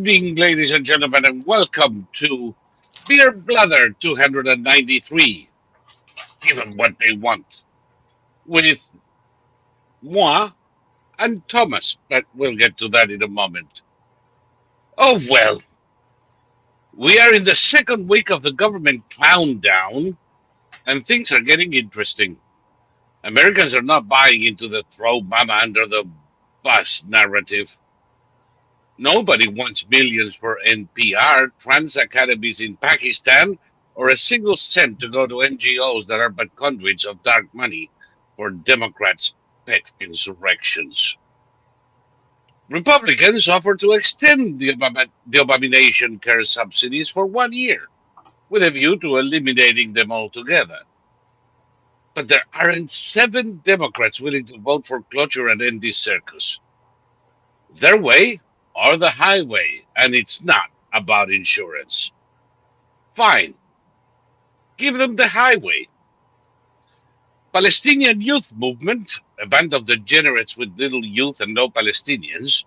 evening, ladies and gentlemen, and welcome to Beer Blather 293. Give them what they want. With moi and Thomas, but we'll get to that in a moment. Oh, well, we are in the second week of the government countdown, and things are getting interesting. Americans are not buying into the throw mama under the bus narrative. Nobody wants millions for NPR, trans academies in Pakistan, or a single cent to go to NGOs that are but conduits of dark money for Democrats' pet insurrections. Republicans offer to extend the Obaminationcare subsidies for 1 year, with a view to eliminating them altogether. But there aren't 7 Democrats willing to vote for Cloture and end this circus. Their way or the highway, and it's not about insurance. Fine. Give them the highway. Palestinian Youth Movement, a band of degenerates with little youth and no Palestinians,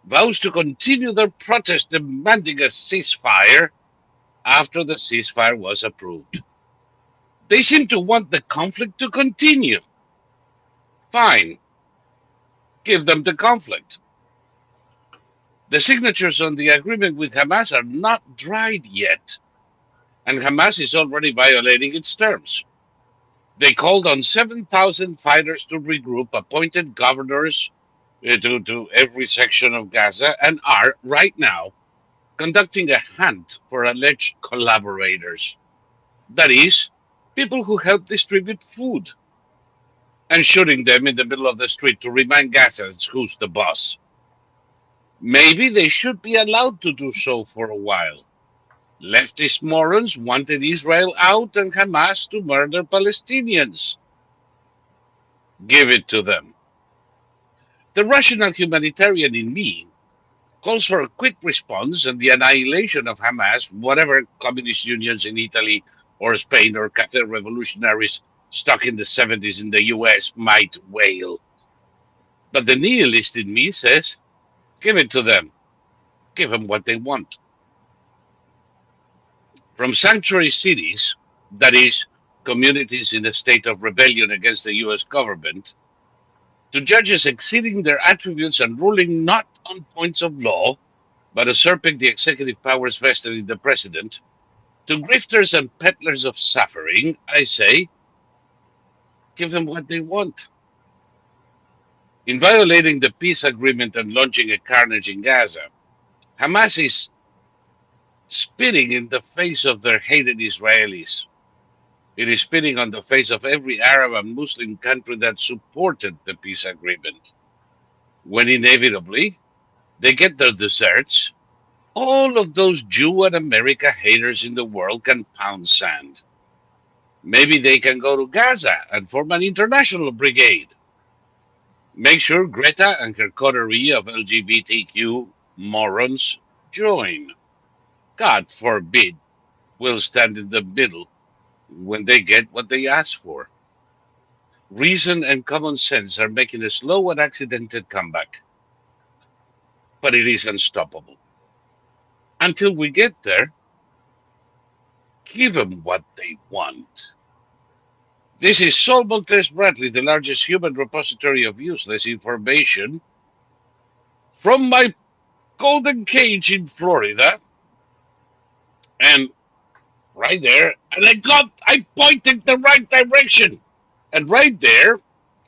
vows to continue their protest demanding a ceasefire after the ceasefire was approved. They seem to want the conflict to continue. Fine. Give them the conflict. The signatures on the agreement with Hamas are not dried yet, and Hamas is already violating its terms. They called on 7,000 fighters to regroup, appointed governors to every section of Gaza, and are, right now, conducting a hunt for alleged collaborators. That is, people who help distribute food, and shooting them in the middle of the street to remind Gazans who's the boss. Maybe they should be allowed to do so for a while. Leftist morons wanted Israel out and Hamas to murder Palestinians. Give it to them. The rational humanitarian in me calls for a quick response and the annihilation of Hamas, whatever communist unions in Italy or Spain or cafe revolutionaries stuck in the 70s in the US might wail. But the nihilist in me says, give it to them. Give them what they want. From sanctuary cities, that is, communities in a state of rebellion against the US government, to judges exceeding their attributes and ruling not on points of law, but usurping the executive powers vested in the president, to grifters and peddlers of suffering, I say, give them what they want. In violating the peace agreement and launching a carnage in Gaza, Hamas is spitting in the face of their hated Israelis. It is spitting on the face of every Arab and Muslim country that supported the peace agreement. When inevitably they get their desserts, all of those Jew and America haters in the world can pound sand. Maybe they can go to Gaza and form an international brigade. Make sure Greta and her coterie of LGBTQ morons join. God forbid we'll stand in the middle when they get what they ask for. Reason and common sense are making a slow and accidented comeback. But it is unstoppable. Until we get there, give them what they want. This is Saul Montes Bradley, the largest human repository of useless information, from my golden cage in Florida. And right there, and I pointed the right direction. And right there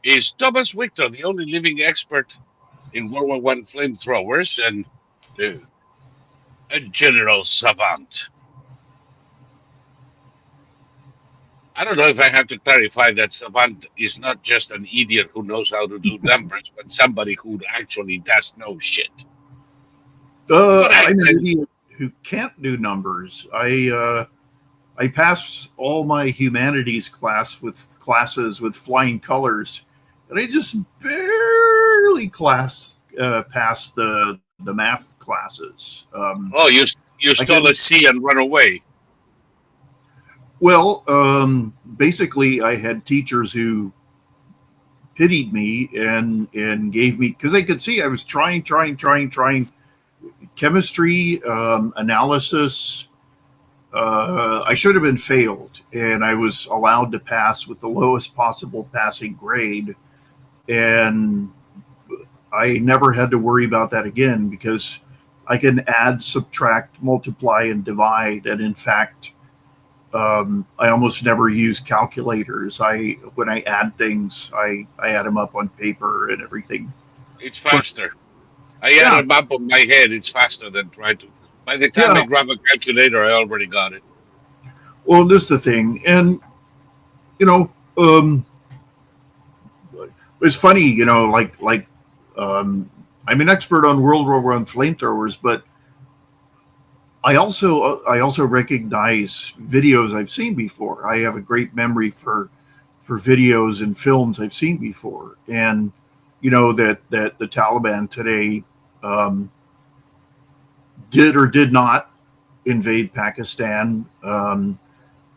is Thomas Victor, the only living expert in World War I flamethrowers and a general savant. I don't know if I have to clarify that savant is not just an idiot who knows how to do numbers, but somebody who actually does know shit. I'm an idiot who can't do numbers. I passed all my humanities classes with flying colors, and I just barely passed the math classes. You stole a C and run away. Well, basically, I had teachers who pitied me and gave me, because they could see I was trying chemistry, analysis. I should have been failed, and I was allowed to pass with the lowest possible passing grade. And I never had to worry about that again because I can add, subtract, multiply, and divide. And in fact, I almost never use calculators. When I add things, I add them up on paper and everything. It's faster. I Yeah. add a map on my head. It's faster than trying to. By the time Yeah. I grab a calculator, I already got it. Well, this is the thing. And, it's funny, I'm an expert on World War I flamethrowers, but I also recognize videos I've seen before. I have a great memory for videos and films I've seen before, and that the Taliban today did or did not invade Pakistan.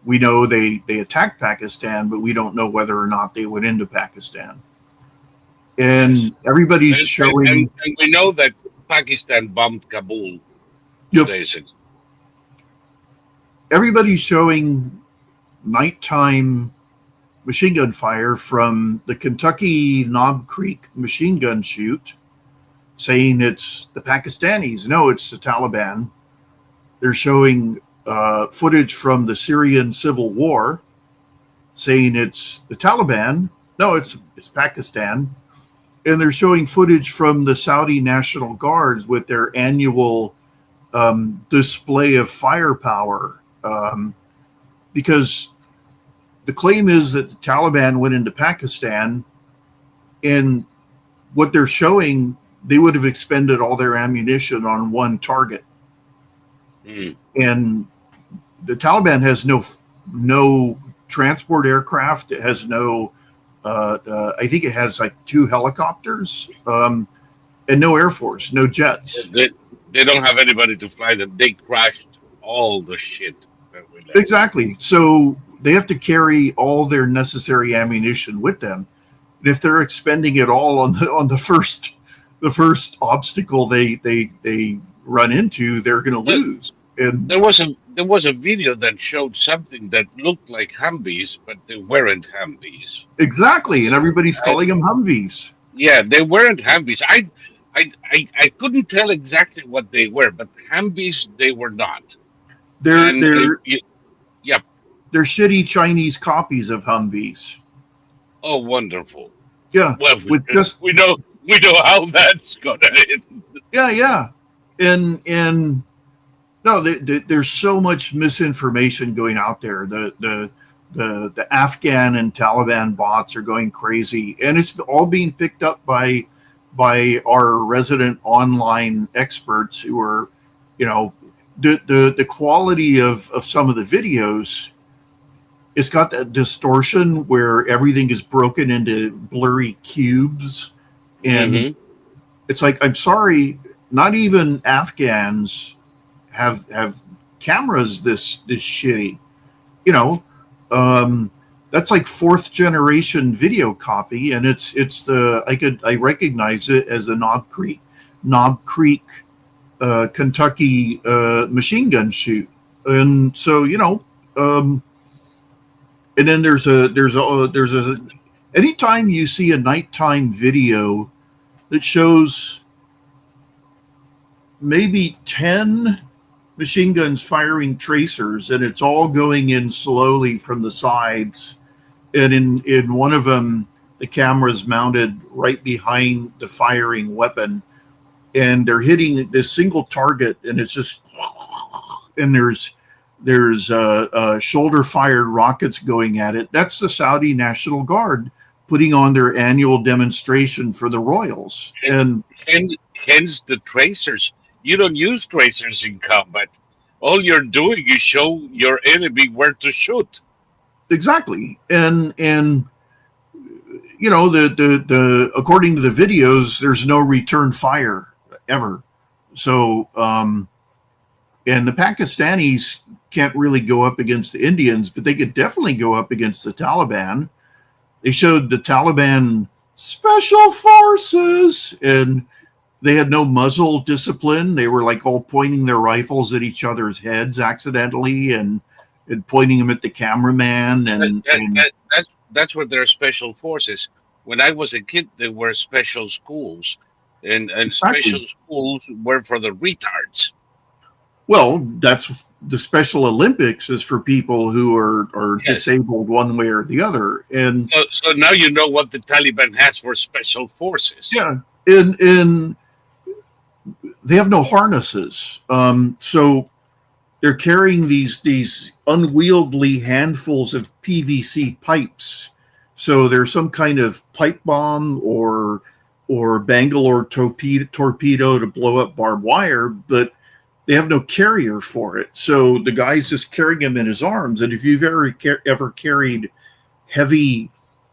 We know they attacked Pakistan, but we don't know whether or not they went into Pakistan. And everybody's showing. And we know that Pakistan bombed Kabul 2 Yep. days ago. Everybody's showing nighttime machine gun fire from the Kentucky Knob Creek machine gun shoot, saying it's the Pakistanis. No, it's the Taliban. They're showing footage from the Syrian civil war, saying it's the Taliban. No, it's Pakistan. And they're showing footage from the Saudi National Guards with their annual display of firepower. Because the claim is that the Taliban went into Pakistan, and what they're showing, they would have expended all their ammunition on one target. And the Taliban has no transport aircraft. It has no, I think it has like 2 helicopters, and no Air Force, no jets. They don't have anybody to fly them. They crashed all the shit that we left. Exactly. So they have to carry all their necessary ammunition with them. And if they're expending it all on the first obstacle they run into, they're going to lose. And there was a video that showed something that looked like Humvees, but they weren't Humvees. Exactly, and everybody's calling them Humvees. Yeah, they weren't Humvees. I couldn't tell exactly what they were, but Humvees they were not. They're shitty Chinese copies of Humvees. Oh, wonderful. Yeah, well, we know how that's gonna end. Yeah, and no, there's so much misinformation going out there. The Afghan and Taliban bots are going crazy, and it's all being picked up by our resident online experts who are, the quality of some of the videos. It's got that distortion where everything is broken into blurry cubes, and it's like, I'm sorry, not even Afghans have cameras this shitty. That's like 4th generation video copy, and it's I recognize it as the Knob Creek Kentucky machine gun shoot. And so and then there's a anytime you see a nighttime video that shows maybe 10 machine guns firing tracers, and it's all going in slowly from the sides, and in one of them the camera's mounted right behind the firing weapon, and they're hitting this single target, and it's just, and there's shoulder fired rockets going at it. That's the Saudi National Guard putting on their annual demonstration for the royals. And hence the tracers. You don't use tracers in combat. All you're doing is show your enemy where to shoot. Exactly. And the according to the videos, there's no return fire ever. So and the Pakistanis can't really go up against the Indians, but they could definitely go up against the Taliban. They showed the Taliban special forces, and They had no muzzle discipline. They were like all pointing their rifles at each other's heads accidentally and pointing them at the cameraman. That's what their special forces. When I was a kid, there were special schools, and special Exactly. schools were for the retards. Well, that's the Special Olympics is for people who are Yes. disabled one way or the other. And So now you know what the Taliban has for special forces. yeah, in they have no harnesses. So they're carrying these unwieldy handfuls of PVC pipes. So there's some kind of pipe bomb or Bangalore torpedo to blow up barbed wire, but they have no carrier for it. So the guy's just carrying him in his arms. And if you've ever carried heavy,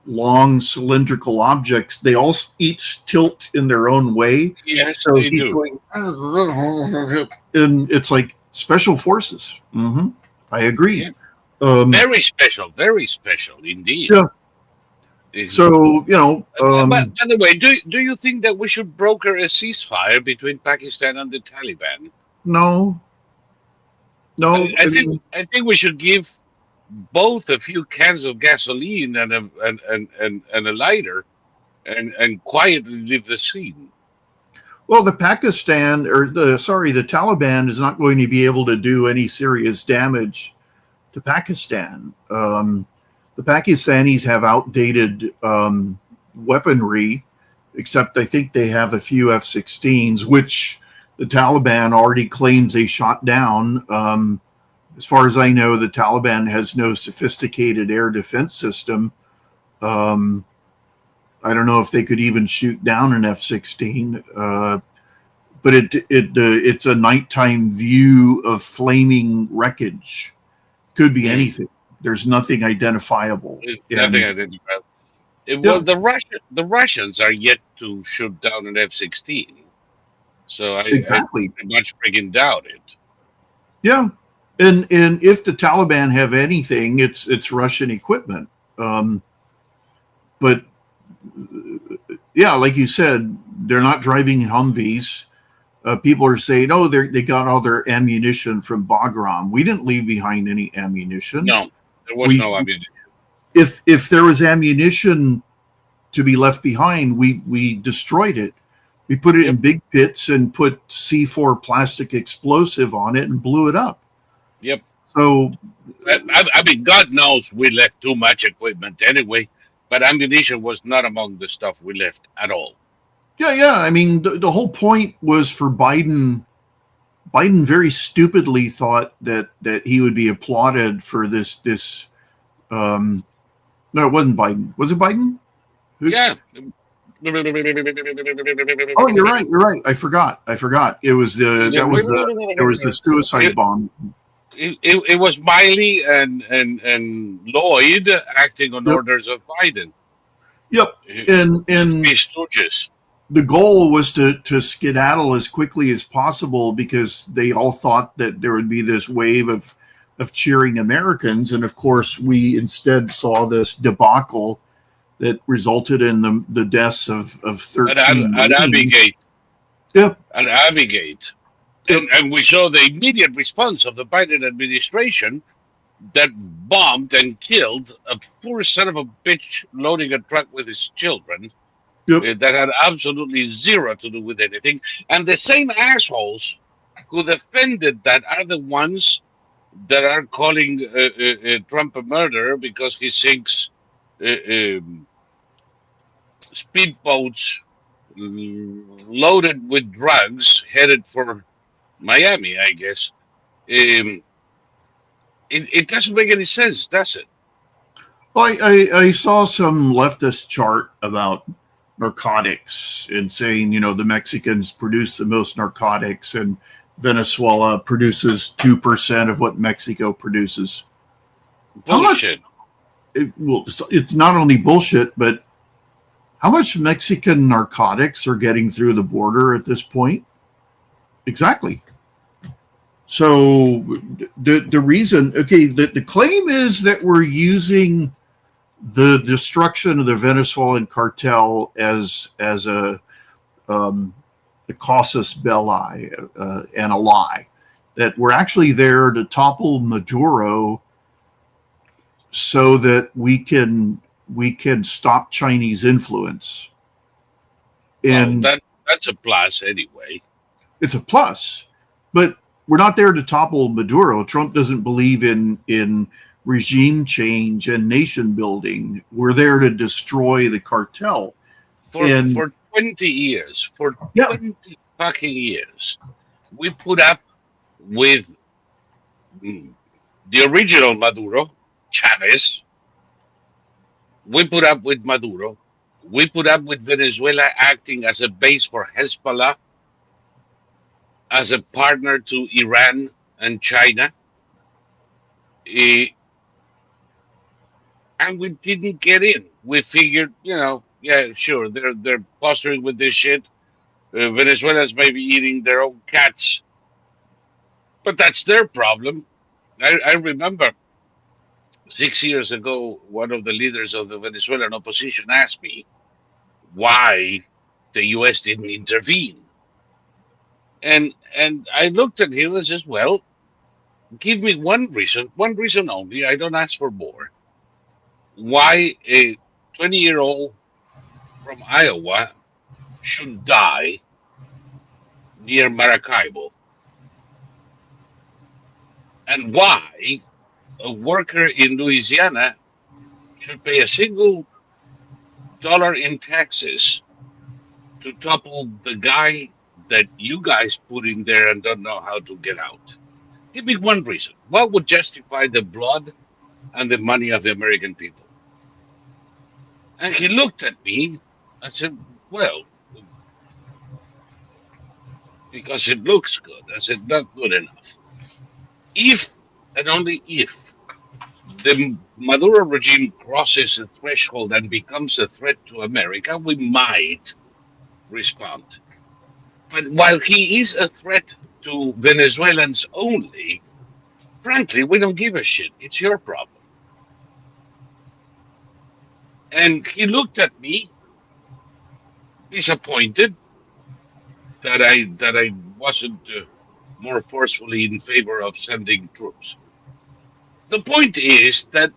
long cylindrical objects, they all each tilt in their own way. Yes, So they he's do. going, and it's like special forces. I agree. Yeah. Very special indeed. Yeah. So by the way, do you think that we should broker a ceasefire between Pakistan and the Taliban? no. I think we should give both a few cans of gasoline and a lighter, and quietly leave the scene. Well, the Taliban is not going to be able to do any serious damage to Pakistan. The Pakistanis have outdated weaponry, except I think they have a few F-16s, which the Taliban already claims they shot down. As far as I know, the Taliban has no sophisticated air defense system. I don't know if they could even shoot down an F-16, but it's a nighttime view of flaming wreckage. Could be anything. There's nothing identifiable. Nothing identifiable. Well, the Russians are yet to shoot down an F-16, so I much freaking doubt it. Yeah, and if the Taliban have anything, it's Russian equipment. But yeah, like you said, they're not driving Humvees. People are saying, "Oh, they got all their ammunition from Bagram." We didn't leave behind any ammunition. No, there was no ammunition. If there was ammunition to be left behind, we destroyed it. We put it in big pits and put C4 plastic explosive on it and blew it up. Yep. So, I mean, God knows we left too much equipment anyway, but ammunition was not among the stuff we left at all. Yeah. I mean, the whole point was for Biden. Biden very stupidly thought that he would be applauded for this. No, it wasn't Biden. Was it Biden? Yeah. Oh, you're right. I forgot. It was there was the suicide bomb. It was Miley and Lloyd acting on orders of Biden. Yep. And stooges. The goal was to skedaddle as quickly as possible because they all thought that there would be this wave of cheering Americans, and of course we instead saw this debacle that resulted in the deaths of 13 at Abigate. Yep. At Abigate. And we saw the immediate response of the Biden administration that bombed and killed a poor son of a bitch loading a truck with his children. Yep. That had absolutely zero to do with anything. And the same assholes who defended that are the ones that are calling Trump a murderer because he sinks speedboats loaded with drugs headed for Miami, I guess. It doesn't make any sense, does it? Well, I saw some leftist chart about narcotics and saying, the Mexicans produce the most narcotics and Venezuela produces 2% of what Mexico produces. Bullshit. It's not only bullshit, but how much Mexican narcotics are getting through the border at this point? Exactly. So the reason, the claim is that we're using the destruction of the Venezuelan cartel as a the casus belli and a lie, that we're actually there to topple Maduro so that we can stop Chinese influence. And that's a plus anyway. It's a plus, but we're not there to topple Maduro. Trump doesn't believe in regime change and nation building. We're there to destroy the cartel. For 20 years, for 20 fucking years, we put up with the original Maduro, Chavez. We put up with Maduro. We put up with Venezuela acting as a base for Hezbollah, as a partner to Iran and China. And we didn't get in. We figured, yeah, sure, they're posturing with this shit. Venezuela's maybe eating their own cats, but that's their problem. I remember 6 years ago, one of the leaders of the Venezuelan opposition asked me why the U.S. didn't intervene. And I looked at him and said, well, give me one reason only. I don't ask for more. Why a 20-year-old from Iowa should die near Maracaibo, and why a worker in Louisiana should pay a single dollar in taxes to topple the guy that you guys put in there and don't know how to get out. Give me one reason. What would justify the blood and the money of the American people? And he looked at me and said, well, because it looks good. I said, not good enough. If, and only if, the Maduro regime crosses a threshold and becomes a threat to America, we might respond. But while he is a threat to Venezuelans only, frankly, we don't give a shit. It's your problem. And he looked at me, disappointed that I wasn't more forcefully in favor of sending troops. The point is that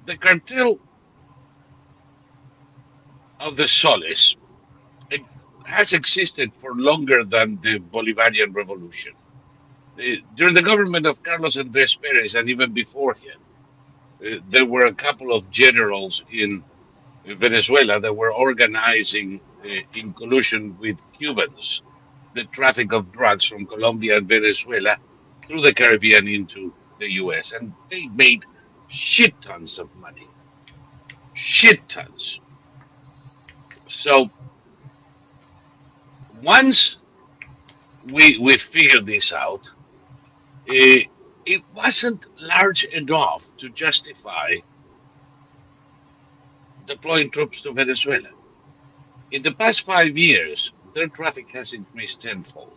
the cartel of the Soles, it has existed for longer than the Bolivarian Revolution. During the government of Carlos Andrés Pérez and even beforehand, there were a couple of generals in Venezuela that were organizing in collusion with Cubans the traffic of drugs from Colombia and Venezuela through the Caribbean into the US. And they made shit tons of money. Shit tons. So once we figured this out, it wasn't large enough to justify deploying troops to Venezuela. In the past 5 years, their traffic has increased tenfold.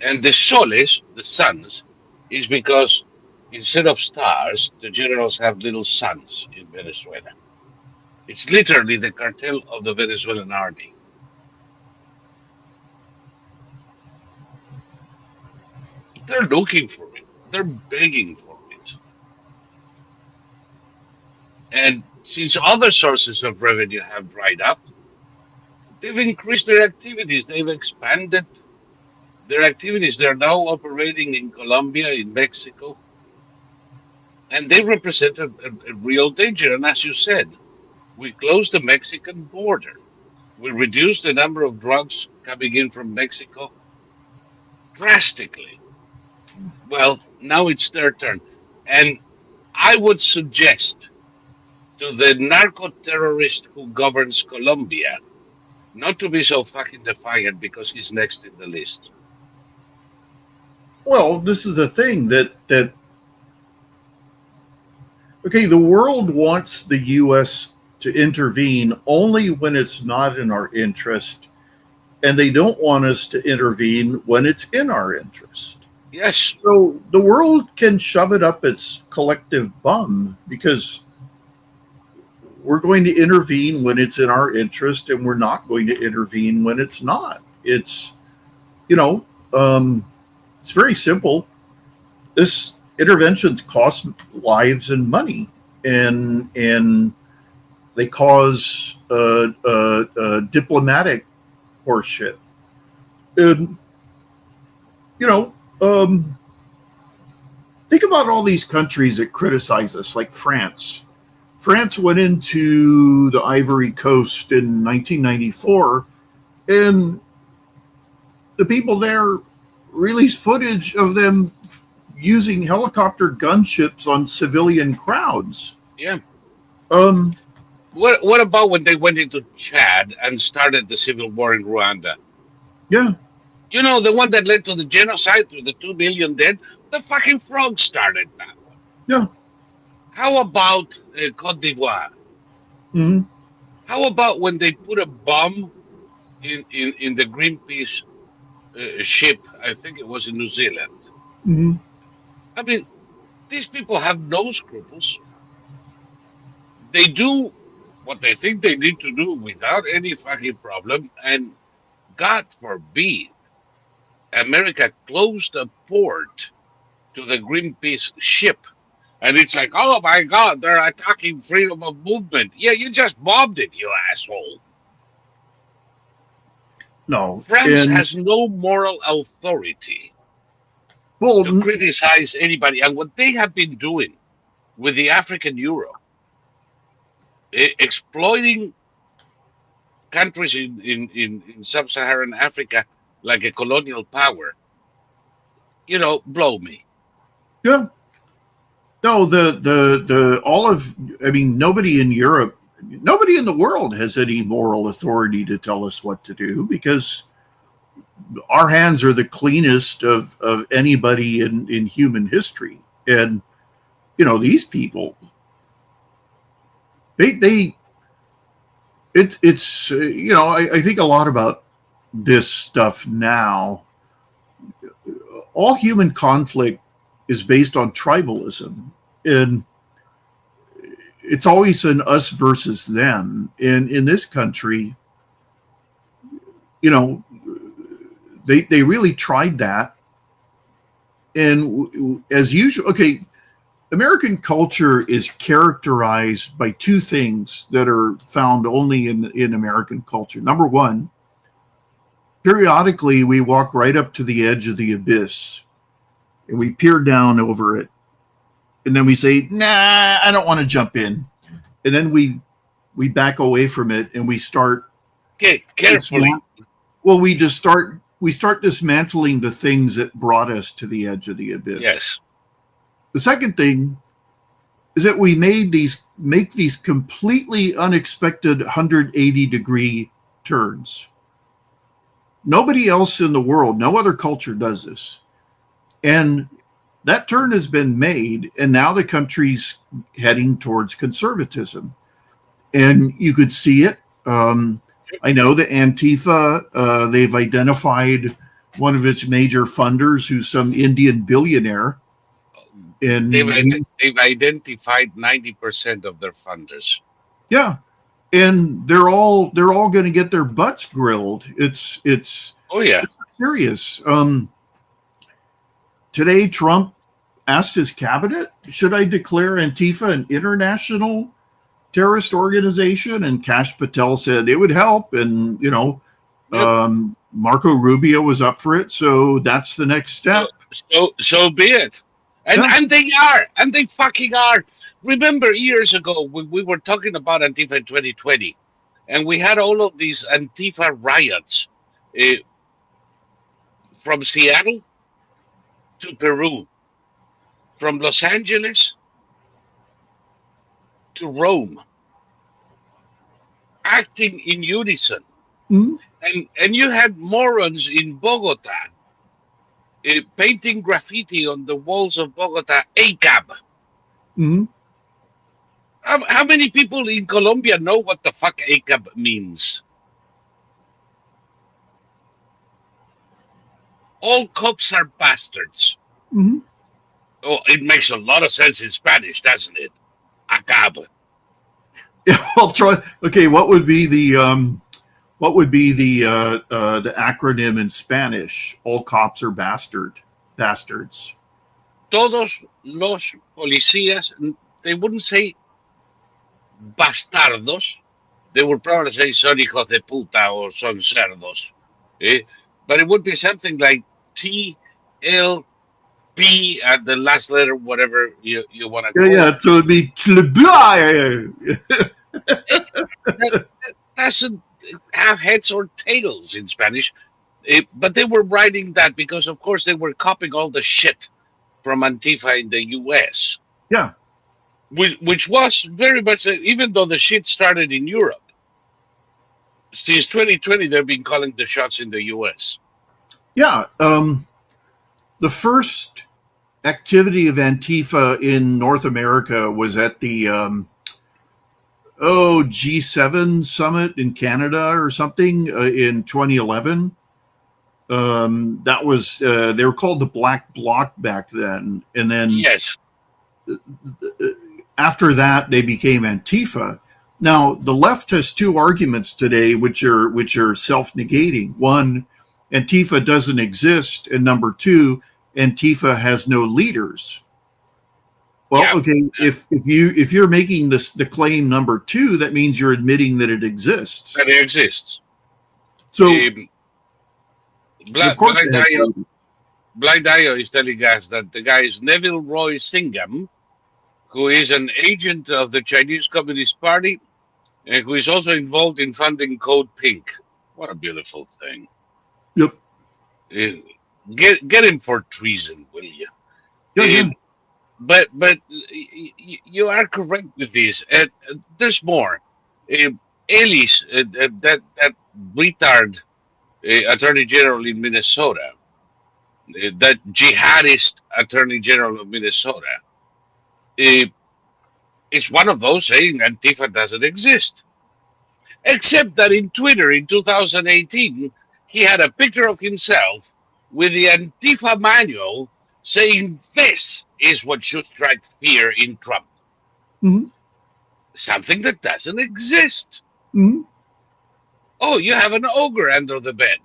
And the soles, the suns, is because instead of stars, the generals have little suns in Venezuela. It's literally the cartel of the Venezuelan army. They're looking for it. They're begging for it. And since other sources of revenue have dried up, they've increased their activities. They've expanded their activities. They're now operating in Colombia, in Mexico, and they represent a real danger. And as you said, we closed the Mexican border. We reduced the number of drugs coming in from Mexico drastically. Well, now it's their turn. And I would suggest to the narco-terrorist who governs Colombia not to be so fucking defiant because he's next in the list. Well, this is the thing that okay, the world wants the U.S. to intervene only when it's not in our interest, and they don't want us to intervene when it's in our interest. Yes. So the world can shove it up its collective bum because we're going to intervene when it's in our interest, and we're not going to intervene when it's not. It's, you know, it's very simple. This interventions cost lives and money, and they cause diplomatic horseshit. And you know, think about all these countries that criticize us, like France. France went into the Ivory Coast in 1994, and the people there released footage of them using helicopter gunships on civilian crowds. Yeah. Um, What about when they went into Chad and started the civil war in Rwanda? yeah, You know, the one that led to the genocide, to the 2 million dead? The fucking frog started that one. yeah. How about Cote d'Ivoire? Mm-hmm. How about when they put a bomb in the Greenpeace ship? I think it was in New Zealand. Mm-hmm. I mean, these people have no scruples. They do what they think they need to do without any fucking problem. And God forbid, America closed a port to the Greenpeace ship. And it's like, oh my God, they're attacking freedom of movement. Yeah, you just bombed it, you asshole. No, France and has no moral authority well, to criticize anybody. And what they have been doing with the African euro, exploiting countries in sub-Saharan Africa like a colonial power, you know, blow me. yeah. No, the all of, I mean, nobody in Europe, nobody in the world has any moral authority to tell us what to do, because our hands are the cleanest of anybody in human history. And you know, these people, they it's you know, I think a lot about this stuff now. All human conflict is based on tribalism, and it's always an us versus them. And in this country, you know, they really tried that. And as usual, okay, American culture is characterized by two things that are found only in American culture. Number one, periodically we walk right up to the edge of the abyss and we peer down over it. And then we say, nah, I don't want to jump in. And then we back away from it and we start. Okay, carefully. Well, we start dismantling the things that brought us to the edge of the abyss. Yes. The second thing is that we make these completely unexpected 180-degree turns. Nobody else in the world, no other culture does this. And that turn has been made, and now the country's heading towards conservatism. And you could see it. I know the Antifa, they've identified one of its major funders, who's some Indian billionaire. And they've identified 90% of their funders. Yeah, and they're all going to get their butts grilled. It's oh yeah, it's serious. Today, Trump asked his cabinet, "Should I declare Antifa an international terrorist organization?" And Kash Patel said it would help, and you know, yep. Marco Rubio was up for it, so that's the next step. So be it. And they fucking are. Remember years ago when we were talking about Antifa in 2020, and we had all of these Antifa riots from Seattle to Peru, from Los Angeles to Rome, acting in unison. Mm-hmm. And you had morons in Bogota painting graffiti on the walls of Bogota, ACAB. Mm-hmm. How many people in Colombia know what the fuck ACAB means? All cops are bastards. Mm-hmm. Oh, it makes a lot of sense in Spanish, doesn't it? ACAB. Yeah, I'll try. Okay, what would be the acronym in Spanish? All cops are bastards. Todos los policías, they wouldn't say bastardos. They would probably say son hijos de puta or son cerdos. Eh? But it would be something like TLP at the last letter, whatever you want to Yeah, call yeah. it. So it'd be Eh, That, that doesn't have heads or tails in Spanish. But they were writing that because, of course, they were copying all the shit from Antifa in the US, yeah, which was very much, even though the shit started in Europe, since 2020, they've been calling the shots in the US. yeah. The first activity of Antifa in North America was at the G7 summit in Canada or something in 2011. That was they were called the Black Bloc back then, and then Yes. after that they became Antifa. Now the left has two arguments today, which are self-negating. One, Antifa doesn't exist, and number two, Antifa has no leaders. Well, Yeah. okay, if you're making the claim number two, that means you're admitting that it exists. That it exists. So Um, of course it has Blind leaders. Dio is telling us that the guy is Neville Roy Singham, who is an agent of the Chinese Communist Party and who is also involved in funding Code Pink. What a beautiful thing. Yep. Uh, get him for treason, will you? Yeah, yeah. But you are correct with this. There's more. Ellis, that retard attorney general in Minnesota, that jihadist attorney general of Minnesota, uh, is one of those saying Antifa doesn't exist. Except that in Twitter in 2018, he had a picture of himself with the Antifa manual saying this is what should strike fear in Trump. Mm-hmm. Something that doesn't exist. Mm-hmm. Oh, you have an ogre under the bed.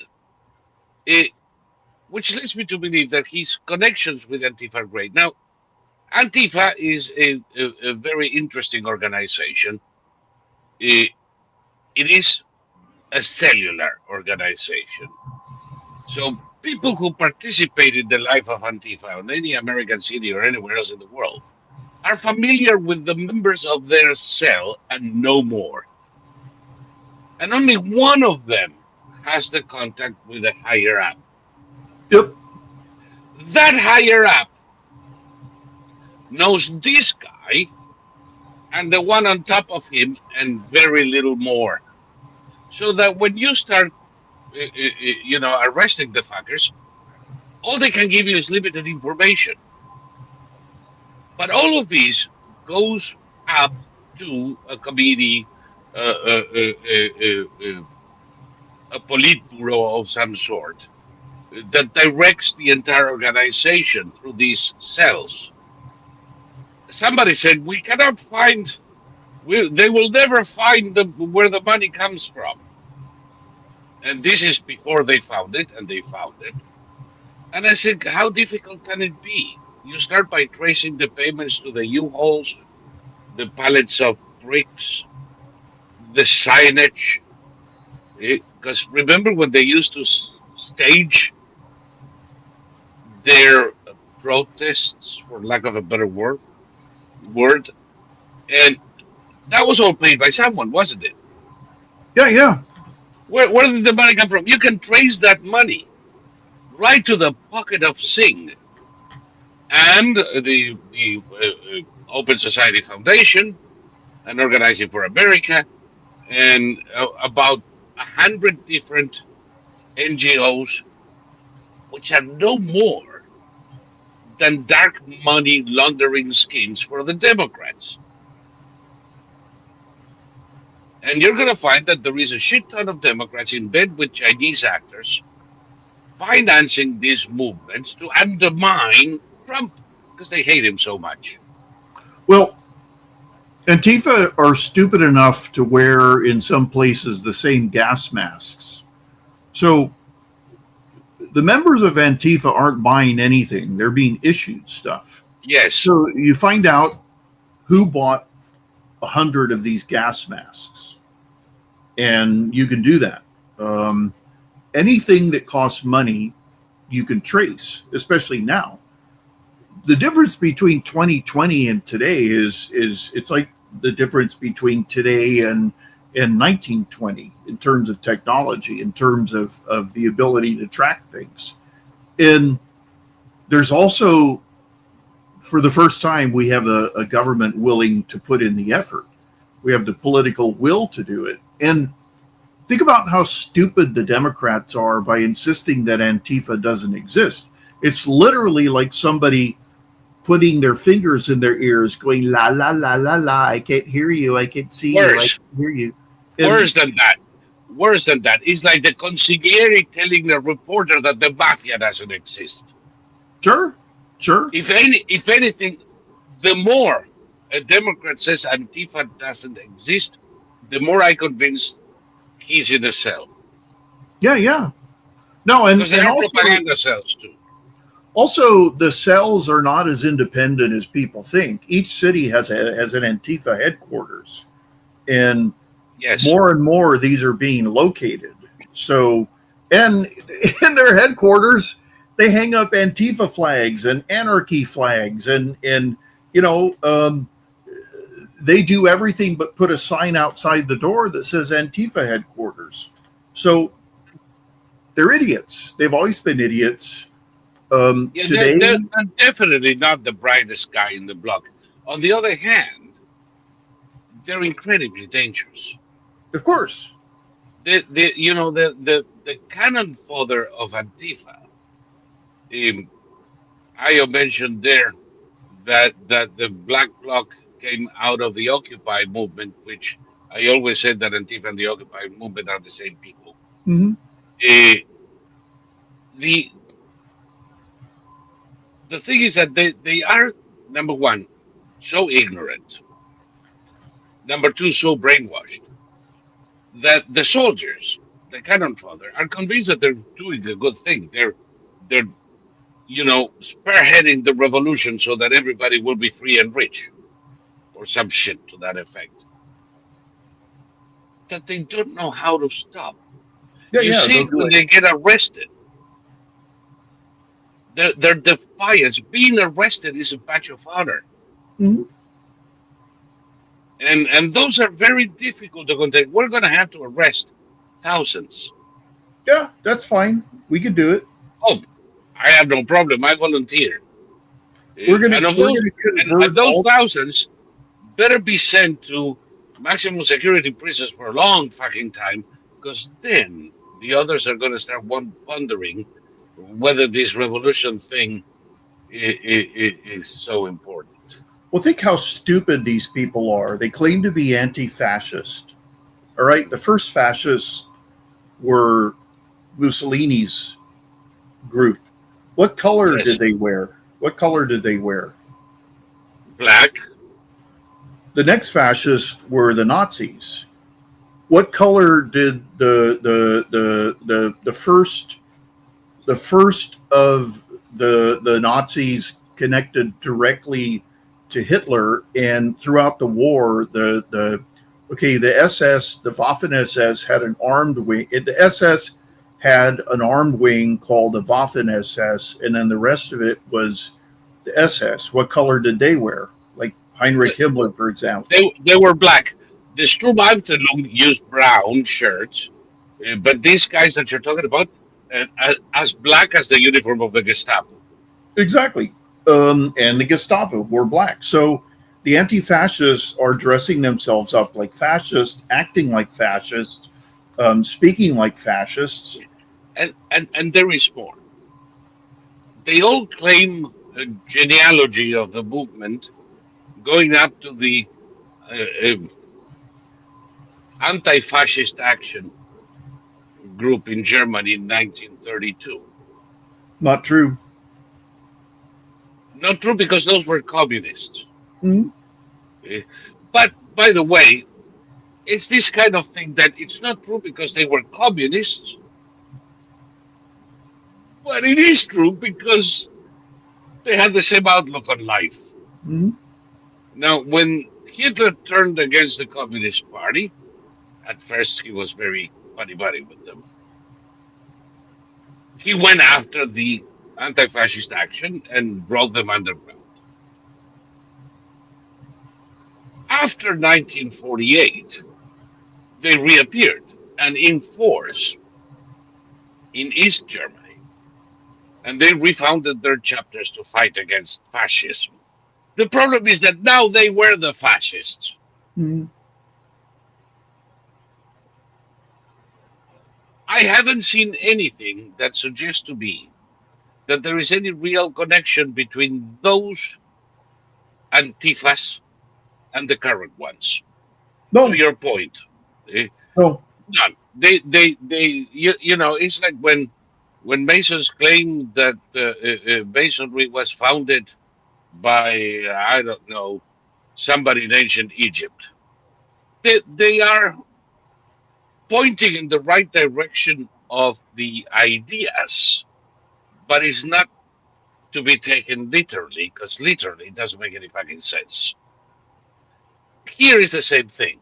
Which leads me to believe that his connections with Antifa are great. Now, Antifa is a very interesting organization. It is a cellular organization. So people who participate in the life of Antifa in any American city or anywhere else in the world are familiar with the members of their cell and no more. And only one of them has the contact with a higher up. Yep. That higher up knows this guy and the one on top of him and very little more. So that when you start, arresting the fuckers, all they can give you is limited information. But all of these goes up to a committee, a politburo of some sort that directs the entire organization through these cells. Somebody said we cannot find. They will never find where the money comes from. And this is before they found it, and they found it. And I said, how difficult can it be? You start by tracing the payments to the U-Hauls, the pallets of bricks, the signage. Because remember when they used to stage their protests, for lack of a better word, and that was all paid by someone, wasn't it? Yeah, yeah. Where did the money come from? You can trace that money right to the pocket of Singh and the Open Society Foundation and Organizing for America and about 100 different NGOs, which are no more than dark money laundering schemes for the Democrats. And you're going to find that there is a shit ton of Democrats in bed with Chinese actors financing these movements to undermine Trump because they hate him so much. Well, Antifa are stupid enough to wear, in some places, the same gas masks. So the members of Antifa aren't buying anything. They're being issued stuff. Yes. So you find out who bought 100 of these gas masks. And you can do that. Anything that costs money, you can trace, especially now. The difference between 2020 and today is it's like the difference between today and 1920 in terms of technology, in terms of the ability to track things. And there's also, for the first time, we have a government willing to put in the effort. We have the political will to do it. And think about how stupid the Democrats are by insisting that Antifa doesn't exist. It's literally like somebody putting their fingers in their ears going, la, la, la, la, la, I can't hear you, I can't see you, I can't hear you. And Worse than that. Worse than that. It's like the consigliere telling the reporter that the mafia doesn't exist. Sure. If anything, the more a Democrat says Antifa doesn't exist, the more I convinced he's in a cell. Yeah. No, and Because there are also, propaganda cells too. also the cells are not as independent as people think. Each city has an Antifa headquarters, and Yes. more and more these are being located. So, and in their headquarters, they hang up Antifa flags and anarchy flags, and they do everything but put a sign outside the door that says Antifa headquarters. So they're idiots. They've always been idiots. Today, they're definitely not the brightest guy in the block. On the other hand, they're incredibly dangerous. of course, The cannon fodder of Antifa. I mentioned there that the Black Bloc came out of the Occupy movement, which I always said that Antifa and the Occupy movement are the same people. mm-hmm. The thing is that they are, number one, so ignorant. Number two, so brainwashed that the soldiers, the cannon fodder, are convinced that they're doing a good thing. They're spearheading the revolution so that everybody will be free and rich, or some shit to that effect. That they don't know how to stop. You see, when they get arrested, their defiance, being arrested is a badge of honor. Mm-hmm. And those are very difficult to contain. We're going to have to arrest thousands. Yeah, that's fine. We can do it. Oh, I have no problem. I volunteer. We're going to convert those thousands better be sent to maximum security prisons for a long fucking time, because then the others are going to start wondering whether this revolution thing is so important. Well, think how stupid these people are. They claim to be anti-fascist. All right, the first fascists were Mussolini's group. What color did they wear? What color did they wear? Black. The next fascists were the Nazis. What color did the first of the Nazis connected directly to Hitler, and throughout the war, the SS, the Waffen SS had an armed wing. The SS had an armed wing called the Waffen SS, and then the rest of it was the SS. What color did they wear? Like Heinrich Himmler, for example. They were black. The Sturmbannführung used brown shirts, but these guys that you're talking about, as black as the uniform of the Gestapo. Exactly. And the Gestapo were black. So the anti-fascists are dressing themselves up like fascists, acting like fascists, speaking like fascists. And there is more. They all claim a genealogy of the movement going up to the anti-fascist action group in Germany in 1932. Not true. Not true, because those were communists. Mm-hmm. But by the way, it's this kind of thing that it's not true because they were communists, but it is true because they had the same outlook on life. Mhm. Now, when Hitler turned against the Communist Party, at first he was very buddy-buddy with them. He went after the anti-fascist action and drove them underground. After 1948, they reappeared and in force in East Germany, and they refounded their chapters to fight against fascism. The problem is that now they were the fascists. Mhm. I haven't seen anything that suggests to me that there is any real connection between those antifas and the current ones. To No, your point, eh, no. none. You know, it's like when Masons claim that Masonry was founded by I don't know somebody in ancient Egypt. They are pointing in the right direction of the ideas, but it's not to be taken literally because literally it doesn't make any fucking sense. Here is the same thing.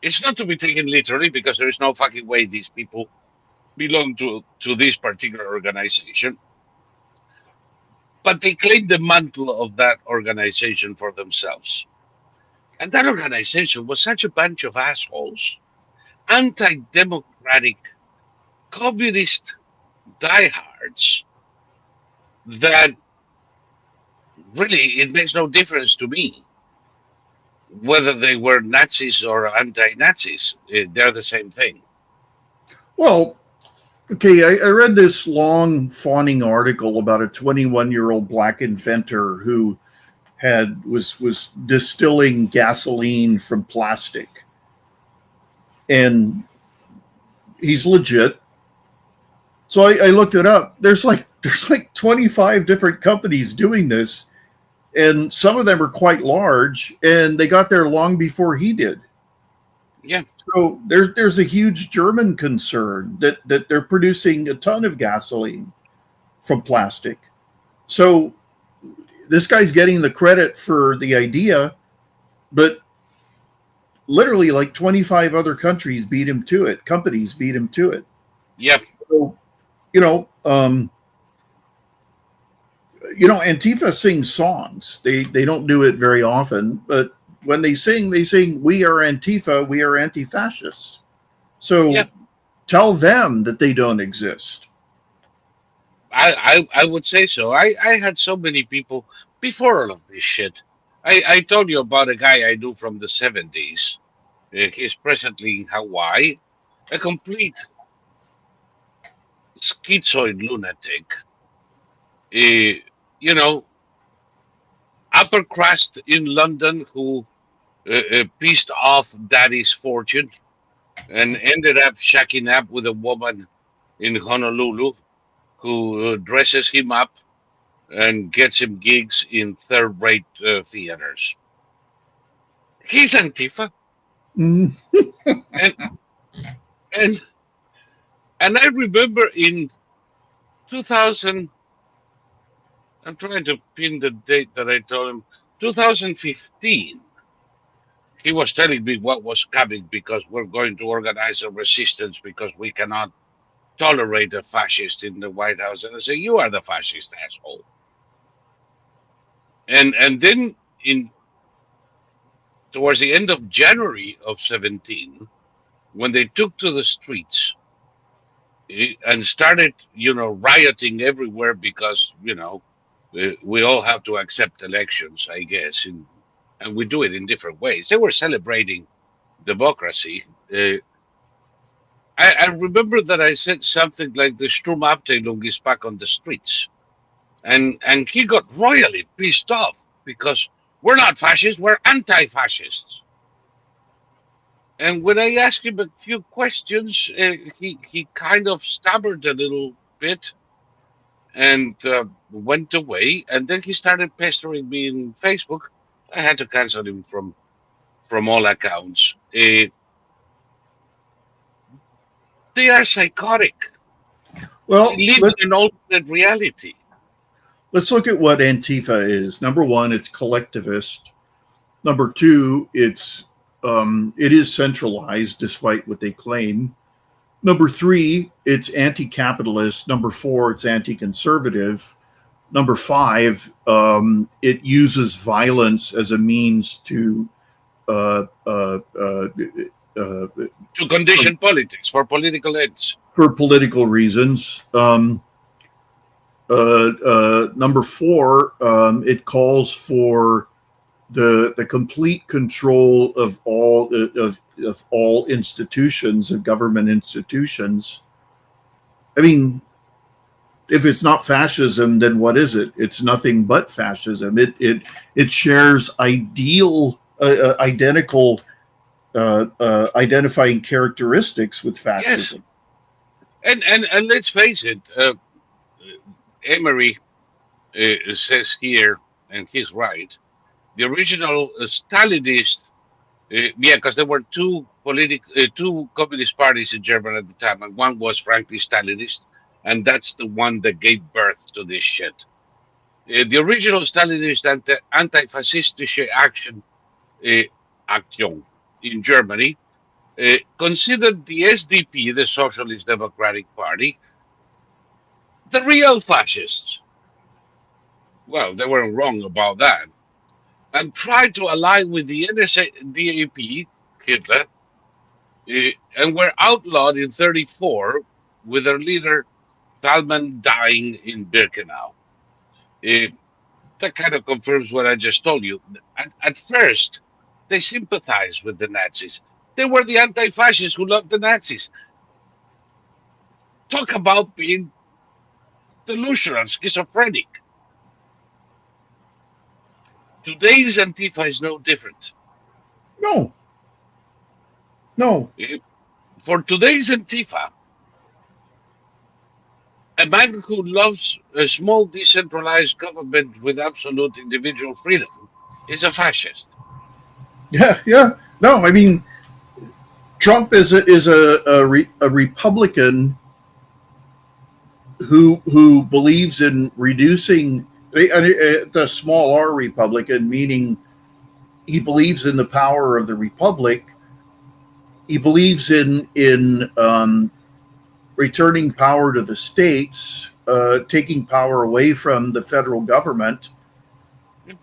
It's not to be taken literally because there is no fucking way these people belong to this particular organization, but they claim the mantle of that organization for themselves. And that organization was such a bunch of assholes, anti democratic, communist diehards, that really it makes no difference to me whether they were Nazis or anti Nazis. They're the same thing. Well, okay, I read this long fawning article about a 21-year-old black inventor who was distilling gasoline from plastic, and he's legit. So I looked it up. There's like 25 different companies doing this, and some of them are quite large, and they got there long before he did. Yeah. So there's a huge German concern that they're producing a ton of gasoline from plastic. So this guy's getting the credit for the idea, but literally like 25 other countries beat him to it. Companies beat him to it. Yep. So, Antifa sings songs. They don't do it very often, but when they sing, "We are Antifa, we are anti-fascists." So Yep. tell them that they don't exist. I would say so. I had so many people before all of this shit. I told you about a guy I knew from the 70s. He's presently in Hawaii, a complete schizoid lunatic. Uh, you know, upper crust in London who pissed off daddy's fortune and ended up shacking up with a woman in Honolulu who dresses him up and gets him gigs in third-rate theaters. He's Antifa, Mm. and and and I remember in 2000. I'm trying to pin the date that I told him. 2015. He was telling me what was coming because we're going to organize a resistance because we cannot tolerate a fascist in the White House. And I say, you are the fascist asshole. And then in towards the end of January of 17, when they took to the streets and started, rioting everywhere because, we all have to accept elections, I guess, and we do it in different ways. They were celebrating democracy. I remember that I said something like the Sturmabteilung is back on the streets. And he got royally pissed off because we're not fascists, we're anti-fascists. And when I asked him a few questions, he kind of stammered a little bit and went away. And then he started pestering me in Facebook. I had to cancel him from from all accounts. They are psychotic. They Well, live in an alternate reality. let's look at what Antifa is. Number one, it's collectivist. Number two, it is centralized, despite what they claim. Number three, it's anti-capitalist. Number four, it's anti-conservative. Number five, it uses violence as a means to To condition politics for political ends. for political reasons. Number four, it calls for the complete control of all institutions, of government institutions. I mean, if it's not fascism, then what is it? It's nothing but fascism. It shares identical identifying characteristics with fascism. Yes. And let's face it, Emery says here, and he's right, the original Stalinist, because there were two communist parties in Germany at the time, and one was frankly Stalinist, and that's the one that gave birth to this shit. The original Stalinist anti-fascistische action, Action in Germany, considered the SDP, the Socialist Democratic Party, the real fascists. Well, they weren't wrong about that. And tried to align with the NSDAP, Hitler, and were outlawed in 1934 with their leader Thalmann dying in Birkenau. That kind of confirms what I just told you. At first, they sympathized with the Nazis. They were the anti-fascists who loved the Nazis. Talk about being delusional, schizophrenic. Today's Antifa is no different. No. For today's Antifa, a man who loves a small decentralized government with absolute individual freedom is a fascist. Yeah. No, I mean, Trump is a Republican who believes in reducing the small R Republican, meaning he believes in the power of the republic. He believes in returning power to the states, taking power away from the federal government, and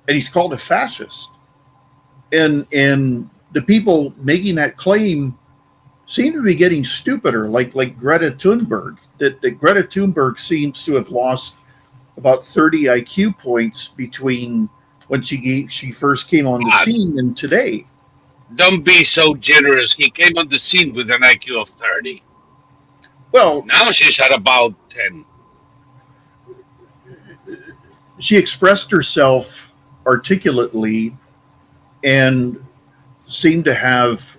he's called a fascist. And the people making that claim seem to be getting stupider, like Greta Thunberg. That Greta Thunberg seems to have lost about 30 IQ points between when she first came on the scene and today. Don't be so generous. He came on the scene with an IQ of 30. Well, now she's at about 10. She expressed herself articulately and seemed to have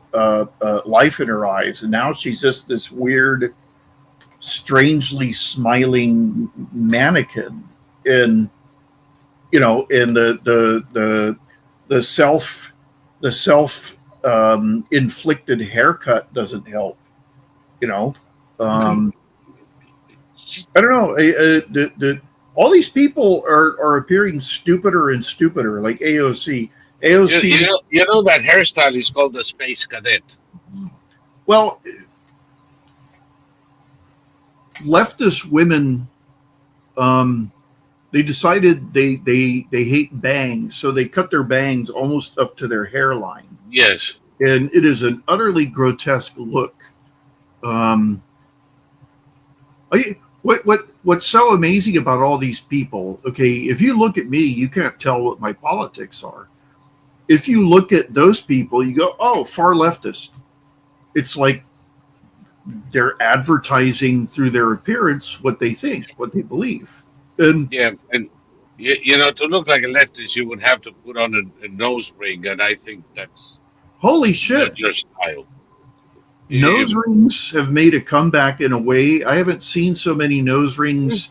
life in her eyes. And now she's just this weird, strangely smiling mannequin. And the self inflicted haircut doesn't help. I don't know. All these people are appearing stupider and stupider, like AOC. You know that hairstyle is called the Space Cadet. Well, leftist women, they decided they hate bangs, so they cut their bangs almost up to their hairline. Yes, and it is an utterly grotesque look. What's so amazing about all these people? Okay, if you look at me, you can't tell what my politics are. If you look at those people, you go, "Oh, far leftist." It's like they're advertising through their appearance what they think, what they believe. And to look like a leftist, you would have to put on a nose ring, and I think that's holy shit. Your style. Nose rings have made a comeback in a way I haven't seen so many nose rings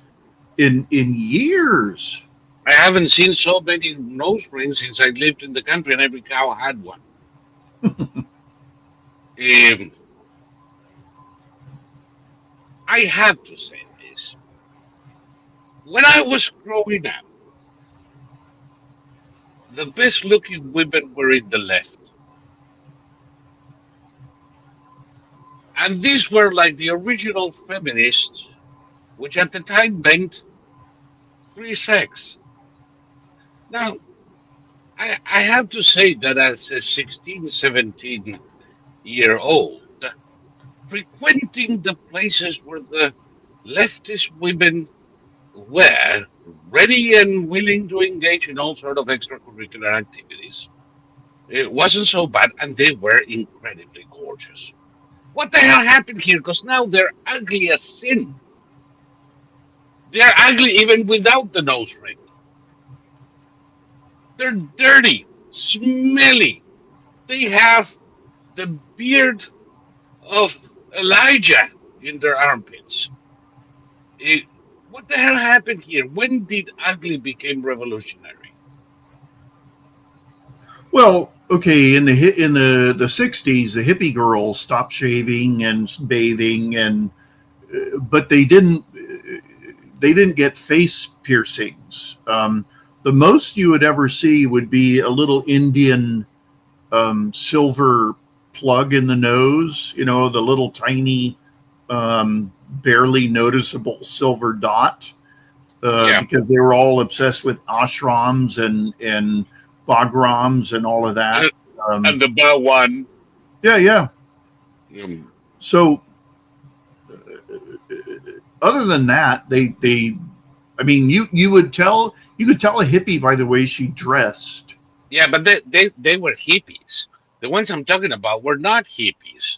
in years. I haven't seen so many nose rings since I lived in the country, and every cow had one. Um, I have to say this. When I was growing up, the best looking women were in the left. And these were like the original feminists, which at the time meant free sex. Now, I have to say that as a 16, 17-year old, frequenting the places where the leftist women were ready and willing to engage in all sort of extracurricular activities, it wasn't so bad, and they were incredibly gorgeous. What the hell happened here? Because now they're ugly as sin. They're ugly even without the nose ring. They're dirty, smelly. They have the beard of Elijah in their armpits. Eh, what the hell happened here? When did ugly become revolutionary? Well, okay, in the 60s, the hippie girls stopped shaving and bathing, and but they didn't get face piercings. The most you would ever see would be a little Indian silver plug in the nose, the little tiny, barely noticeable silver dot, Yeah, because they were all obsessed with ashrams and bagrams and all of that. and, and the bar one. Yeah, yeah. Um, So other than that, I mean, you could tell a hippie by the way she dressed. yeah, but they were hippies. The ones I'm talking about were not hippies.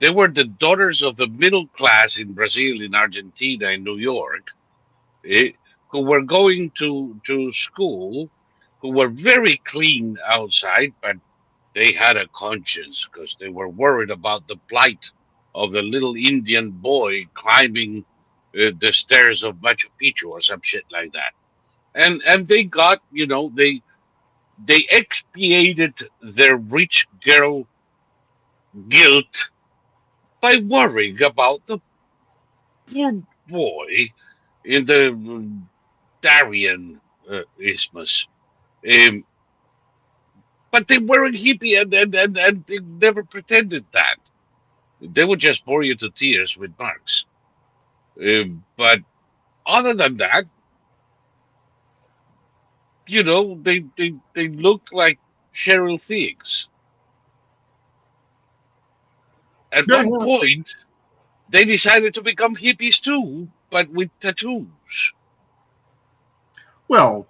They were the daughters of the middle class in Brazil, in Argentina, in New York, eh, who were going to school, who were very clean outside, but they had a conscience because they were worried about the plight of the little Indian boy climbing the stairs of Machu Picchu or some shit like that. And they got, they expiated their rich girl guilt by worrying about the poor boy in the Darien Isthmus. Um, but they weren't hippie, and they never pretended that. They would just bore you to tears with Marx. But other than that, they looked like Cheryl Thiegs. At Yeah, one yeah. point, they decided to become hippies too, but with tattoos. Well,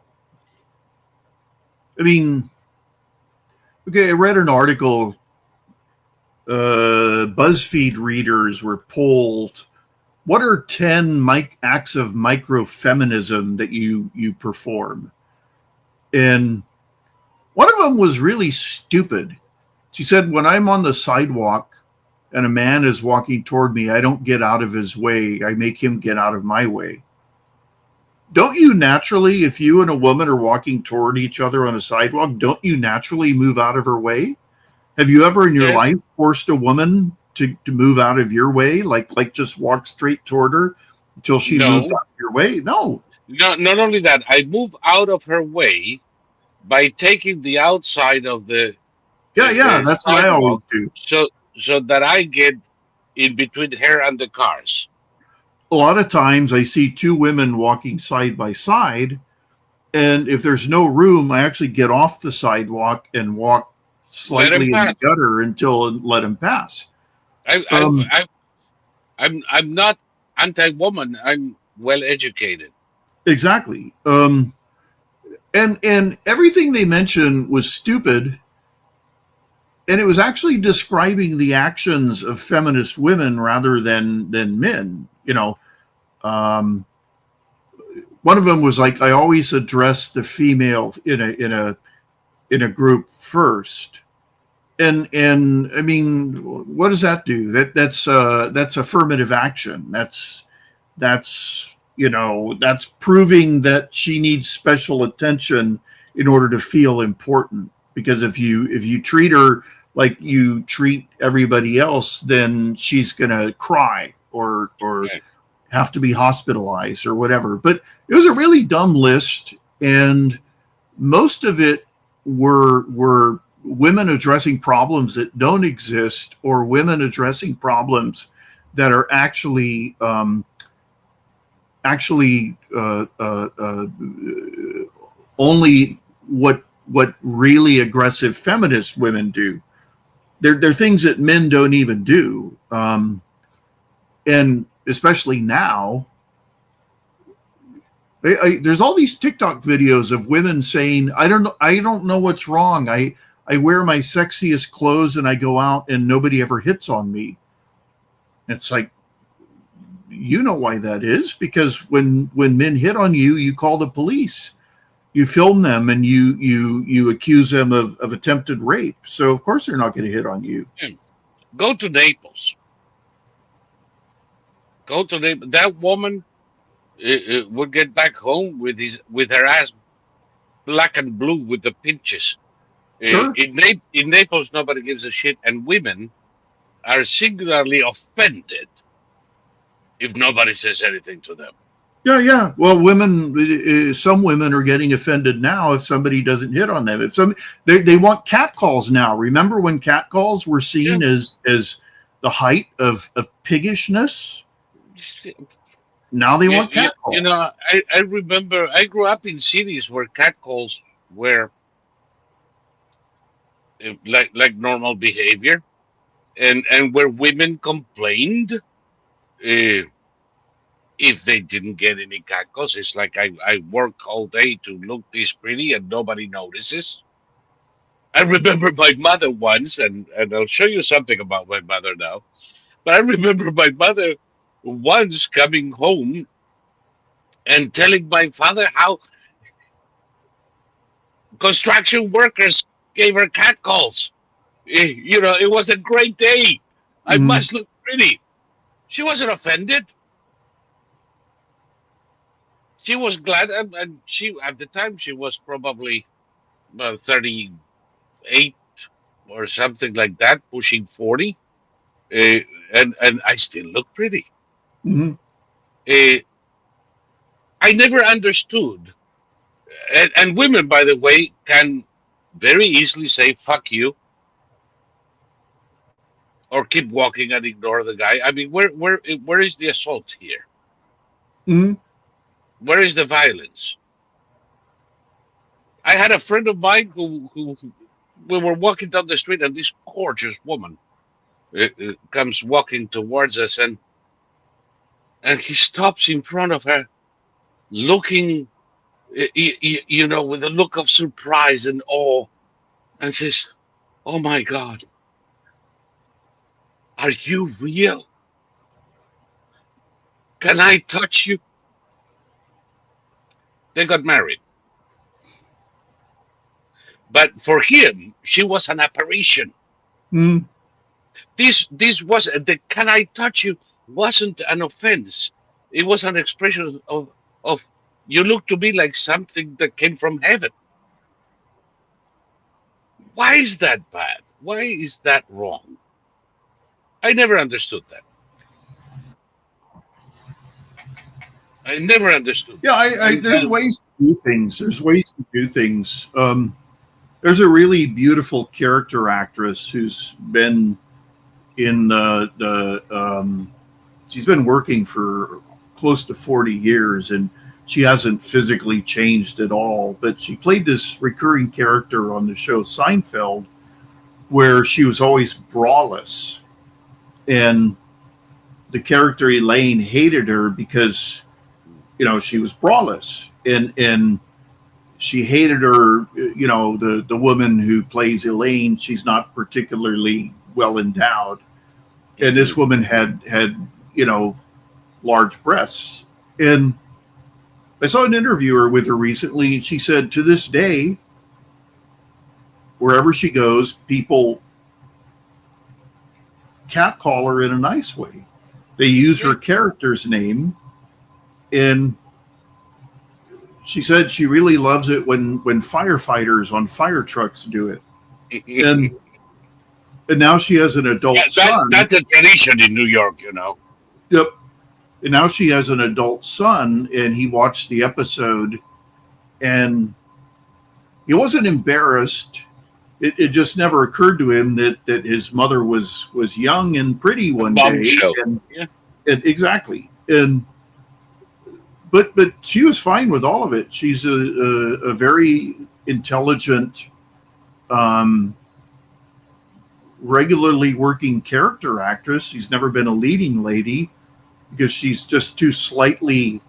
I mean, okay, I read an article. BuzzFeed readers were polled. What are 10 acts of microfeminism that you perform? And one of them was really stupid. She said, when I'm on the sidewalk and a man is walking toward me, I don't get out of his way. I make him get out of my way. Don't you naturally, if you and a woman are walking toward each other on a sidewalk, don't you naturally move out of her way? Have you ever in your Yeah. life forced a woman to move out of your way? Like just walk straight toward her until she moved No, out of your way? No. not only that, I move out of her way by taking the outside of Yeah, the that's what I always sidewalk, do. so that I get in between her and the cars. A lot of times I see two women walking side by side, and if there's no room, I actually get off the sidewalk and walk Let him slightly in the pass. gutter until let him pass. I, I, Um, I, I'm not anti-woman. I'm well educated. exactly. And everything they mentioned was stupid, and it was actually describing the actions of feminist women rather than men. Um, one of them was like, I always address the female in a group first. And I mean, what does that do? That's affirmative action. That's that's proving that she needs special attention in order to feel important. Because if you treat her like you treat everybody else, then she's gonna cry or have to be hospitalized or whatever. But it was a really dumb list, and most of it were women addressing problems that don't exist, or women addressing problems that are actually only what really aggressive feminist women do. They're things that men don't even do, and especially now. There's all these TikTok videos of women saying, I don't know what's wrong. I wear my sexiest clothes and I go out and nobody ever hits on me. It's like, you know why that is, because when men hit on you, you call the police, you film them, and you accuse them of attempted rape. So of course they're not going to hit on you. Go to Naples. That woman would get back home with her ass black and blue with the pinches. Sure. In Naples, nobody gives a shit, and women are singularly offended if nobody says anything to them. Yeah. Well, some women are getting offended now if somebody doesn't hit on them. They want catcalls now. Remember when catcalls were seen as the height of piggishness? Now they want catcalls. I remember I grew up in cities where catcalls were like normal behavior, and where women complained if they didn't get any catcalls. It's like I work all day to look this pretty and nobody notices. I remember my mother once, and I'll show you something about my mother now. But I remember my mother once coming home and telling my father how construction workers gave her catcalls. It was a great day. I must look pretty. She wasn't offended. She was glad, and she, at the time, she was probably about 38 or something like that, pushing 40, and I still look pretty. Mm-hmm. I never understood, and women, by the way, can very easily say "fuck you" or keep walking and ignore the guy. I mean, where is the assault here? Mm-hmm. Where is the violence? I had a friend of mine who we were walking down the street, and this gorgeous woman comes walking towards us, and he stops in front of her, looking, with a look of surprise and awe, and says, "Oh my God, are you real? Can I touch you?" They got married. But for him, she was an apparition. Mm. This was the "can I touch you" wasn't an offense. It was an expression of you look to me like something that came from heaven. Why is that bad? Why is that wrong? I never understood that. I never understood. Yeah, there's ways to do things. There's a really beautiful character actress who's been in she's been working for close to 40 years, and she hasn't physically changed at all. But she played this recurring character on the show Seinfeld, where she was always braless, and the character Elaine hated her because she was braless, and she hated her. The woman who plays Elaine, she's not particularly well endowed, and this woman had large breasts. And I saw an interviewer with her recently, and she said to this day, wherever she goes, people catcall her in a nice way. They use her character's name And she said she really loves it when firefighters on fire trucks do it. And now she has an adult son. That's a tradition in New York, you know. Yep. And now she has an adult son, and he watched the episode, and he wasn't embarrassed. It just never occurred to him that his mother was young and pretty one day. Show. And exactly. And but she was fine with all of it. She's a very intelligent, regularly working character actress. She's never been a leading lady because she's just too slightly.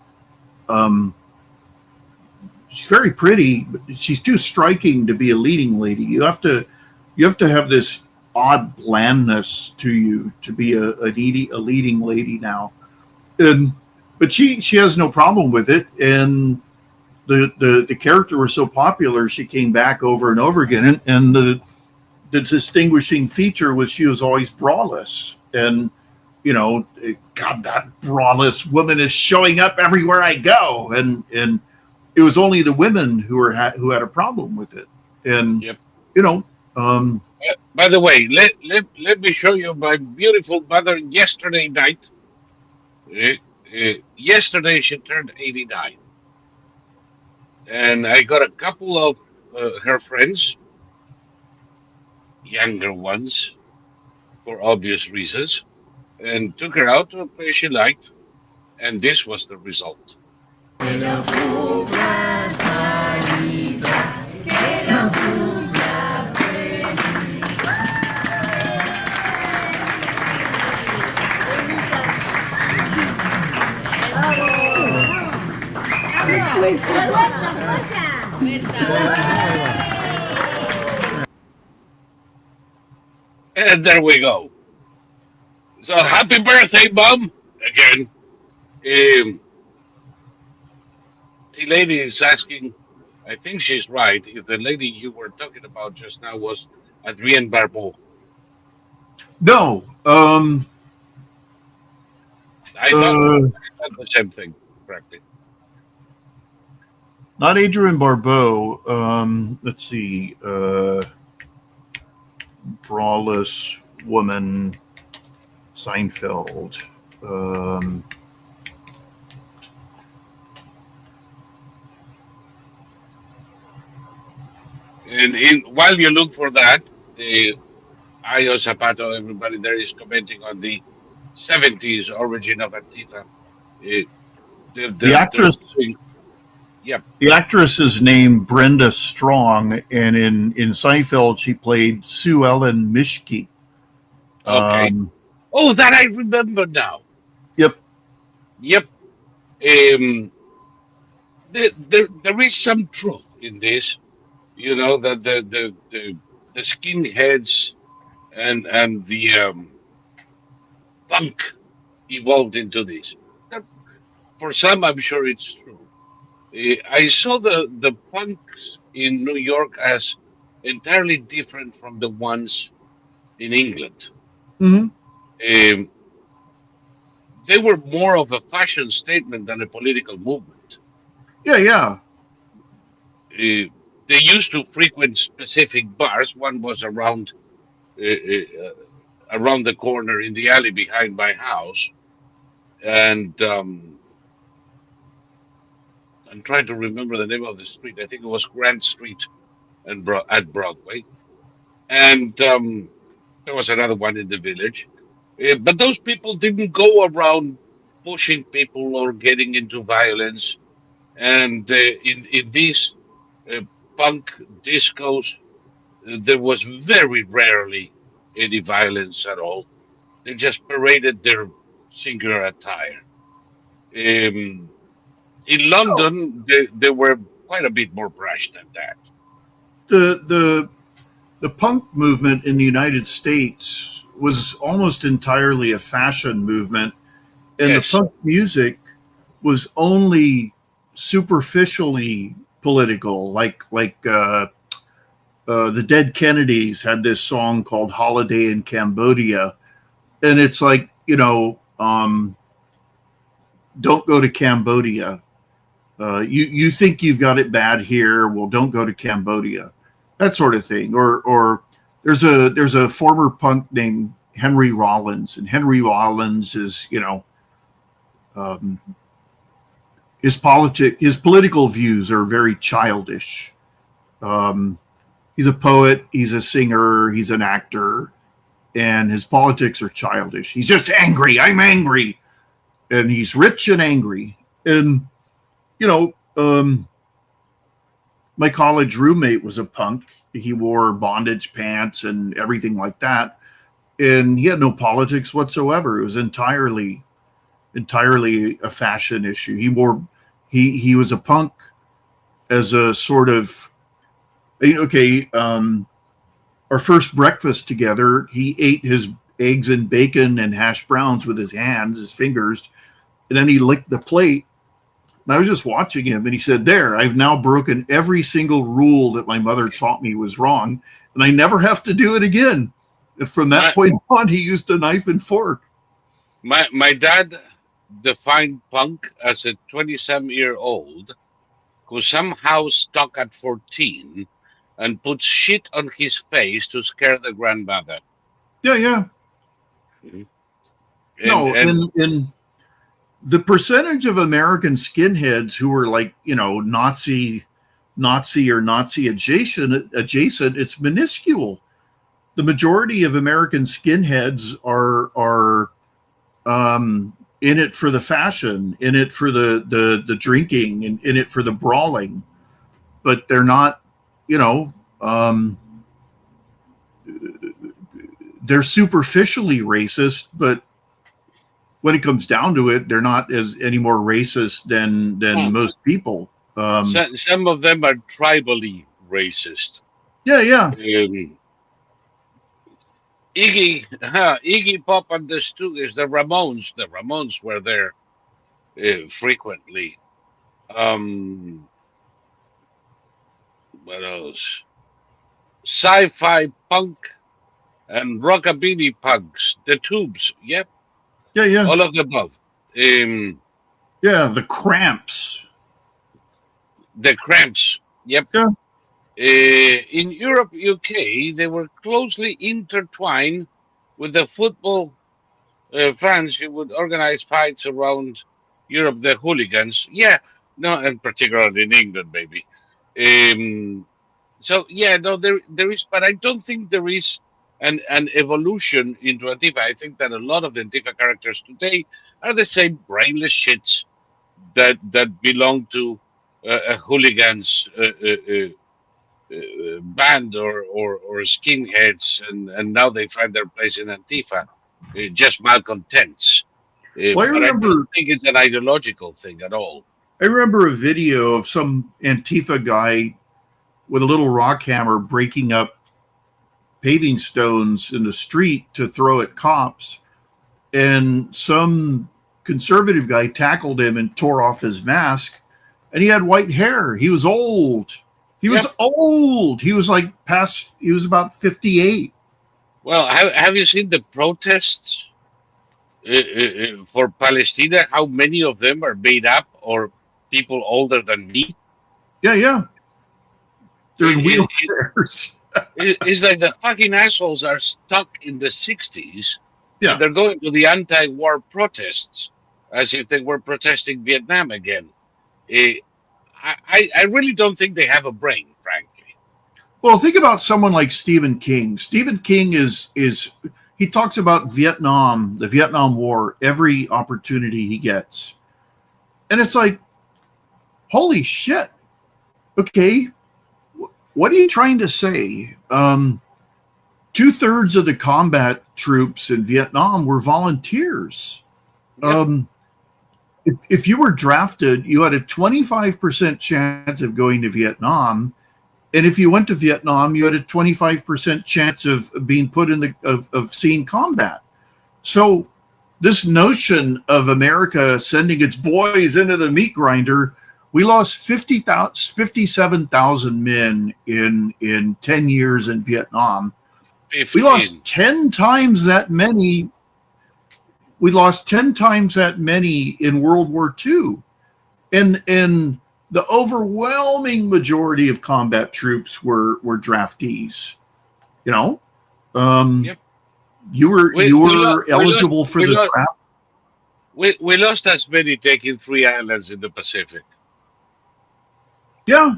She's very pretty, but she's too striking to be a leading lady. You have to have this odd blandness to you to be a leading lady now. But she has no problem with it, and the character was so popular she came back over and over again, and the distinguishing feature was she was always braless. And you know, God, that braless woman is showing up everywhere I go, and it was only the women who had a problem with it. And yep. You know, by the way, let me show you my beautiful mother yesterday night. Yesterday she turned 89, and I got a couple of her friends, younger ones, for obvious reasons, and took her out to a place she liked, and this was the result. And there we go. So happy birthday, Mom! Again. The lady is asking, I think she's right, if the lady you were talking about just now was Adrienne Barbeau. No. I thought the same thing, correctly. Not Adrienne Barbeau. Let's see. Braless woman, Seinfeld. And while you look for that, Ayo Zapato, everybody there is commenting on the 70s origin of Antifa. The actress. Yep. The actress is named Brenda Strong, and in Seinfeld she played Sue Ellen Mischke. Okay. Oh, that I remember now. Yep. Yep. There is some truth in this. You know, that the skinheads and the punk evolved into this. For some, I'm sure it's true. I saw the punks in New York as entirely different from the ones in England. Mm-hmm. They were more of a fashion statement than a political movement. Yeah. They used to frequent specific bars. One was around the corner in the alley behind my house, and I'm trying to remember the name of the street. I think it was Grant Street at Broadway. And there was another one in the village. But those people didn't go around pushing people or getting into violence. And in these punk discos, there was very rarely any violence at all. They just paraded their singular attire. In London, they were quite a bit more brash than that. The punk movement in the United States was almost entirely a fashion movement, and Yes. the punk music was only superficially political. Like the Dead Kennedys had this song called "Holiday in Cambodia," and it's like, you know, don't go to Cambodia. You think you've got it bad here? Well, don't go to Cambodia. That sort of thing. Or there's a former punk named Henry Rollins, and Henry Rollins is, his political views are very childish. He's a poet, he's a singer, he's an actor, and his politics are childish. He's just angry. I'm angry. And he's rich and angry. And, my college roommate was a punk. He wore bondage pants and everything like that. And he had no politics whatsoever. It was entirely a fashion issue. He was a punk as a sort of, our first breakfast together, he ate his eggs and bacon and hash browns with his hands, his fingers, and then he licked the plate. And I was just watching him, and he said, "There, I've now broken every single rule that my mother taught me was wrong, and I never have to do it again." And from that point on, he used a knife and fork. My dad defined punk as a 27-year-old who somehow stuck at 14 and put shit on his face to scare the grandmother. Yeah. Mm-hmm. In the percentage of American skinheads who were like, Nazi or Nazi adjacent, it's minuscule. The majority of American skinheads are in it for the fashion, in it for the drinking, and in it for the brawling, but they're not, they're superficially racist, but when it comes down to it, they're not any more racist than most people. Some of them are tribally racist. Yeah. Iggy Pop and the Stooges, the Ramones. The Ramones were there frequently. What else? Sci-fi punk and rockabilly punks. The Tubes. Yep. Yeah. All of the above. The Cramps. The Cramps. Yep. Yeah. In Europe, UK, they were closely intertwined with the football fans who would organize fights around Europe, the hooligans. Yeah, no, and particularly in England, maybe. There is, but I don't think there is an evolution into Antifa. I think that a lot of the Antifa characters today are the same brainless shits that belong to a hooligans band or skinheads, and now they find their place in Antifa, just malcontents. Well, I don't think it's an ideological thing at all. I remember a video of some Antifa guy with a little rock hammer breaking up paving stones in the street to throw at cops, and some conservative guy tackled him and tore off his mask, and he had white hair. He was old. He was old. He was he was about 58. Well, have you seen the protests for Palestine? How many of them are made up or people older than me? Yeah. They're in wheelchairs. It's like the fucking assholes are stuck in the 60s. Yeah. And they're going to the anti-war protests as if they were protesting Vietnam again. I really don't think they have a brain, frankly. Well, think about someone like Stephen King. Stephen King he talks about Vietnam, the Vietnam War, every opportunity he gets. And it's like, holy shit. Okay, what are you trying to say? 2/3 of the combat troops in Vietnam were volunteers. Yep. If you were drafted, you had a 25% chance of going to Vietnam. And if you went to Vietnam, you had a 25% chance of being put in of seeing combat. So this notion of America sending its boys into the meat grinder, we lost 57,000 men in 10 years in Vietnam. 15. We lost 10 times that many. We lost 10 times that many in World War II. And the overwhelming majority of combat troops were draftees. You know, Yep. you were eligible for the draft. We lost as many taking 3 islands in the Pacific. Yeah.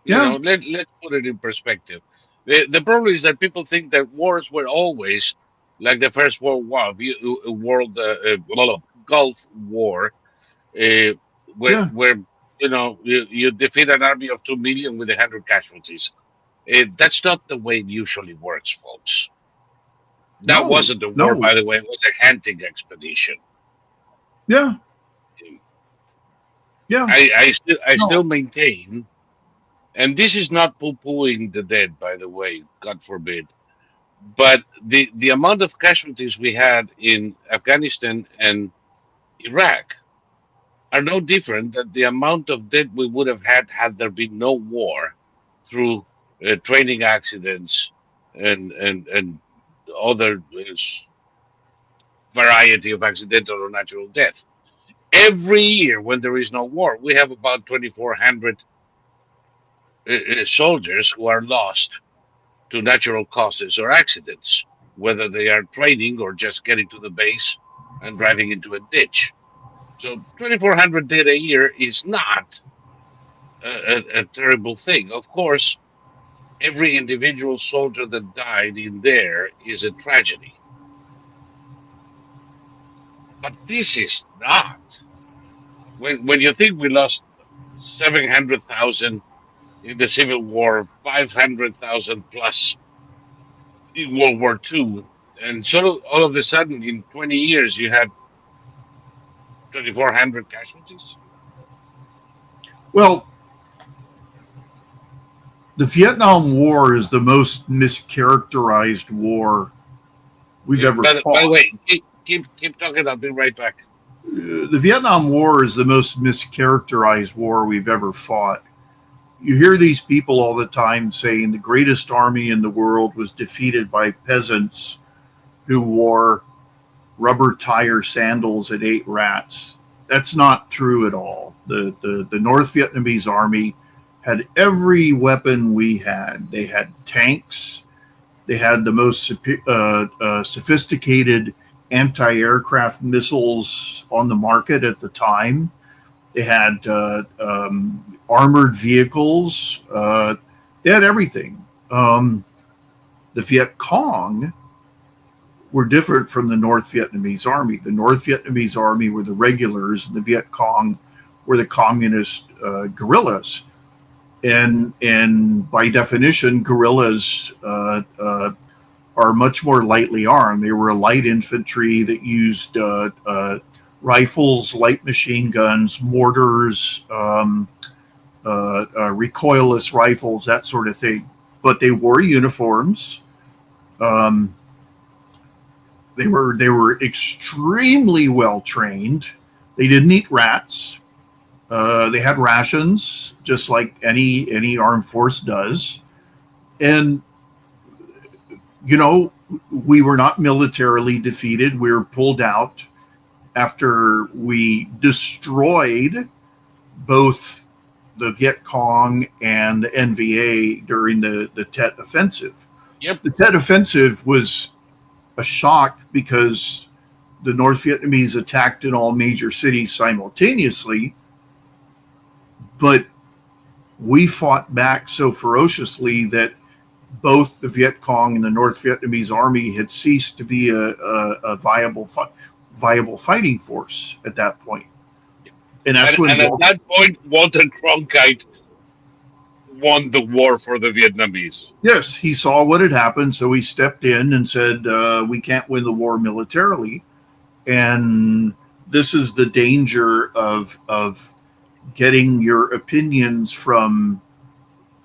You know, let's put it in perspective. The problem is that people think that wars were always like the First World War, Gulf War, uh, Yeah. where you defeat an army of 2 million with 100 casualties. That's not the way it usually works, folks. That wasn't a war, by the way. It was a hunting expedition. Yeah. Yeah. I still maintain, and this is not poo-pooing the dead, by the way, God forbid, but the amount of casualties we had in Afghanistan and Iraq are no different than the amount of dead we would have had there been no war through training accidents and other variety of accidental or natural death. Every year when there is no war, we have about 2,400 soldiers who are lost to natural causes or accidents, whether they are training or just getting to the base and driving into a ditch. So 2,400 dead a year is not a terrible thing. Of course, every individual soldier that died in there is a tragedy. But this is not. When you think we lost 700,000 in the Civil War, 500,000 plus in World War II, and so all of a sudden in 20 years you had 2,400 casualties. Well, the Vietnam War is the most mischaracterized war we've ever fought. By the way, keep talking. I'll be right back. The Vietnam War is the most mischaracterized war we've ever fought. You hear these people all the time saying the greatest army in the world was defeated by peasants who wore rubber tire sandals and ate rats. That's not true at all. The North Vietnamese army had every weapon we had. They had tanks. They had the most sophisticated anti-aircraft missiles on the market at the time. They had armored vehicles. They had everything. The Viet Cong were different from the North Vietnamese army. The North Vietnamese army were the regulars, and the Viet Cong were the communist guerrillas. And by definition, guerrillas are much more lightly armed. They were a light infantry that used rifles, light machine guns, mortars, recoilless rifles, that sort of thing. But they wore uniforms. They were extremely well trained. They didn't eat rats. They had rations, just like any armed force does. And we were not militarily defeated. We were pulled out after we destroyed both the Viet Cong and the NVA during the Tet Offensive. Yep. The Tet Offensive was a shock because the North Vietnamese attacked in all major cities simultaneously, but we fought back so ferociously that both the Viet Cong and the North Vietnamese army had ceased to be a viable fighting force at that point. And that's when at that point, Walter Cronkite won the war for the Vietnamese. Yes, he saw what had happened, so he stepped in and said, we can't win the war militarily. And this is the danger of getting your opinions from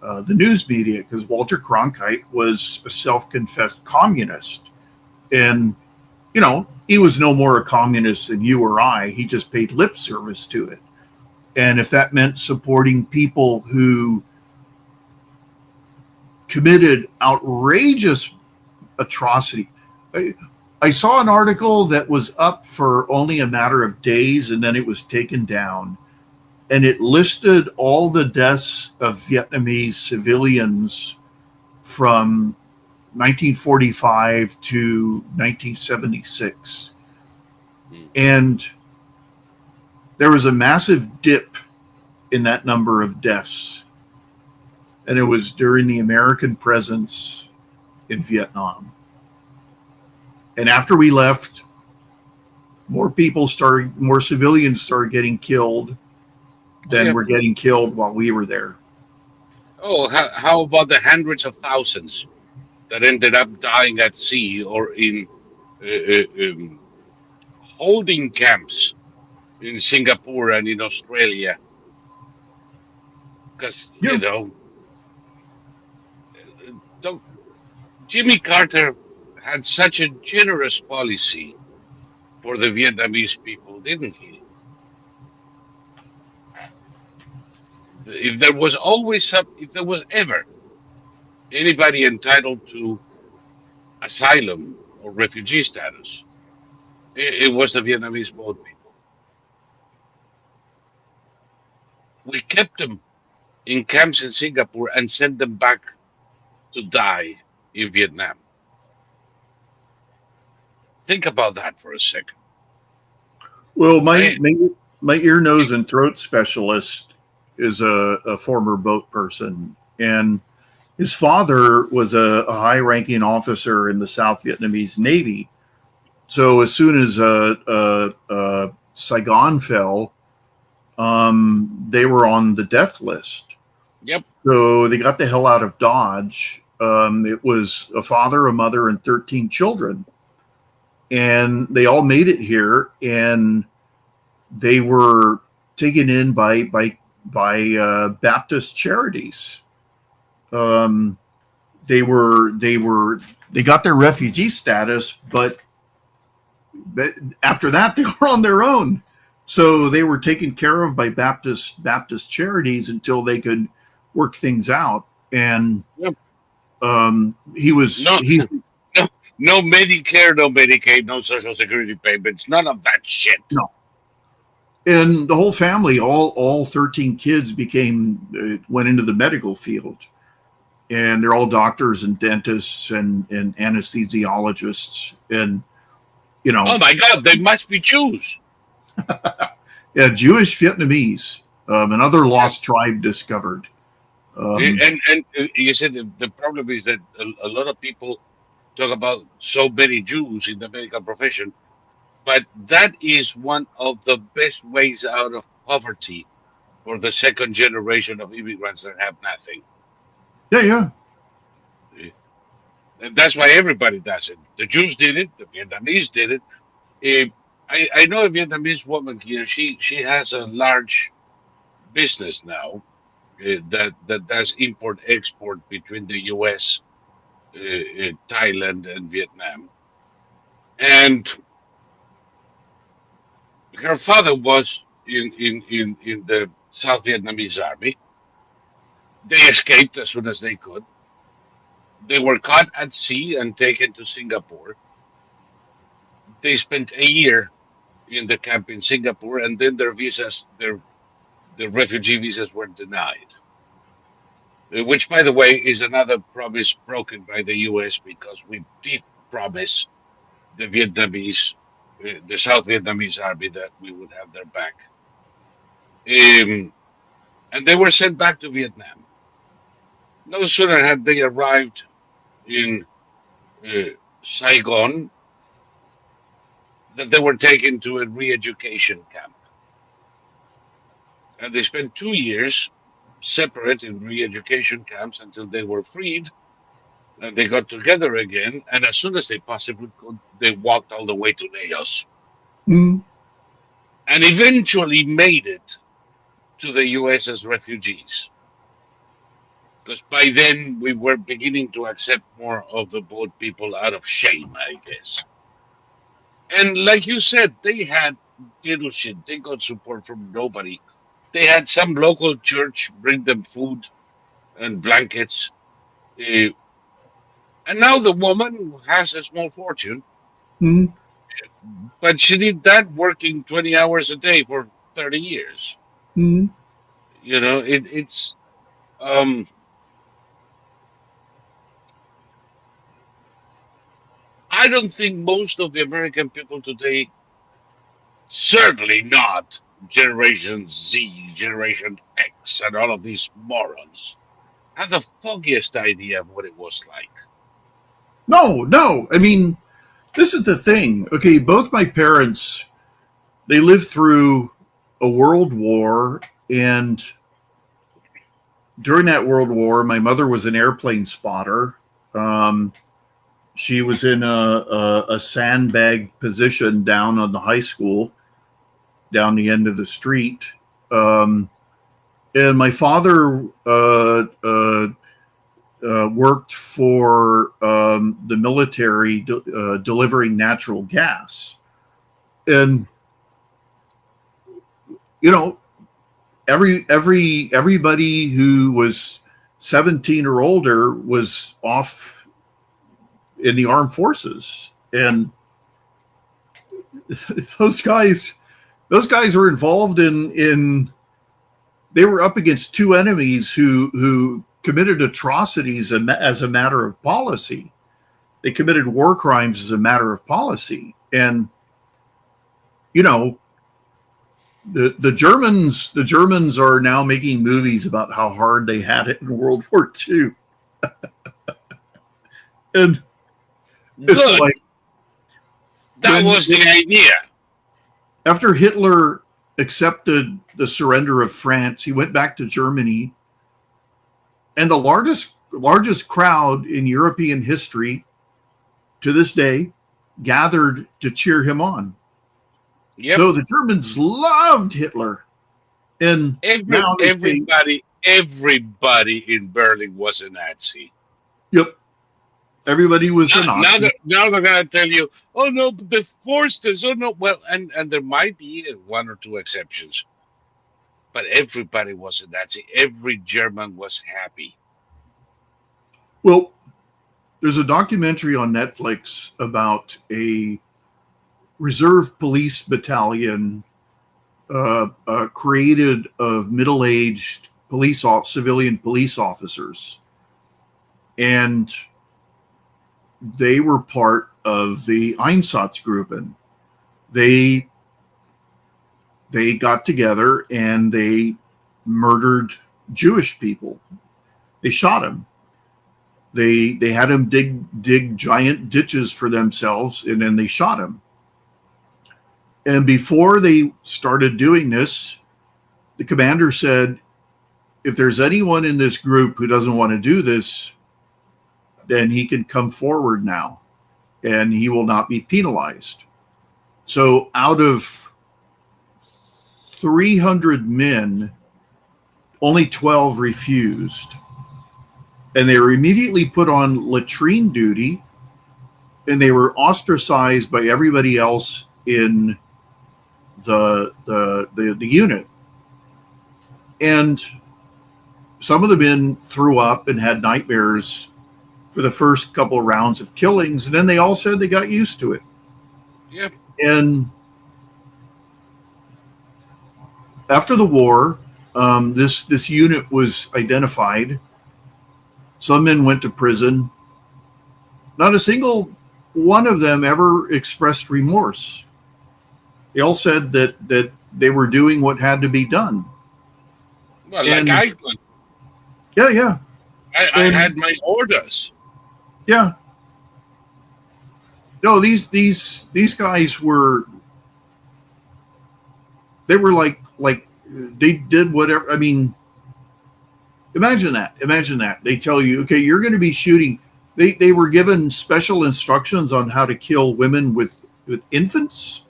the news media, because Walter Cronkite was a self-confessed communist. And, he was no more a communist than you or I. He just paid lip service to it. And if that meant supporting people who committed outrageous atrocity, I saw an article that was up for only a matter of days and then it was taken down. And it listed all the deaths of Vietnamese civilians from 1945 to 1976. And there was a massive dip in that number of deaths. And it was during the American presence in Vietnam. And after we left, more civilians started getting killed than were getting killed while we were there. Oh, how about the hundreds of thousands that ended up dying at sea or in holding camps in Singapore and in Australia? Because, Jimmy Carter had such a generous policy for the Vietnamese people, didn't he? If there was ever anybody entitled to asylum or refugee status, it was the Vietnamese boat people. We kept them in camps in Singapore and sent them back to die in Vietnam. Think about that for a second. Well, my ear, nose, and throat specialist is a former boat person, and his father was a high-ranking officer in the South Vietnamese Navy. So as soon as Saigon fell, they were on the death list. Yep. So they got the hell out of Dodge. It was a father, a mother, and 13 children. And they all made it here, and they were taken in by Baptist charities. They got their refugee status, but after that they were on their own. So they were taken care of by Baptist charities until they could work things out. And no Medicare, no Medicaid, no Social Security payments, none of that shit. No. And the whole family, all 13 kids went into the medical field. And they're all doctors and dentists and anesthesiologists. And, oh my God, they must be Jews. Yeah, Jewish Vietnamese, another lost tribe discovered. And you said the problem is that a lot of people talk about so many Jews in the medical profession, but that is one of the best ways out of poverty for the second generation of immigrants that have nothing. Yeah. And that's why everybody does it. The Jews did it. The Vietnamese did it. I know a Vietnamese woman here. She has a large business now that does import-export between the U.S., Thailand, and Vietnam. And her father was in the South Vietnamese army. They escaped as soon as they could. They were caught at sea and taken to Singapore. They spent a year in the camp in Singapore, and then their refugee visas were denied. Which, by the way, is another promise broken by the U.S. because we did promise the South Vietnamese army that we would have their back. And they were sent back to Vietnam. No sooner had they arrived in Saigon that they were taken to a re-education camp. And they spent 2 years separate in re-education camps until they were freed. And they got together again. And as soon as they possibly could, they walked all the way to Laos. Mm. And eventually made it to the U.S. as refugees. Because by then we were beginning to accept more of the boat people out of shame, I guess. And like you said, they had little shit. They got support from nobody. They had some local church bring them food and blankets. And now the woman has a small fortune Mhm. But she did that working 20 hours a day for 30 years. Mhm. It's um I don't think most of the American people today, certainly not Generation Z, Generation X, and all of these morons, have the foggiest idea of what it was like. No, no. I mean, this is the thing. Okay, both my parents, they lived through a world war, and during that world war, my mother was an airplane spotter. Um, she was in a sandbag position down on the high school, down the end of the street. Um, and my father worked for the military delivering natural gas. And, you know, everybody who was 17 or older was off in the armed forces. And those guys were involved in they were up against two enemies who committed atrocities as a matter of policy. They committed war crimes as a matter of policy. And you know, the Germans are now making movies about how hard they had it in World War II. And it's Good. like That was the idea. after Hitler accepted the surrender of France, he went back to Germany, and the largest crowd in European history to this day gathered to cheer him on. Yep. So the Germans loved Hitler, and now they say, Everybody in Berlin was a Nazi. "Yep, everybody was a Now, Nazi." now they're gonna tell you, oh no, but they forced us. Oh no, well, and there might be one or two exceptions, but everybody was a Nazi. Every German was happy. Well, there's a documentary on Netflix about a reserve police battalion created of middle-aged civilian police officers, and they were part of the Einsatzgruppen. They got together and they murdered Jewish people. They shot them. They had them dig giant ditches for themselves, and then they shot them. And before they started doing this, the commander said, if there's anyone in this group who doesn't want to do this, then he can come forward now and he will not be penalized. So out of 300 men, only 12 refused. And they were immediately put on latrine duty, and they were ostracized by everybody else in the unit. And some of the men threw up and had nightmares for the first couple of rounds of killings, and then they all said they got used to it. Yep. And after the war, this unit was identified. Some men went to prison. Not a single one of them ever expressed remorse. They all said that they were doing what had to be done. Well, like I could. Yeah. I had my orders. Yeah. No, these guys were. They were like they did whatever. I mean, imagine that. They tell you, okay, you're going to be shooting. They were given special instructions on how to kill women with infants.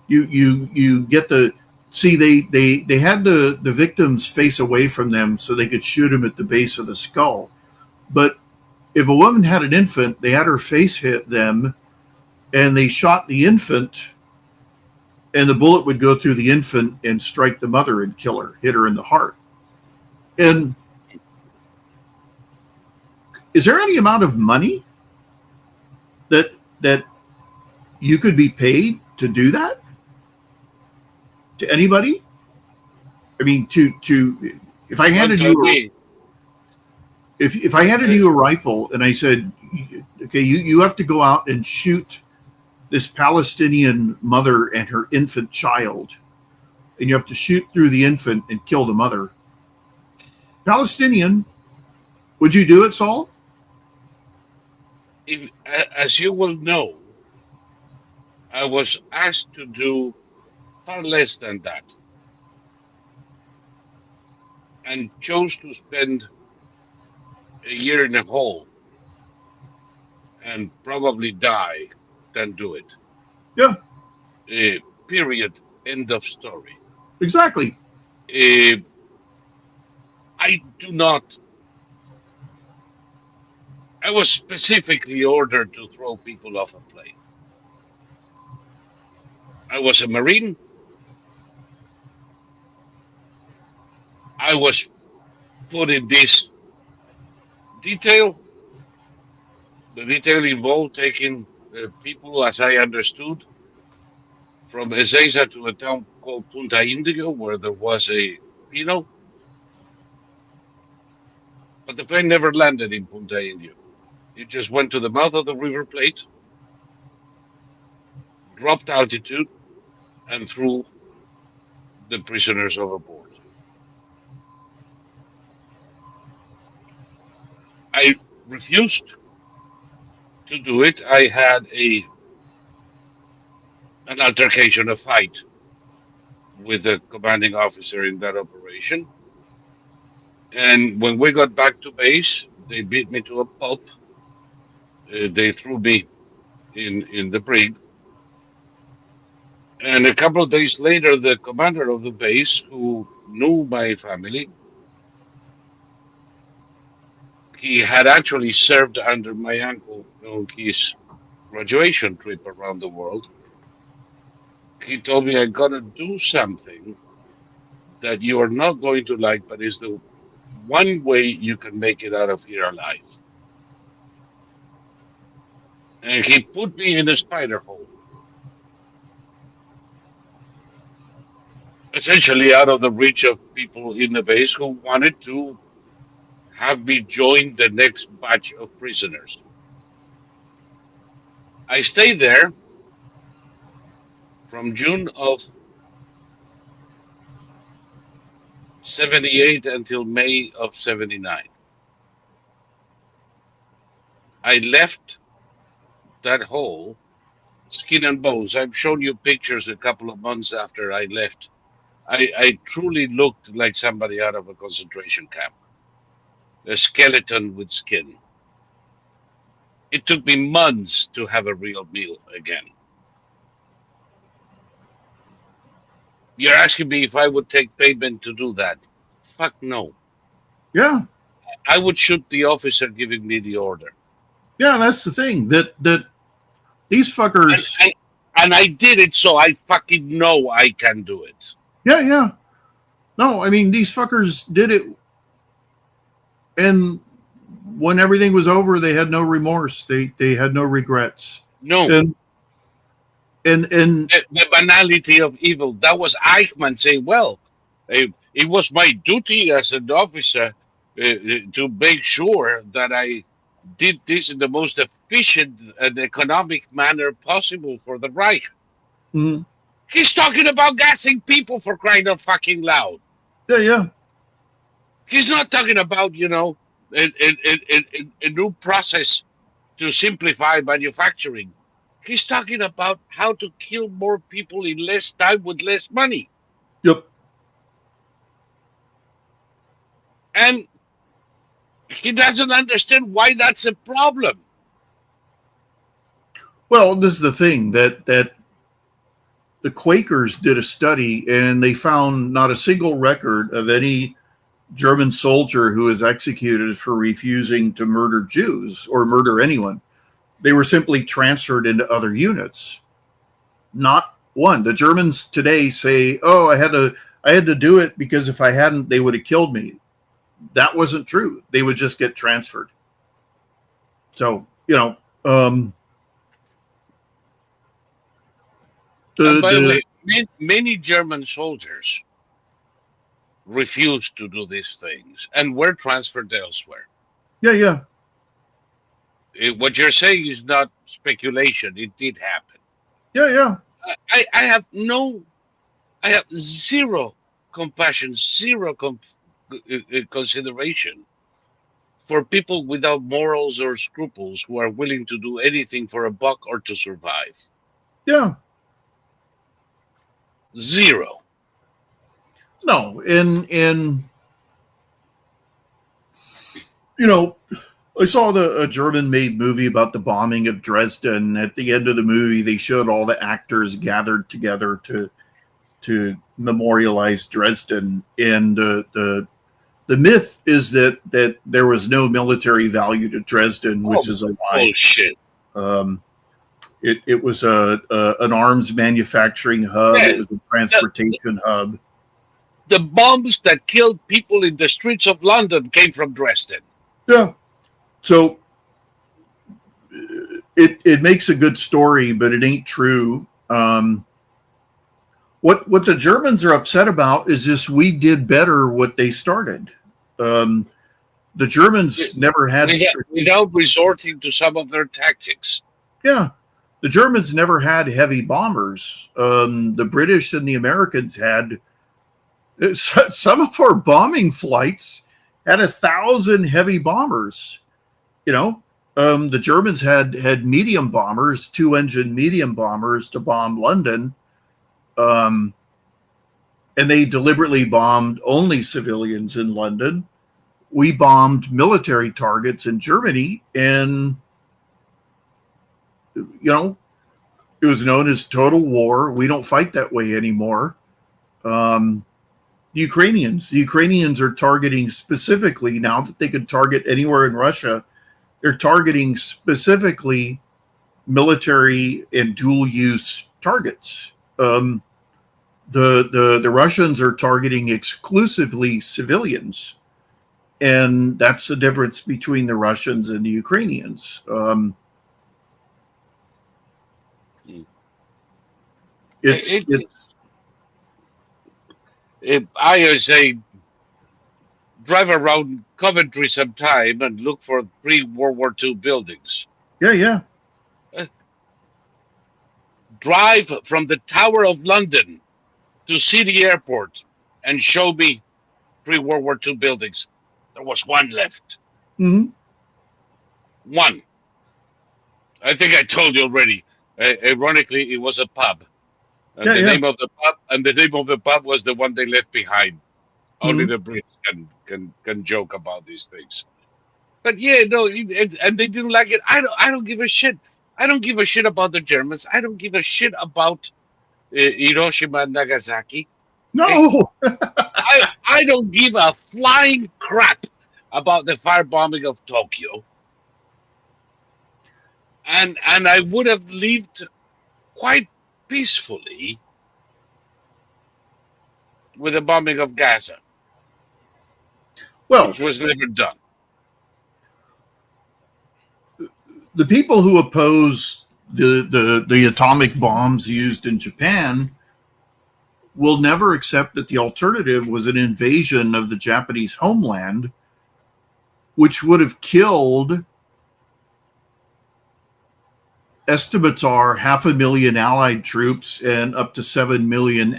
You get the see they had the victims face away from them so they could shoot them at the base of the skull. But if a woman had an infant, they had her face hit them, and they shot the infant, and the bullet would go through the infant and strike the mother and kill her, hit her in the heart. And is there any amount of money that you could be paid to do that to anybody. I mean, if I Don't handed tell you me. if I handed you a rifle and I said, okay, you have to go out and shoot this Palestinian mother and her infant child, and you have to shoot through the infant and kill the mother. Palestinian, would you do it, Saul? If, as you will know, I was asked to do far less than that, and chose to spend a year in a hole and probably die than do it. Yeah, Period. End of story. exactly. Uh, I do not. I was specifically ordered to throw people off a plane. I was a Marine. I was put in this detail. The detail involved taking people, as I understood, from Ezeiza to a town called Punta Indigo, where there was a Pino, but the plane never landed in Punta Indigo. It just went to the mouth of the River Plate, dropped altitude, and threw the prisoners overboard. I refused to do it. I had an altercation, a fight with the commanding officer in that operation. And when we got back to base, they beat me to a pulp. They threw me in the brig. And a couple of days later, the commander of the base, who knew my family, he had actually served under my uncle on his graduation trip around the world. He told me, I'm going to do something that you are not going to like, but is the one way you can make it out of here alive. And he put me in a spider hole, essentially out of the reach of people in the base who wanted to have me join the next batch of prisoners. I stayed there from June of 78 until May of 79. I left that hole skin and bones. I've shown you pictures a couple of months after I left. I truly looked like somebody out of a concentration camp, a skeleton with skin. It took me months to have a real meal again. You're asking me if I would take payment to do that? Fuck no. Yeah, I would shoot the officer giving me the order. yeah. That's the thing that these And, fuckers. and, and I did it, so I fucking know I can do it. Yeah, yeah. No, I mean these fuckers did it, and when everything was over, they had no remorse. They had no regrets. No. And The banality of evil. That was Eichmann saying, well, it was my duty as an officer to make sure that I did this in the most efficient and economic manner possible for the Reich. mm, He's talking about gassing people, for crying out fucking loud. yeah, yeah. He's not talking about, a new process to simplify manufacturing. He's talking about how to kill more people in less time with less money. Yep. And he doesn't understand why that's a problem. Well, this is the thing that the Quakers did a study and they found not a single record of any German soldier who was executed for refusing to murder Jews or murder anyone. They were simply transferred into other units. Not one. The Germans today say, "Oh, I had to do it because if I hadn't, they would have killed me." That wasn't true. They would just get transferred. So, And by the the way, many German soldiers refused to do these things and were transferred elsewhere. yeah. What you're saying is not speculation. It did happen. Yeah. I have no, I have zero compassion, zero consideration for people without morals or scruples who are willing to do anything for a buck or to survive. Yeah. Zero. No, in you know, I saw a German-made movie about the bombing of Dresden. At the end of the movie, they showed all the actors gathered together to memorialize Dresden, and the myth is that there was no military value to Dresden, which is a lie. Bullshit. It was an arms manufacturing hub. Yeah, It was a transportation hub. the bombs that killed people in the streets of London came from Dresden. Yeah. So it makes a good story, but it ain't true. What the Germans are upset about is just we did better what they started. The Germans never had without resorting to some of their tactics. Yeah, the Germans never had heavy bombers. The British and the Americans had. Some of our bombing flights had 1,000 heavy bombers. The Germans had medium bombers, 2-engine medium bombers to bomb London. And they deliberately bombed only civilians in London. We bombed military targets in Germany, and it was known as total war. We don't fight that way anymore. The Ukrainians are targeting specifically, now that they could target anywhere in Russia, they're targeting specifically military and dual use targets. The Russians are targeting exclusively civilians, and that's the difference between the Russians and the Ukrainians. I say, drive around Coventry sometime and look for pre-World War II buildings. Yeah. Drive from the Tower of London to City Airport and show me pre-World War II buildings. There was one left. Mm-hmm. One. I think I told you already. Ironically, it was a pub. And the name of the pub was the one they left behind. Mm-hmm. Only the Brits can joke about these things. But and they didn't like it. I don't give a shit. I don't give a shit about the Germans. I don't give a shit about Hiroshima and Nagasaki. No. I don't give a flying crap about the firebombing of Tokyo. And I would have lived quite peacefully with the bombing of Gaza, which was never done. The people who oppose the atomic bombs used in Japan will never accept that the alternative was an invasion of the Japanese homeland, which would have killed, estimates are, 500,000 Allied troops and up to 7 million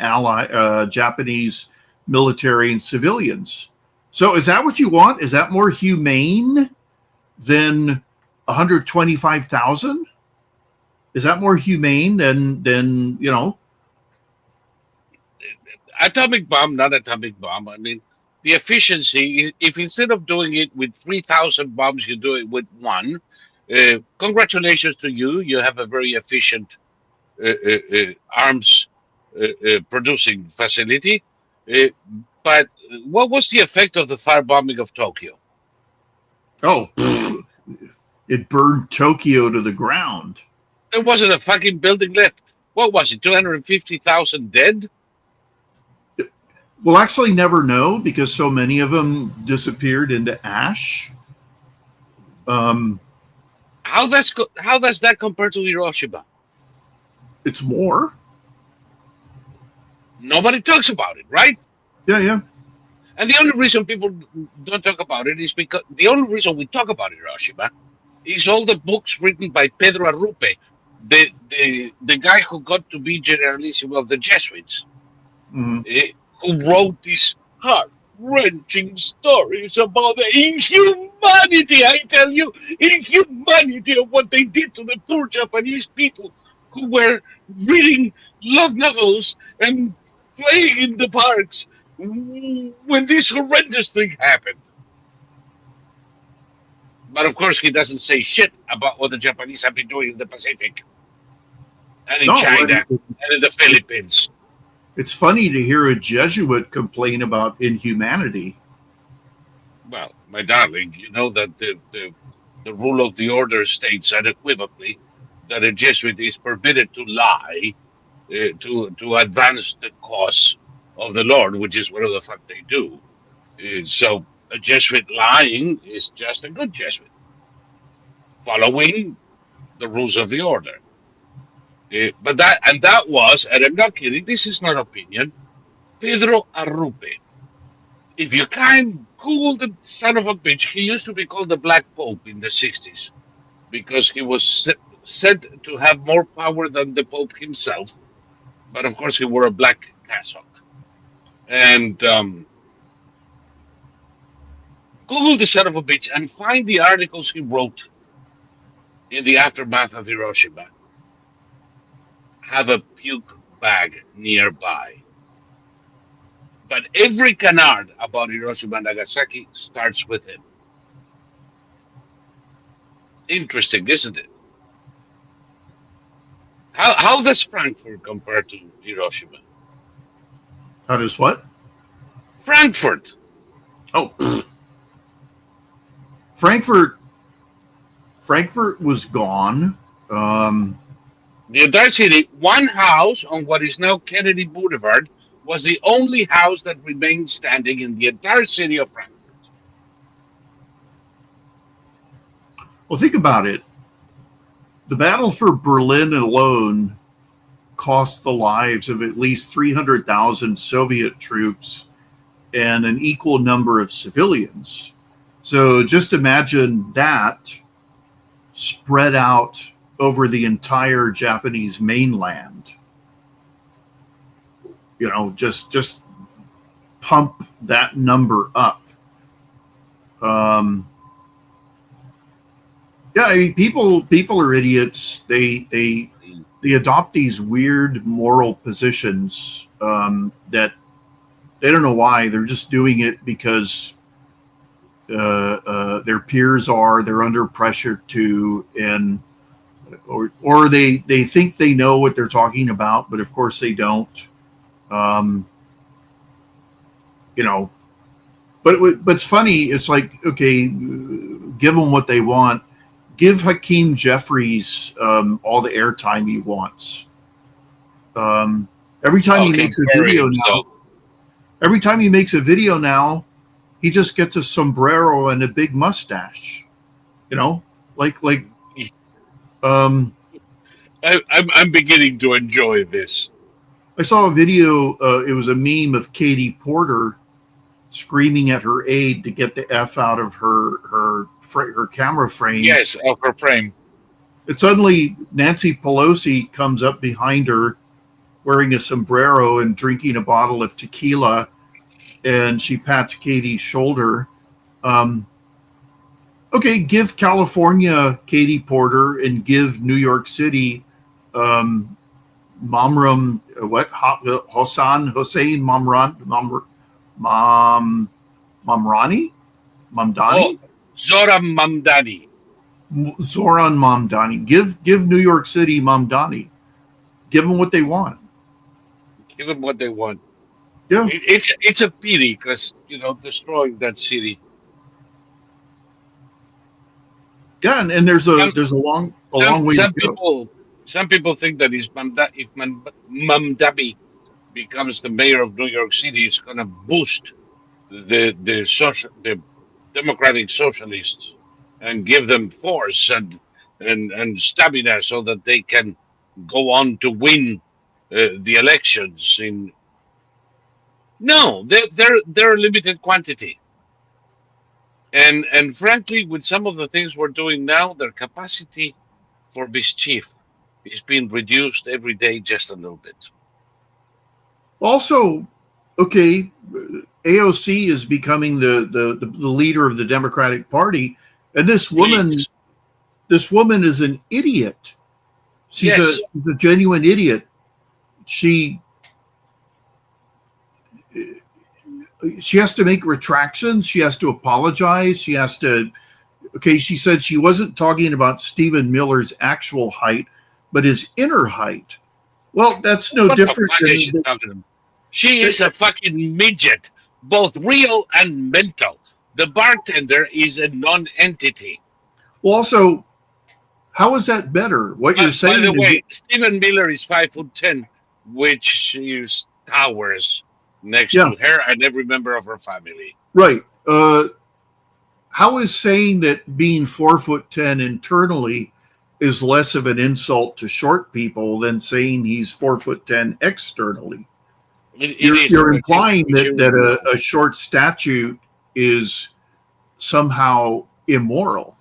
Japanese military and civilians. So is that what you want? Is that more humane than 125,000? Is that more humane than atomic bomb, not atomic bomb? I mean, the efficiency, if instead of doing it with 3,000 bombs, you do it with one, congratulations to you. You have a very efficient arms producing facility. But what was the effect of the firebombing of Tokyo? It burned Tokyo to the ground. There wasn't a fucking building left. What was it, 250,000 dead? We'll actually never know because so many of them disappeared into ash. How does that compare to Hiroshima? It's more. Nobody talks about it, right? Yeah. And the only reason people don't talk about it is because the only reason we talk about Hiroshima is all the books written by Pedro Arrupe, the guy who got to be Generalissimo of the Jesuits, Hmm. who wrote these heart-wrenching stories about the inhumanity, I tell you, inhumanity of what they did to the poor Japanese people who were reading love novels and playing in the parks when this horrendous thing happened. But of course, he doesn't say shit about what the Japanese have been doing in the Pacific and in No, China and in the Philippines. it's funny to hear a Jesuit complain about inhumanity. Well, my darling, you know that the rule of the order states unequivocally that a Jesuit is permitted to lie to advance the cause of the Lord, which is whatever the fuck they do. So a Jesuit lying is just a good Jesuit, following the rules of the order. But that was, and I'm not kidding, this is not opinion, Pedro Arrupe. If you can Google the son of a bitch, he used to be called the Black Pope in the 60s because he was said to have more power than the Pope himself. But of course, he wore a black cassock. And Google the son of a bitch and find the articles he wrote in the aftermath of Hiroshima. Have a puke bag nearby. But every canard about Hiroshima and Nagasaki starts with him. Interesting, isn't it? How does Frankfurt compare to Hiroshima? How does what? Frankfurt. Oh, Frankfurt was gone. The entire city, one house on what is now Kennedy Boulevard, was the only house that remained standing in the entire city of Frankfurt. Well, think about it. The battle for Berlin alone cost the lives of at least 300,000 Soviet troops and an equal number of civilians. So just imagine that spread out over the entire Japanese mainland. You know, just pump that number up. Yeah, I mean, people are idiots. They adopt these weird moral positions that they don't know why. They're just doing it because their peers are. They're under pressure to, and or they think they know what they're talking about, but of course they don't. You know, but it's funny. It's like, okay, give them what they want. Give Hakeem Jeffries all the airtime he wants. Every time he makes a video now, he just gets a sombrero and a big mustache. You know, like. I'm beginning to enjoy this. I saw a video. It was a meme of Katie Porter screaming at her aide to get the F out of her camera frame. Yes, of her frame. And suddenly Nancy Pelosi comes up behind her wearing a sombrero and drinking a bottle of tequila, and she pats Katie's shoulder. Okay, give California Katie Porter and give New York City Hossein Mamdani? Oh, Zoran Mamdani. Zoran Mamdani. Give New York City Mamdani. Give them what they want. Give them what they want. Yeah, it's a pity because destroying that city. Yeah, and there's a long way to go. Some people think that if Mamdani becomes the mayor of New York City, it's going to boost the democratic socialists and give them force and stamina so that they can go on to win the elections in No, they're a limited quantity. And frankly, with some of the things we're doing now, their capacity for mischief is being reduced every day just a little bit. Also, okay, AOC is becoming the leader of the Democratic Party, and Please. this woman is an idiot. Yes. She's a genuine idiot. She has to make retractions. She has to apologize. She has to. Okay, she said she wasn't talking about Stephen Miller's actual height, but his inner height. Well, that's no What the different fuck is than. she talking about? She is a fucking midget, both real and mental. The bartender is a non-entity. Well, also, how is that better? What you're By the saying is, way, Stephen Miller is 5'10", which is towers next yeah, to her and every member of her family. right. How is saying that being 4'10" internally is less of an insult to short people than saying he's 4'10" externally? It is. You're implying that a short statute is somehow immoral.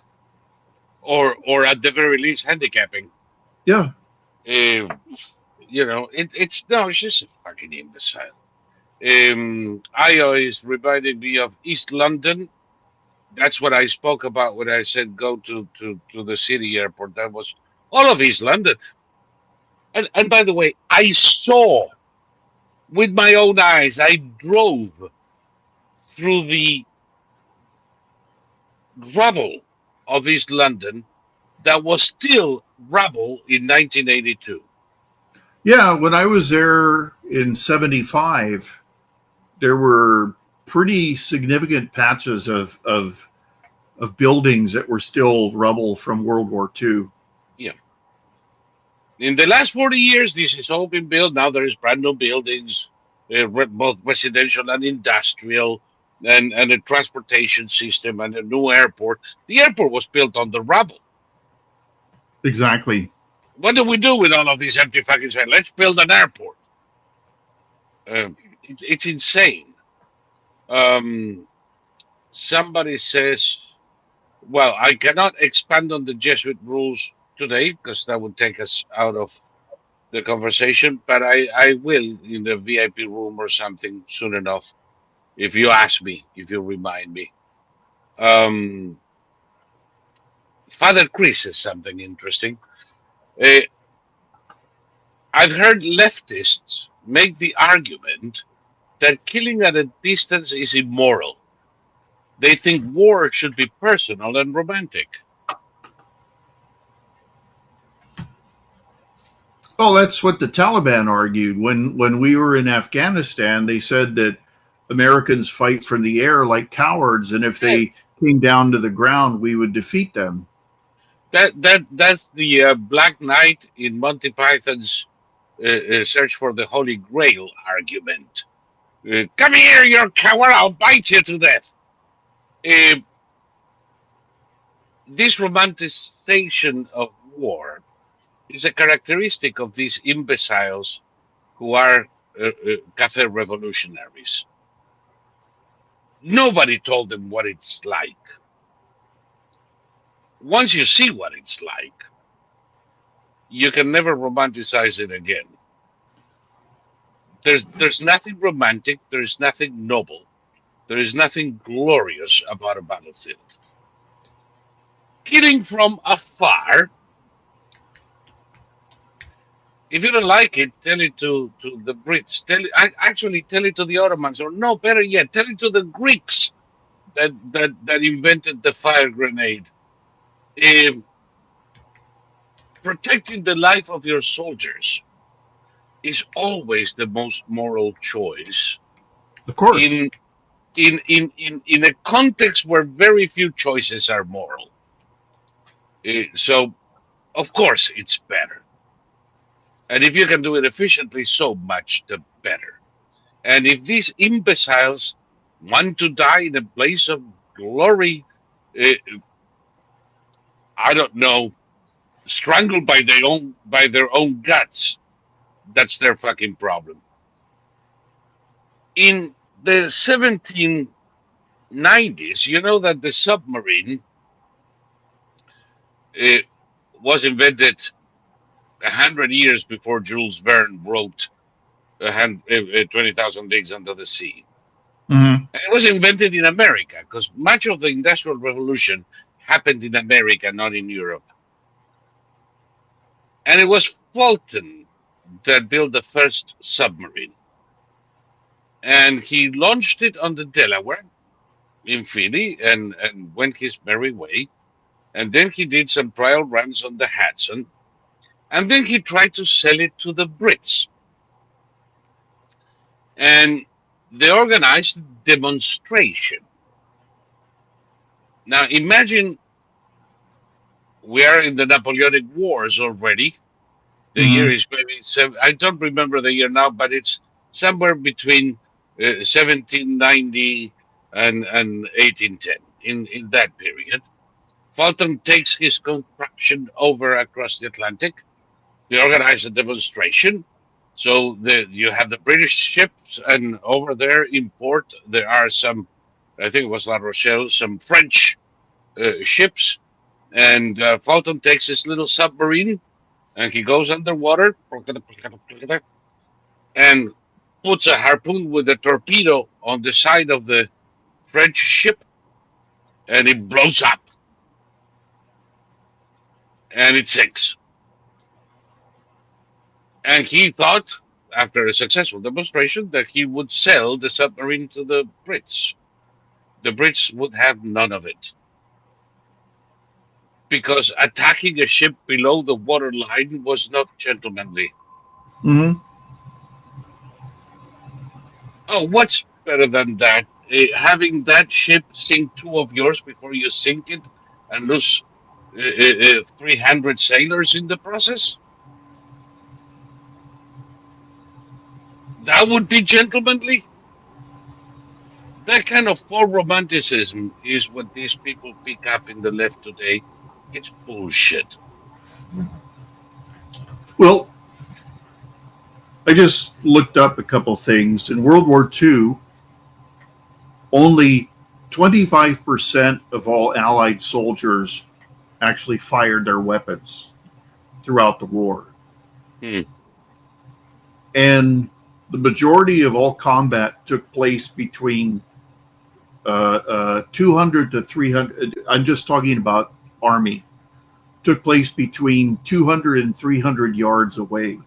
Or at the very least handicapping. Yeah. It's no, it's just a fucking imbecile. Io is reminding me of East London. That's what I spoke about when I said go to the city airport. That was all of East London. And by the way, I saw with my own eyes. I drove through the rubble of East London that was still rubble in 1982. Yeah, when I was there in 75, there were pretty significant patches of buildings that were still rubble from World War II. Yeah. In the last 40 years, this has all been built. Now there is brand new buildings, both residential and industrial, and a transportation system and a new airport. The airport was built on the rubble. Exactly. What do we do with all of these empty fucking space? Let's build an airport. It's insane. Somebody says, well, I cannot expand on the Jesuit rules today because that would take us out of the conversation, but I will in the VIP room or something soon enough. If you ask me, if you remind me. Father Chris says something interesting. Uh, I've heard leftists make the argument that killing at a distance is immoral. They think war should be personal and romantic. Well, that's what the Taliban argued when we were in Afghanistan. They said that Americans fight from the air like cowards, and if they came down to the ground, we would defeat them. That's the Black Knight in Monty Python's Search for the Holy Grail argument. Come here, you coward! I'll bite you to death. This romanticization of war is a characteristic of these imbeciles who are cafe revolutionaries. Nobody told them what it's like. Once you see what it's like, you can never romanticize it again. There's nothing romantic, there's nothing noble, there is nothing glorious about a battlefield. Killing from afar, if you don't like it, tell it to the Brits. Actually tell it to the Ottomans, or no, better yet, tell it to the Greeks that invented the fire grenade. Protecting the life of your soldiers is always the most moral choice. Of course. In a context where very few choices are moral. So, of course, it's better. And if you can do it efficiently, so much the better. And if these imbeciles want to die in a place of glory, I don't know, strangled by their own guts, that's their fucking problem. In the 1790s, you know that the submarine uh, was invented 100 years before Jules Verne wrote 20,000 Leagues Under the Sea. Mm-hmm. And it was invented in America because much of the Industrial Revolution happened in America, not in Europe. And it was Fulton that built the first submarine. And he launched it on the Delaware in Philly and went his merry way. And then he did some trial runs on the Hudson. And then he tried to sell it to the Brits. And they organized a demonstration. Now imagine we are in the Napoleonic Wars already. The year Mm-hmm. is maybe I don't remember the year now, but it's somewhere between 1790 and 1810 in that period. Fulton takes his contraption over across the Atlantic. They organize a demonstration. So you have the British ships, and over there in port there are some, I think it was La Rochelle, some French ships, and Fulton takes his little submarine and he goes underwater and puts a harpoon with a torpedo on the side of the French ship, and it blows up and it sinks. And he thought, after a successful demonstration, that he would sell the submarine to the Brits. The Brits would have none of it, because attacking a ship below the waterline was not gentlemanly. Mm-hmm. Oh, what's better than that? Having that ship sink two of yours before you sink it and lose 300 sailors in the process? That would be gentlemanly. That kind of faux romanticism is what these people pick up in the left today. It's bullshit. Well, I just looked up a couple things. In World War II, only 25% of all Allied soldiers actually fired their weapons throughout the war. Hmm. And the majority of all combat took place between 200 to 300. I'm just talking about Army. Took place between 200 and 300 yards away.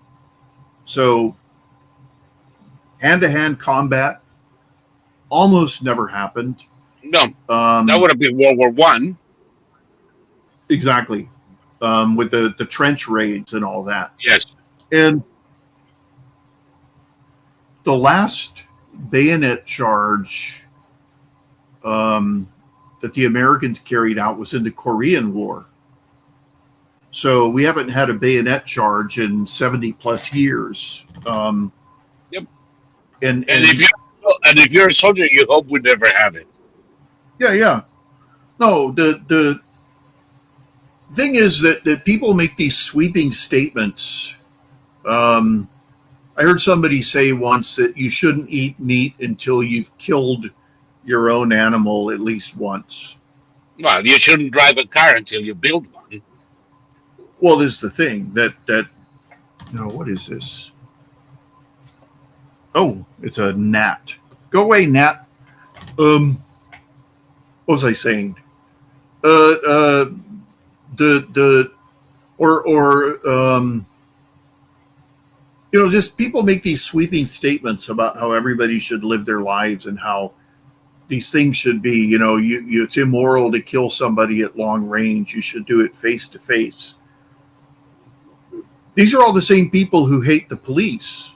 So hand-to-hand combat almost never happened. No, that would have been World War One. Exactly. With the trench raids and all that. Yes. And the last bayonet charge that the Americans carried out was in the Korean War. So we haven't had a bayonet charge in 70 plus years. Yep. And if you're a soldier, you hope we never have it. Yeah. No, the thing is that people make these sweeping statements. I heard somebody say once that you shouldn't eat meat until you've killed your own animal at least once. Well, you shouldn't drive a car until you build one. Well, this is the thing that no, what is this? Oh, it's a gnat. Go away, gnat. What was I saying? Just people make these sweeping statements about how everybody should live their lives and how these things should be, it's immoral to kill somebody at long range. You should do it face to face. These are all the same people who hate the police.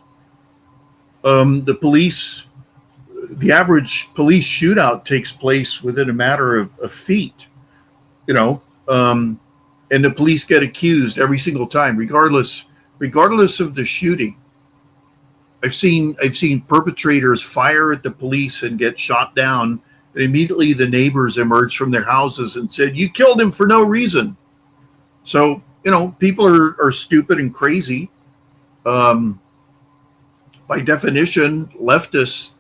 The average police shootout takes place within a matter of feet, and the police get accused every single time, regardless of the shooting. I've seen perpetrators fire at the police and get shot down, and immediately the neighbors emerged from their houses and said, "You killed him for no reason." So, people are stupid and crazy. By definition, leftists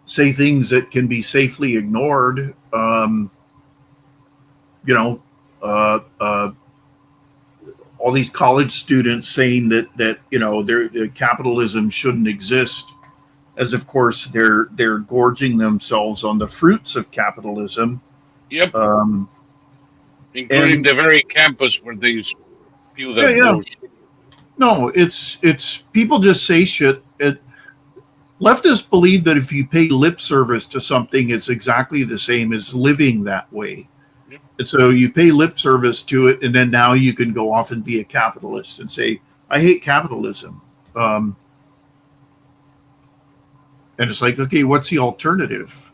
say things that can be safely ignored. You know, all these college students saying that you know capitalism shouldn't exist, as of course they're gorging themselves on the fruits of capitalism. Yep. Um, Including and the very campus where they spew yeah, that yeah, bullshit. no, it's people just say shit. Leftists believe that if you pay lip service to something, it's exactly the same as living that way. Yep. And so you pay lip service to it, and then now you can go off and be a capitalist and say, I hate capitalism. And it's like, okay, what's the alternative?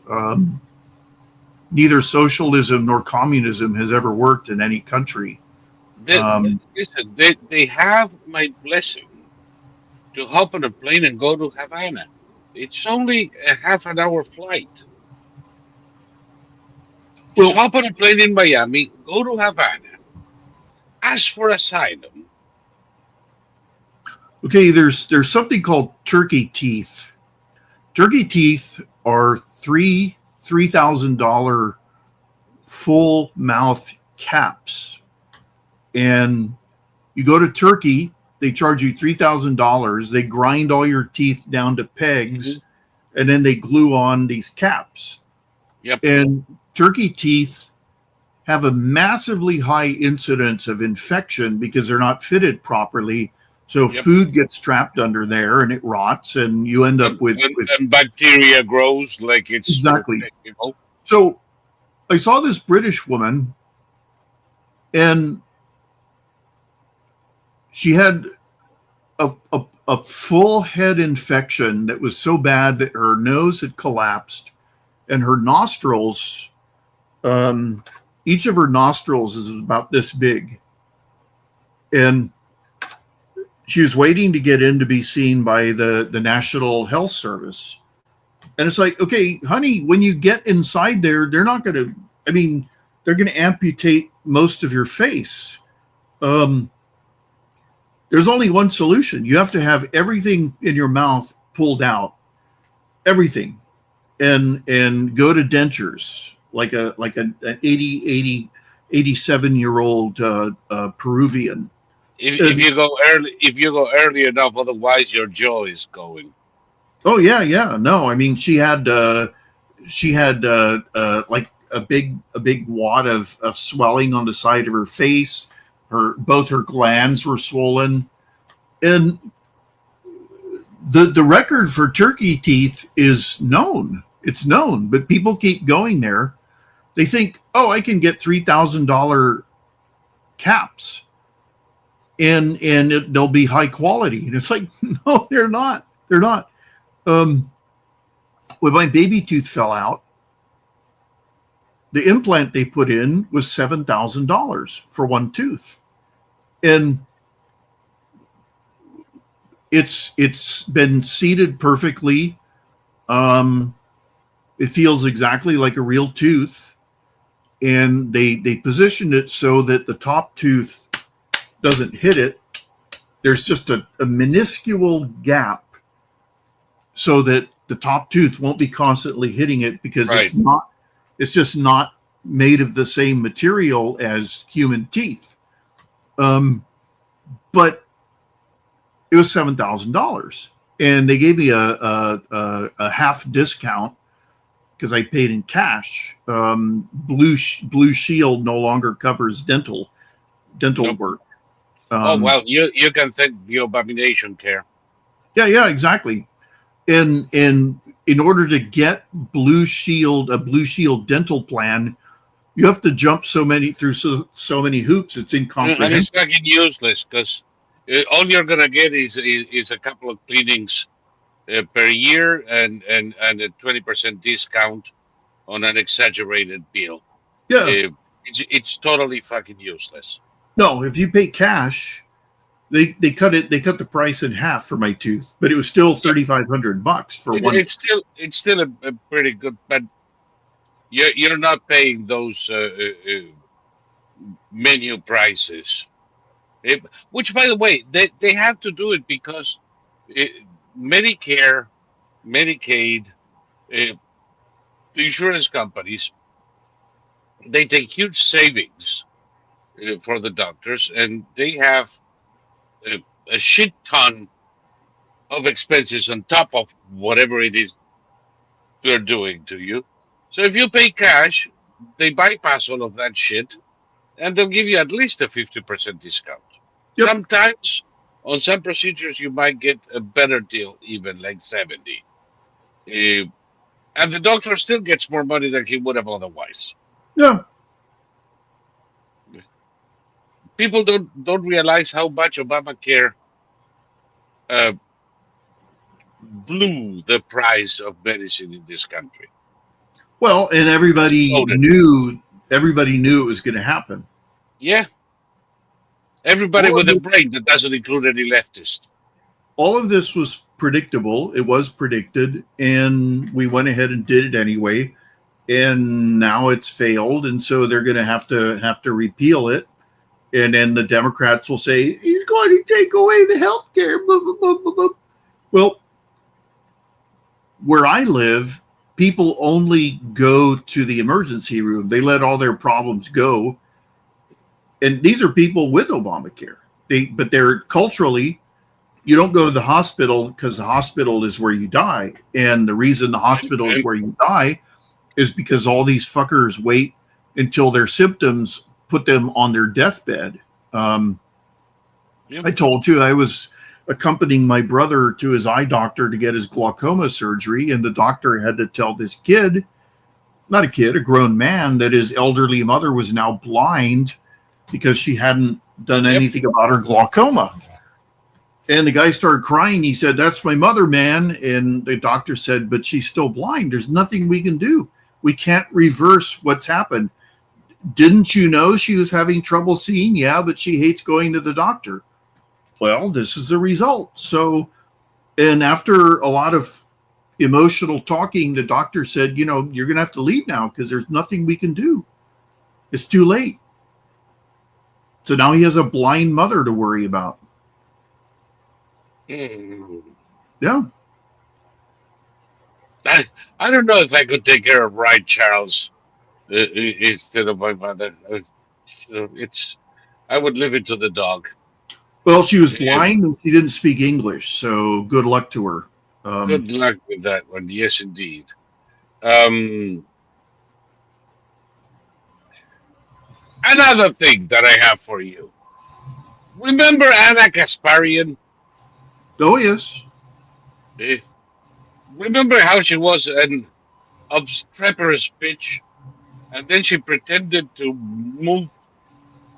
Neither socialism nor communism has ever worked in any country. Listen, they have my blessing to hop on a plane and go to Havana. It's only a half an hour flight. Just Well, hop on a plane in Miami, go to Havana, ask for asylum. okay, there's something called turkey teeth. Turkey teeth are $3,000 full mouth caps, and you go to Turkey, they charge you $3,000. They grind all your teeth down to pegs, and then they glue on these caps. Yep. And turkey teeth have a massively high incidence of infection because they're not fitted properly. So food gets trapped under there and it rots, and you end up with bacteria grows like it's exactly. So I saw this British woman, and she had a full head infection that was so bad that her nose had collapsed, and her nostrils, each of her nostrils is about this big, and she was waiting to get in to be seen by the National Health Service. And it's like, okay, honey, when you get inside there, they're not going to, I mean, they're going to amputate most of your face. There's only one solution. You have to have everything in your mouth pulled out, everything, and go to dentures, like an 87-year-old Peruvian. If you go early enough, otherwise your jaw is going. Oh yeah. No, I mean she had like a big wad of swelling on the side of her face. Both her glands were swollen, and the record for turkey teeth is known. It's known, but people keep going there. They think, oh, I can get $3,000 caps, and they'll be high quality. And it's like, no, they're not. They're not. When my baby tooth fell out, the implant they put in was $7,000 for one tooth, and it's been seated perfectly. It feels exactly like a real tooth, and they positioned it so that the top tooth doesn't hit it. There's just a minuscule gap so that the top tooth won't be constantly hitting it, because it's just not made of the same material as human teeth. But it was $7,000, and they gave me a half discount because I paid in cash. Blue Shield no longer covers dental work. Well, you can thank the Obaminationcare. Yeah, exactly. And in order to get a Blue Shield dental plan, you have to jump so many hoops. It's incomprehensible. And it's fucking useless, because all you're gonna get is a couple of cleanings per year and a 20% discount on an exaggerated bill. Yeah, it's totally fucking useless. No, if you pay cash, they cut the price in half for my tooth, but it was still $3,500 for one. It's still a pretty good, but you're not paying those menu prices. Which, by the way, they have to do it because Medicare, Medicaid, uh, the insurance companies, they take huge savings for the doctors, and they have a shit ton of expenses on top of whatever it is they're doing to you. So if you pay cash, they bypass all of that shit, and they'll give you at least a 50% discount. Yep. Sometimes on some procedures you might get a better deal, even like 70. Uh, and the doctor still gets more money than he would have otherwise. Yeah. People don't realize how much Obamacare uh, blew the price of medicine in this country. Well, and everybody knew it was going to happen. Yeah. Everybody with a brain that doesn't include any leftist. All of this was predictable. It was predicted, and we went ahead and did it anyway. And now it's failed, and so they're going to have to repeal it. And then the Democrats will say he's going to take away the health care. Well, where I live, people only go to the emergency room. They let all their problems go. And these are people with Obamacare. But they're culturally, you don't go to the hospital because the hospital is where you die. And the reason the hospital is where you die is because all these fuckers wait until their symptoms put them on their deathbed. I told you I was accompanying my brother to his eye doctor to get his glaucoma surgery, and the doctor had to tell this kid, not a kid, a grown man, that his elderly mother was now blind because she hadn't done anything about her glaucoma. And the guy started crying. He said, "That's my mother, man." And the doctor said, "But she's still blind. There's nothing we can do. We can't reverse what's happened. Didn't you know she was having trouble seeing? Yeah, but she hates going to the doctor." Well, this is the result. So, and after a lot of emotional talking, the doctor said, "You're going to have to leave now because there's nothing we can do. It's too late." So now he has a blind mother to worry about. Yeah. I don't know if I could take care of Wright Charles instead of my mother. I would leave it to the dog. Well, she was blind and she didn't speak English, so good luck to her. Good luck with that one. Yes, indeed. Another thing that I have for you. Remember Anna Kasparian? Oh, yes. Remember how she was an obstreperous bitch, and then she pretended to move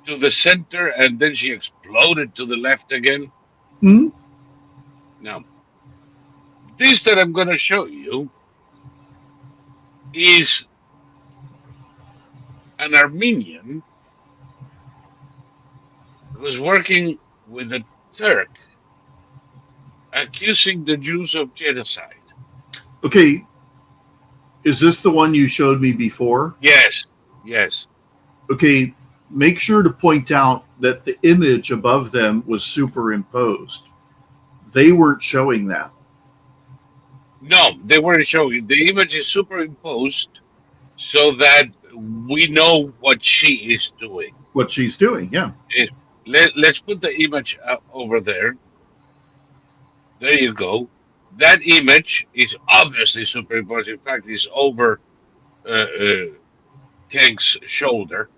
to the center, and then she exploded to the left again? Hmm? Now, this that I'm going to show you is an Armenian who was working with a Turk accusing the Jews of genocide. Okay. Is this the one you showed me before? Yes. Yes. Okay. Make sure to point out that the image above them was superimposed. They weren't showing that. No, they weren't showing. The image is superimposed so that we know what she is doing. What she's doing, yeah. Let's put the image over there. There you go. That image is obviously superimposed. In fact, it's over Keg's shoulder.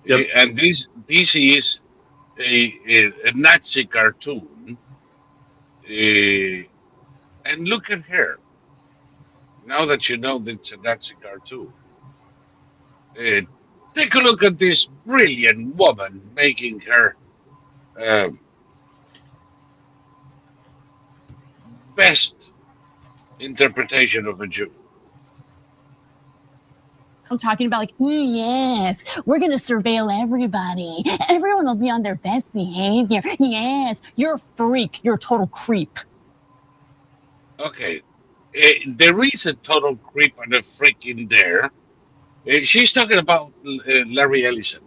Yep. And this is a Nazi cartoon. And look at her. Now that you know that it's a Nazi cartoon, take a look at this brilliant woman making her best interpretation of a Jew. I'm talking about yes, we're going to surveil everybody. Everyone will be on their best behavior. Yes, you're a freak. You're a total creep. Okay. There is a total creep and a freak in there. She's talking about Larry Ellison.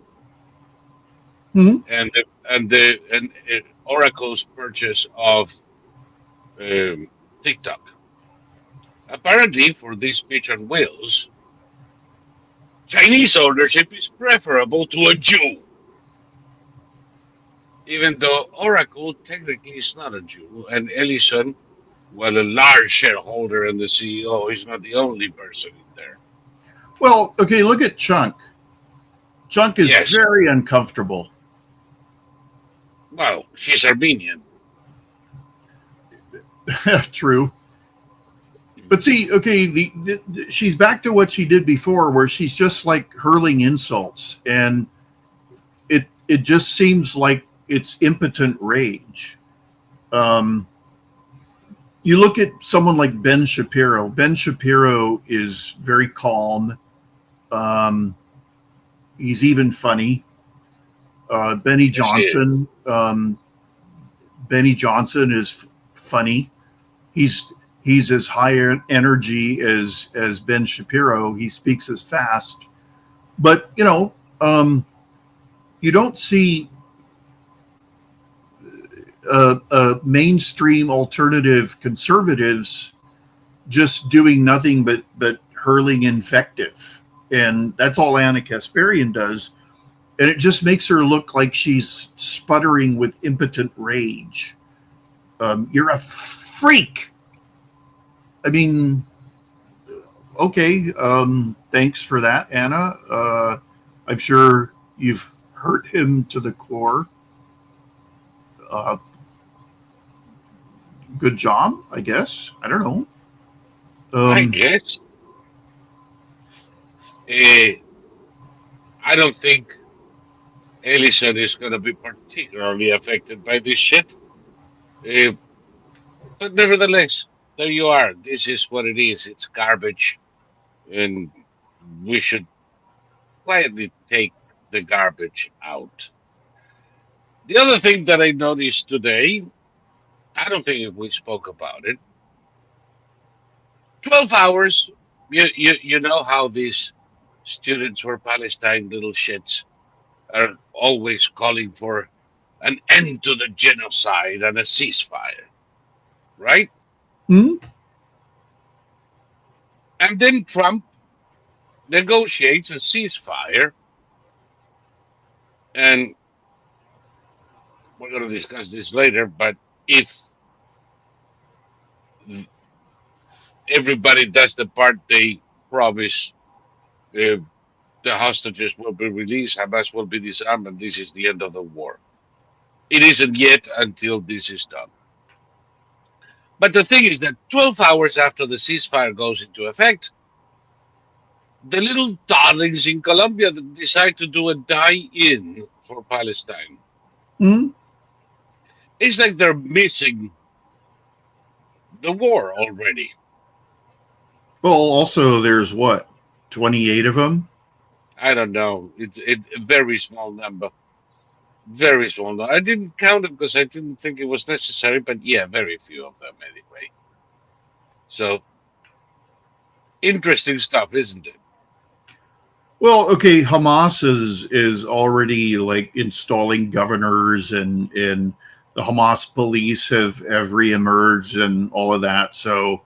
Mm-hmm. and Oracle's purchase of TikTok. Apparently, for this speech on whales, Chinese ownership is preferable to a Jew, even though Oracle technically is not a Jew, and Ellison, while a large shareholder and the CEO, is not the only person in there. Well, okay, look at Chunk. Chunk is Yes, very uncomfortable. well, she's Armenian. True. But see, okay, she's back to what she did before, where she's just like hurling insults, and it just seems like it's impotent rage. You look at someone like Ben Shapiro. Ben Shapiro is very calm. He's even funny. Benny Johnson. Benny Johnson is funny. He's as high energy as Ben Shapiro. He speaks as fast, but you don't see mainstream alternative conservatives just doing nothing but hurling invective, and that's all Anna Kasparian does, and it just makes her look like she's sputtering with impotent rage. You're a freak. I mean, okay, thanks for that, Anna. I'm sure you've hurt him to the core. Good job, I guess. I don't know. I guess. I don't think Ellison is going to be particularly affected by this shit. But nevertheless, there you are. This is what it is. It's garbage. And we should quietly take the garbage out. The other thing that I noticed today, I don't think we spoke about it. 12 hours. You know how these students for Palestine, little shits, are always calling for an end to the genocide and a ceasefire, right? Hmm? And then Trump negotiates a ceasefire, and we're going to discuss this later, but if everybody does the part they promise, the hostages will be released, Hamas will be disarmed, and this is the end of the war. It isn't yet until this is done. But the thing is that 12 hours after the ceasefire goes into effect, the little darlings in Colombia decide to do a die-in for Palestine. Hmm? It's like they're missing the war already. Well, also, there's what, 28 of them? I don't know. It's a very small number. Very small number. I didn't count them because I didn't think it was necessary, but yeah, very few of them anyway. So, interesting stuff, isn't it? Well, okay, Hamas is already like installing governors, and the Hamas police have reemerged and all of that. So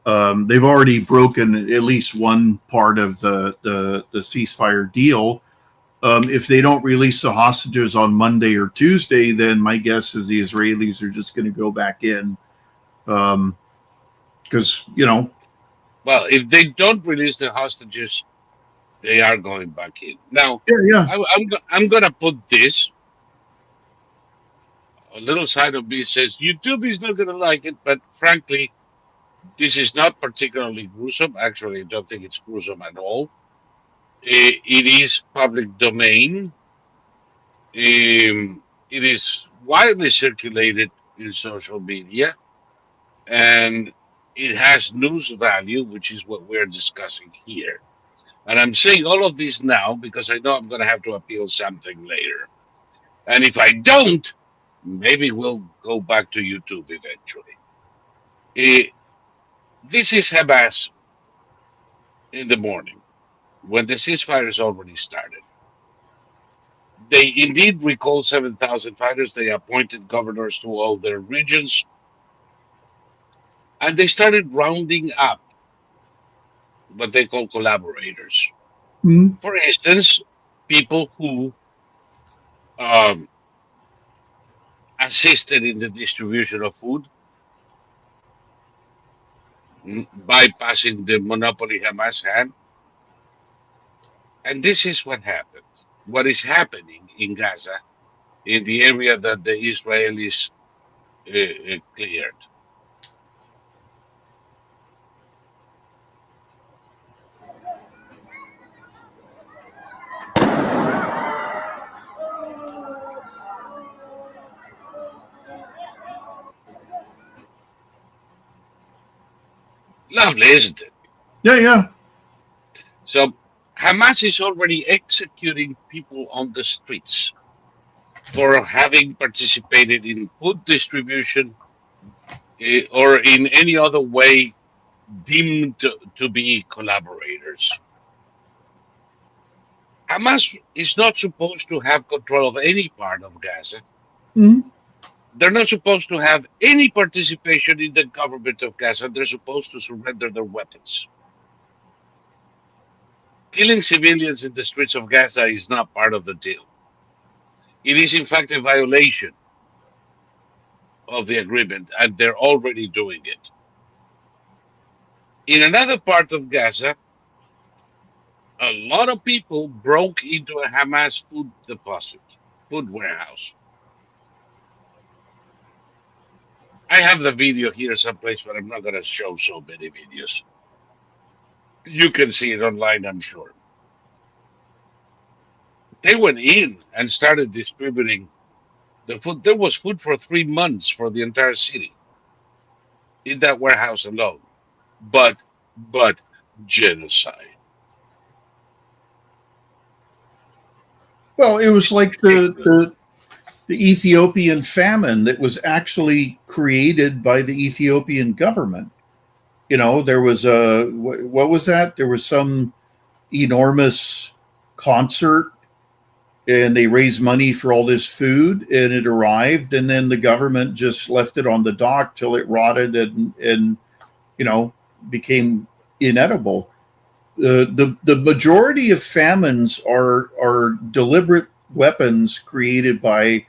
they've already broken at least one part of the ceasefire deal. If they don't release the hostages on Monday or Tuesday, then my guess is the Israelis are just going to go back in, because Well, if they don't release the hostages, they are going back in. Now, yeah. I'm going to put this. A little side of me says YouTube is not going to like it, but frankly, this is not particularly gruesome. Actually, I don't think it's gruesome at all. It is public domain. It is widely circulated in social media, and it has news value, which is what we're discussing here. And I'm saying all of this now because I know I'm going to have to appeal something later. And if I don't, maybe we'll go back to YouTube eventually. This is Hamas in the morning when the ceasefire has already started. They indeed recalled 7,000 fighters. They appointed governors to all their regions. And they started rounding up what they call collaborators. Mhm. For instance, people who um, assisted in the distribution of food, bypassing the monopoly Hamas had. And this is what happened. What is happening in Gaza, in the area that the Israelis cleared. Lovely, isn't it? Yeah, yeah. So Hamas is already executing people on the streets for having participated in food distribution or in any other way deemed to be collaborators. Hamas is not supposed to have control of any part of Gaza. Mhm. They're not supposed to have any participation in the government of Gaza. They're supposed to surrender their weapons. Killing civilians in the streets of Gaza is not part of the deal. It is, in fact, a violation of the agreement, and they're already doing it. In another part of Gaza, a lot of people broke into a Hamas food deposit, food warehouse. I have the video here someplace, but I'm not going to show so many videos. You can see it online, I'm sure. They went in and started distributing the food. There was food for 3 months for the entire city in that warehouse alone. But genocide. Well, it was It's like ridiculous. the Ethiopian famine that was actually created by the Ethiopian government. You know, there was a what was that? There was some enormous concert, and they raised money for all this food, and it arrived, and then the government just left it on the dock till it rotted and you know became inedible. The majority of famines are deliberate weapons created by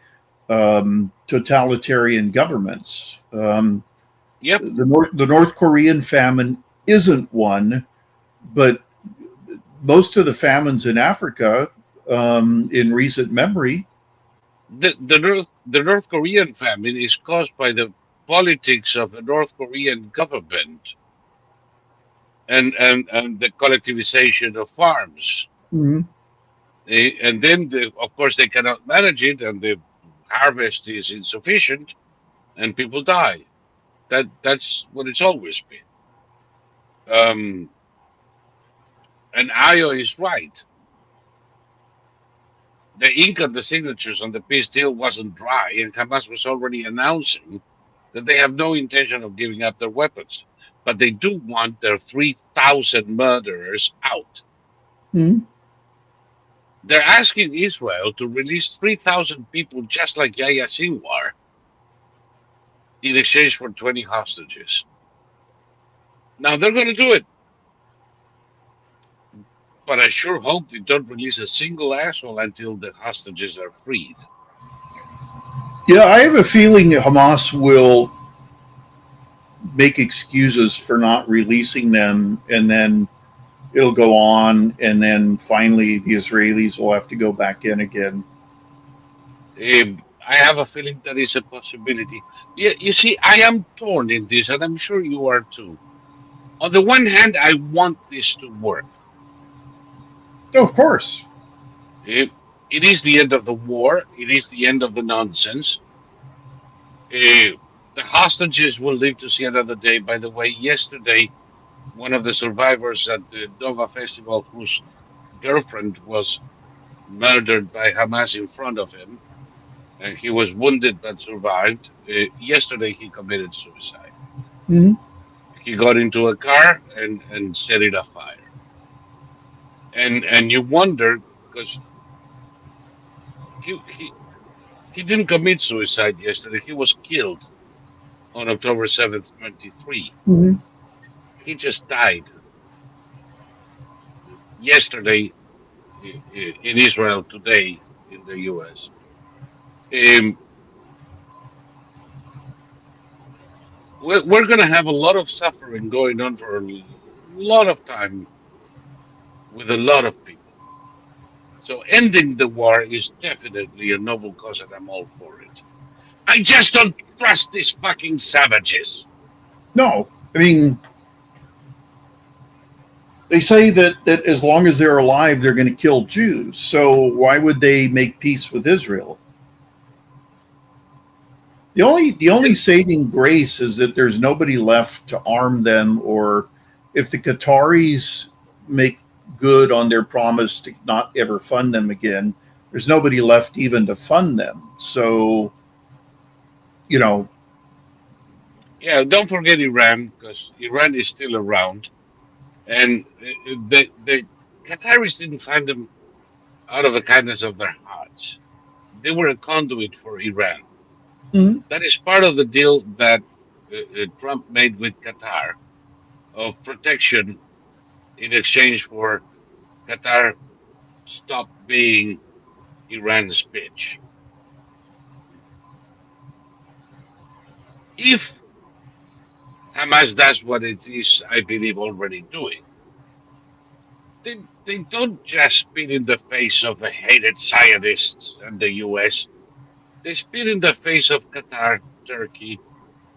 totalitarian governments. Yep. The North Korean famine isn't one, but most of the famines in Africa in recent memory. The North Korean famine is caused by the politics of the North Korean government and the collectivization of farms. Mhm. And then, of course, they cannot manage it, and the harvest is insufficient, and people die. That's what it's always been. Um, and Ayo is right. The ink of the signatures on the peace deal wasn't dry, and Hamas was already announcing that they have no intention of giving up their weapons, but they do want their 3,000 murderers out. Mhm. They're asking Israel to release 3,000 people just like Yahya Sinwar in exchange for 20 hostages. Now they're going to do it, but I sure hope they don't release a single asshole until the hostages are freed. Yeah, I have a feeling Hamas will make excuses for not releasing them, and then it'll go on, and then finally the Israelis will have to go back in again. I have a feeling that is a possibility. Yeah, you see, I am torn in this, and I'm sure you are too. On the one hand, I want this to work. Oh, of course. It is the end of the war. It is the end of the nonsense. The hostages will live to see another day. By the way, yesterday, one of the survivors at the Nova Festival, whose girlfriend was murdered by Hamas in front of him, and he was wounded but survived. Yesterday, he committed suicide. Mhm. He got into a car and set it afire. And you wonder because he, he he didn't commit suicide yesterday. He was killed on October 7th, 23. Mhm. He just died. yesterday in Israel, today in the U.S. Um, we're going to have a lot of suffering going on for a lot of time with a lot of people. So ending the war is definitely a noble cause, and I'm all for it. I just don't trust these fucking savages. No, I mean, they say that as long as they're alive, they're going to kill Jews. So why would they make peace with Israel? The only saving grace is that there's nobody left to arm them, or if the Qataris make good on their promise to not ever fund them again, there's nobody left even to fund them. So, you know, Yeah, don't forget Iran, because Iran is still around. And the Qataris didn't find them out of the kindness of their hearts. They were a conduit for Iran. Mhm. That is part of the deal that Trump made with Qatar of protection in exchange for Qatar stop being Iran's bitch. If Hamas does what it is, I believe, already doing, they don't just spit in the face of the hated Zionists and the US. They spit in the face of Qatar, Turkey,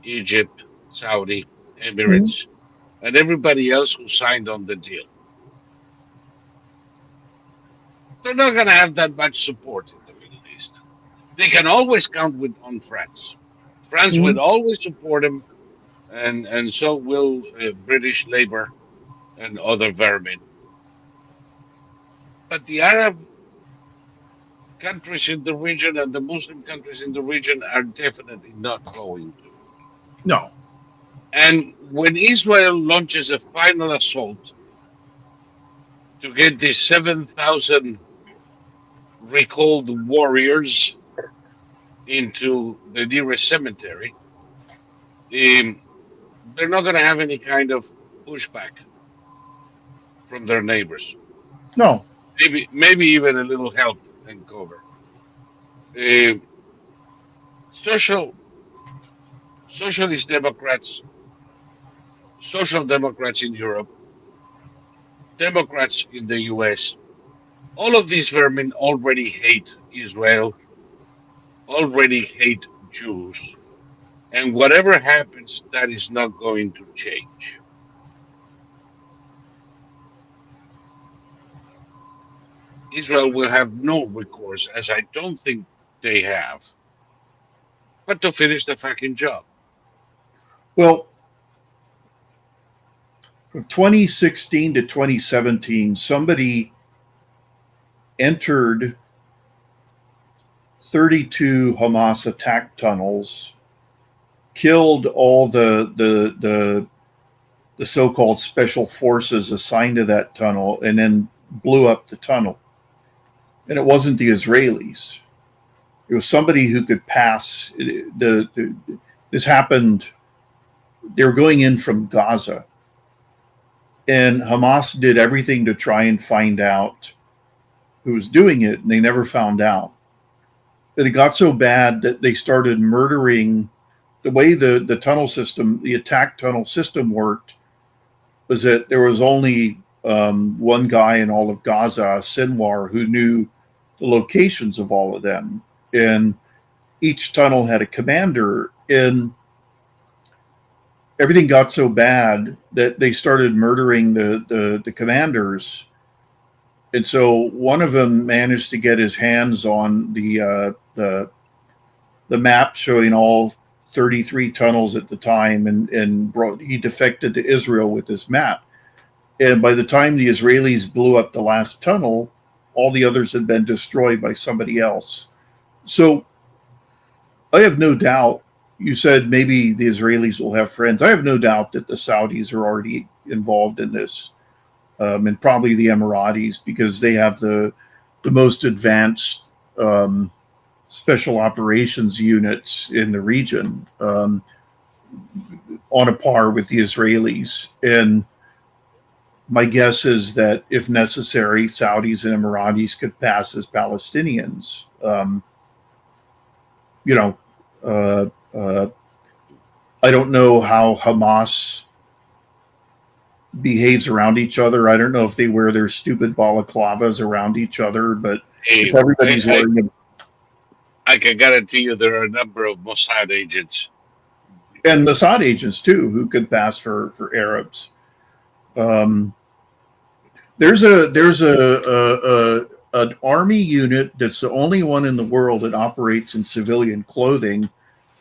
Egypt, Saudi, Mhm. Emirates, and everybody else who signed on the deal. They're not going to have that much support in the Middle East. They can always count on France. France will Mhm. always support them, and so will British Labour and other vermin. But the Arab countries in the region and the Muslim countries in the region are definitely not going to. No. And when Israel launches a final assault to get these 7,000 recalled warriors into the nearest cemetery, um, they're not going to have any kind of pushback from their neighbors. No. Maybe even a little help and cover. Um social socialist Democrats, social democrats in Europe, Democrats in the US, all of these vermin already hate Israel, already hate Jews, and whatever happens, that is not going to change. Israel will have no recourse, as I don't think they have, but to finish the fucking job. Well, from 2016 to 2017, somebody entered 32 Hamas attack tunnels, killed all the so-called special forces assigned to that tunnel, and then blew up the tunnel. And it wasn't the Israelis; it was somebody who could pass. This happened. They were going in from Gaza, and Hamas did everything to try and find out who was doing it, and they never found out. But it got so bad that they started murdering. The way the tunnel system, the attack tunnel system worked, was that there was only one guy in all of Gaza, Sinwar, who knew the locations of all of them. And each tunnel had a commander. And everything got so bad that they started murdering the commanders. And so one of them managed to get his hands on the map showing all 33 tunnels at the time, and he defected to Israel with this map. And by the time the Israelis blew up the last tunnel, all the others had been destroyed by somebody else. So I have no doubt. You said maybe the Israelis will have friends. I have no doubt that the Saudis are already involved in this, and probably the Emiratis, because they have the most advanced special operations units in the region, on a par with the Israelis. And My guess is that if necessary, Saudis and Emiratis could pass as Palestinians. You know, uh, uh, I don't know how Hamas behaves around each other. I don't know if they wear their stupid balaclavas around each other, but if Hey, everybody's wearing them, I can guarantee you there are a number of Mossad agents. and Mossad agents too, who could pass for Arabs. Um, there's an army unit that's the only one in the world that operates in civilian clothing,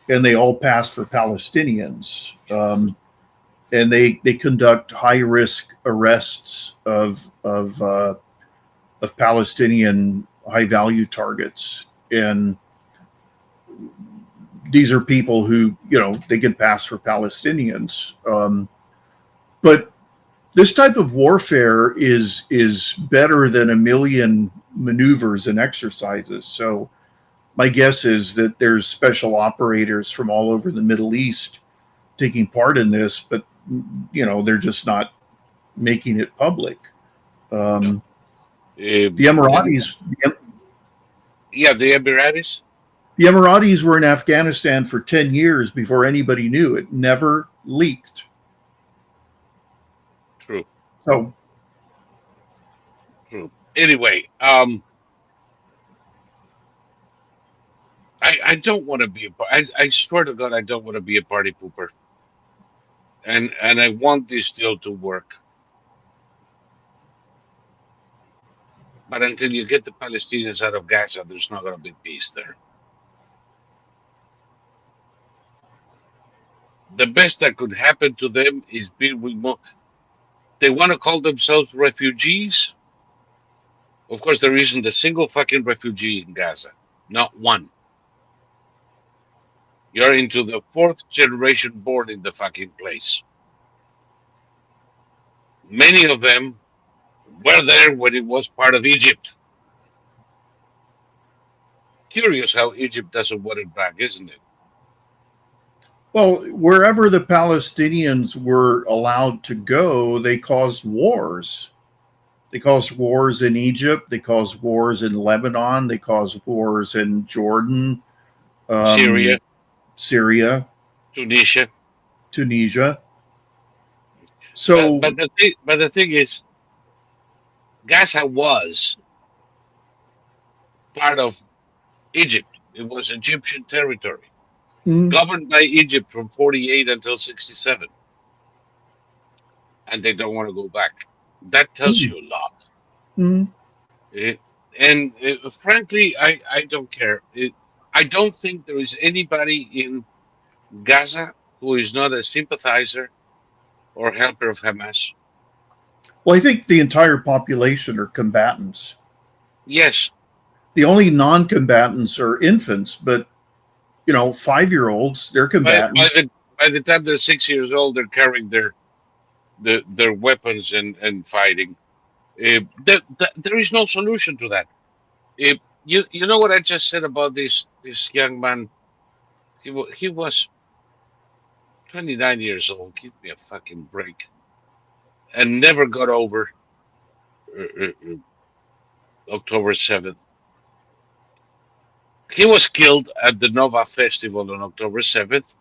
and they all pass for Palestinians. And they conduct high risk arrests of Palestinian high value targets, and these are people who they can pass for Palestinians. But this type of warfare is better than a million maneuvers and exercises. So my guess is that there's special operators from all over the Middle East taking part in this, but they're just not making it public. No. The Emiratis, Yeah, the Emiratis. the Emiratis were in Afghanistan for 10 years before anybody knew. It never leaked. True. So, True. Anyway, I don't want to be I swear to God, I don't want to be a party pooper. And I want this deal to work. But until you get the Palestinians out of Gaza, there's not going to be peace there. The best that could happen to them is being removed. They want to call themselves refugees. Of course, there isn't a single fucking refugee in Gaza. Not one. You're into the fourth generation born in the fucking place. Many of them were there when it was part of Egypt. Curious how Egypt doesn't want it back, isn't it? well, wherever the Palestinians were allowed to go, they caused wars. They caused wars in Egypt. They caused wars in Lebanon. They caused wars in Jordan, Syria, Tunisia. So, But the thing is, Gaza was part of Egypt. It was Egyptian territory, governed by Egypt from 48 until 67. And they don't want to go back. That tells you a lot. Frankly, I don't care. I don't think there is anybody in Gaza who is not a sympathizer or helper of Hamas. well, I think the entire population are combatants. Yes. The only non-combatants are infants, but 5-year-olds, they're combatants. By the time they're 6 years old, they're carrying their weapons and fighting. There is no solution to that. You know what I just said about this young man? He was 29 years old. Give me a fucking break. And never got over October 7th. He was killed at the Nova Festival on October 7th.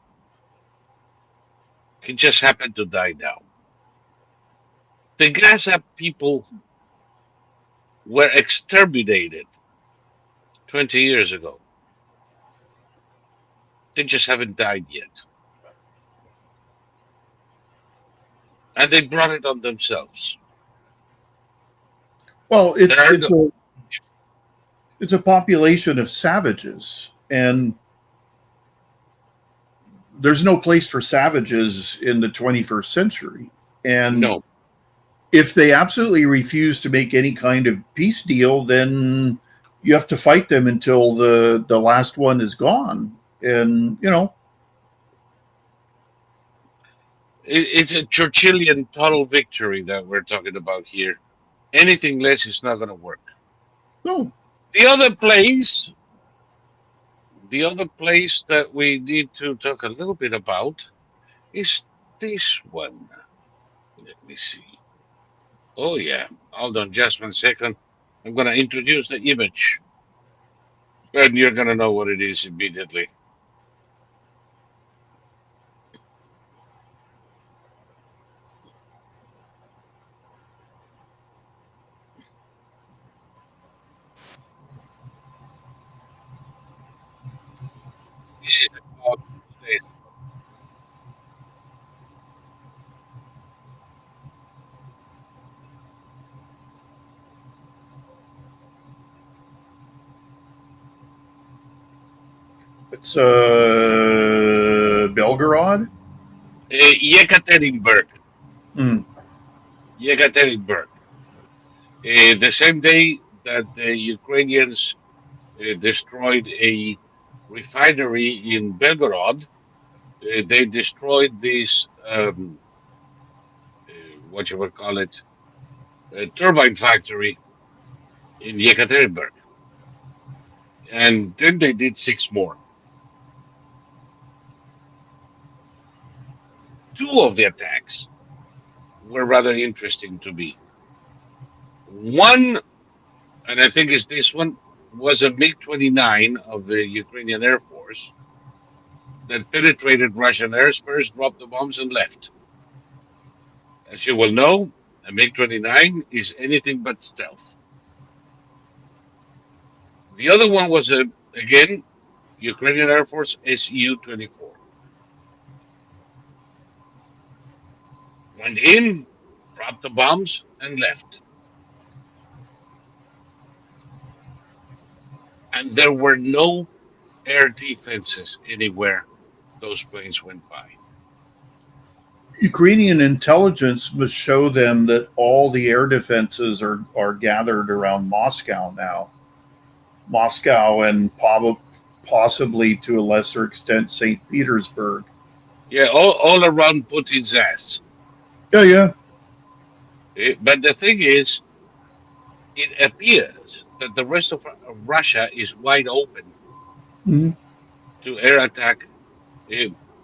He just happened to die now. The Gaza people were exterminated 20 years ago. They just haven't died yet. And they brought it on themselves. Well, it's a population of savages, and there's no place for savages in the 21st century. And no. If they absolutely refuse to make any kind of peace deal, then you have to fight them until the last one is gone. And, it's a Churchillian total victory that we're talking about here. Anything less is not going to work. No. The other place that we need to talk a little bit about is this one. Let me see. Oh yeah. Hold on just 1 second. I'm gonna introduce the image, and you're gonna know what it is immediately. This is about today's. It's Belgorod. Yekaterinburg. Mm. Yekaterinburg. The same day that the Ukrainians destroyed a refinery in Belgorod, they destroyed this, what you would call it, turbine factory in Yekaterinburg. And then they did six more. Two of the attacks were rather interesting to me. One, and I think it's this one, was a MiG-29 of the Ukrainian Air Force that penetrated Russian airspace, dropped the bombs, and left. As you will know, a MiG-29 is anything but stealth. The other one was again Ukrainian Air Force Su-24. Went in, dropped the bombs, and left. And there were no air defenses anywhere those planes went by. Ukrainian intelligence must show them that all the air defenses are gathered around Moscow now. Moscow and possibly to a lesser extent St. Petersburg. Yeah, all around Putin's ass. Yeah. But the thing is, it appears that the rest of Russia is wide open Mm-hmm. to air attack.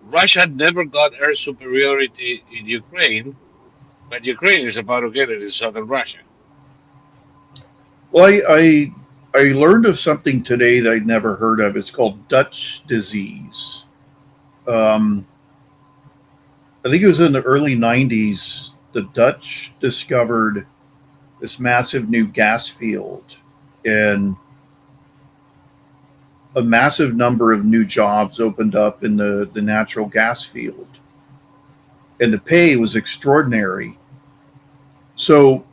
Russia never got air superiority in Ukraine, but Ukraine is about to get it in southern Russia. Well, I learned of something today that I'd never heard of. It's called Dutch disease. I think it was in the early 90s. The Dutch discovered this massive new gas field, and a massive number of new jobs opened up in the natural gas field. And the pay was extraordinary. So,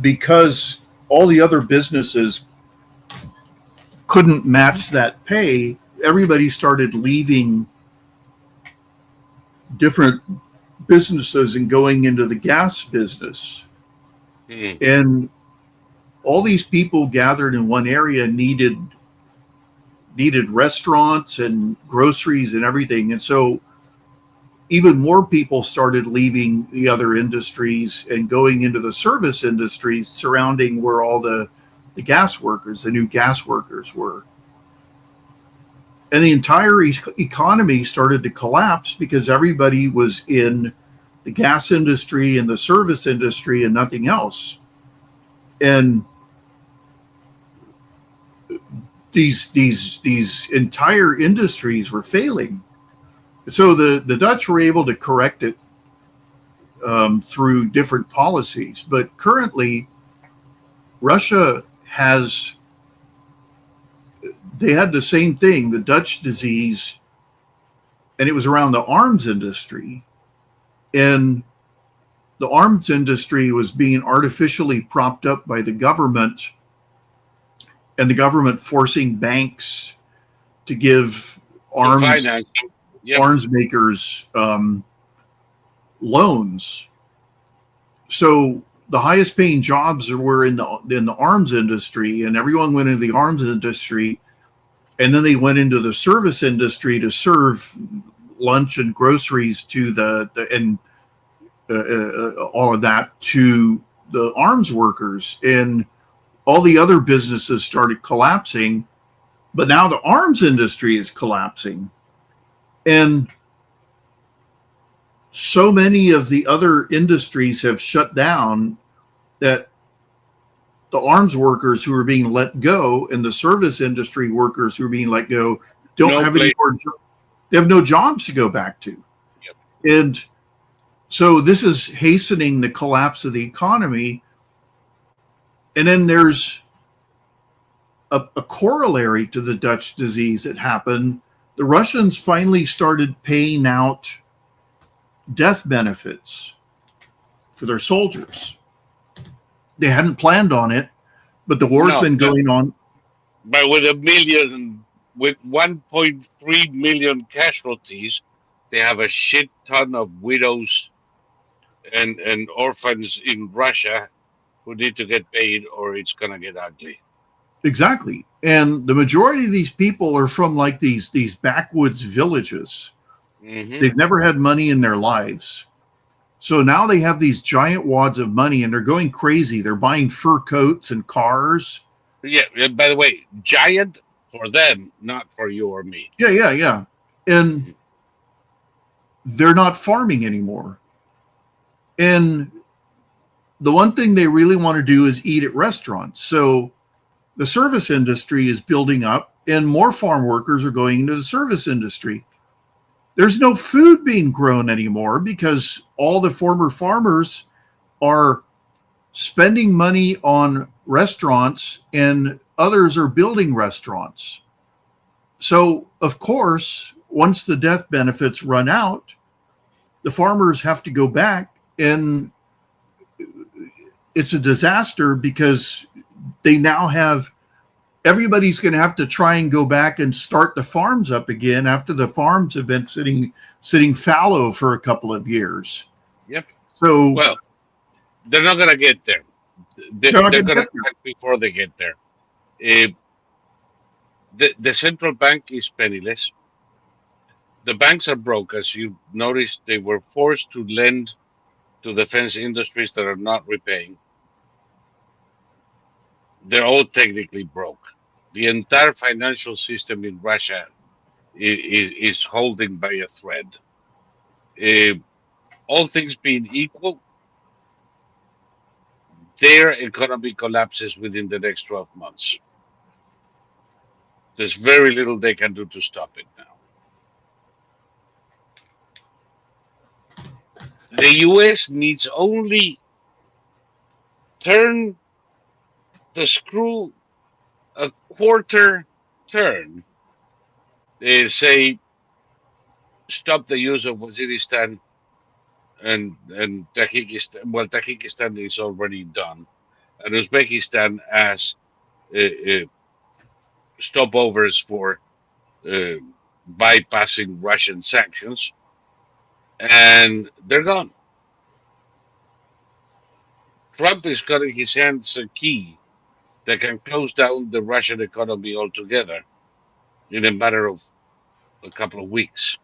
because all the other businesses couldn't match that pay, everybody started leaving different businesses and going into the gas business. And all these people gathered in one area needed restaurants and groceries and everything. And so even more people started leaving the other industries and going into the service industry surrounding where all the gas workers, the new gas workers were. And the entire economy started to collapse because everybody was in the gas industry and the service industry and nothing else. And these entire industries were failing. So the Dutch were able to correct it through different policies. But currently, Russia they had the same thing, the Dutch disease, and it was around the arms industry. And the arms industry was being artificially propped up by the government, and the government forcing banks to give arms makers loans. So the highest paying jobs were in the arms industry, and everyone went into the arms industry, and then they went into the service industry to serve lunch and groceries to all of that to the arms workers, and all the other businesses started collapsing. But now the arms industry is collapsing, and so many of the other industries have shut down. that the arms workers who are being let go and the service industry workers who are being let go don't have any more. They have no jobs to go back to. Yep. And so this is hastening the collapse of the economy. And then there's a corollary to the Dutch disease that happened. The Russians finally started paying out death benefits for their soldiers. They hadn't planned on it, but the war's been going on. But with 1.3 million casualties, they have a shit ton of widows and orphans in Russia who need to get paid, or it's gonna get ugly. Exactly. And the majority of these people are from like these backwoods villages. Mm-hmm. They've never had money in their lives. So now they have these giant wads of money and they're going crazy. They're buying fur coats and cars. Yeah, by the way, giant for them, not for you or me. Yeah. And they're not farming anymore. And the one thing they really want to do is eat at restaurants. So the service industry is building up and more farm workers are going into the service industry. There's no food being grown anymore because all the former farmers are spending money on restaurants and others are building restaurants. So, of course, once the death benefits run out, the farmers have to go back, and it's a disaster because they now have everybody's going to have to try and go back and start the farms up again after the farms have been sitting fallow for a couple of years. Yep. So, well, they're not going to get there. They're going to get before they get there. The central bank is penniless. The banks are broke. As you noticed, they were forced to lend to defense industries that are not repaying. They're all technically broke. The entire financial system in Russia is holding by a thread. All things being equal, their economy collapses within the next 12 months. There's very little they can do to stop it now. The US needs only turn the screw a quarter turn. They say stop the use of Waziristan and Tajikistan. Well, Tajikistan is already done, and Uzbekistan as stopovers for bypassing Russian sanctions, and they're gone. Trump is cutting his hands a key that can close down the Russian economy altogether in a matter of a couple of weeks.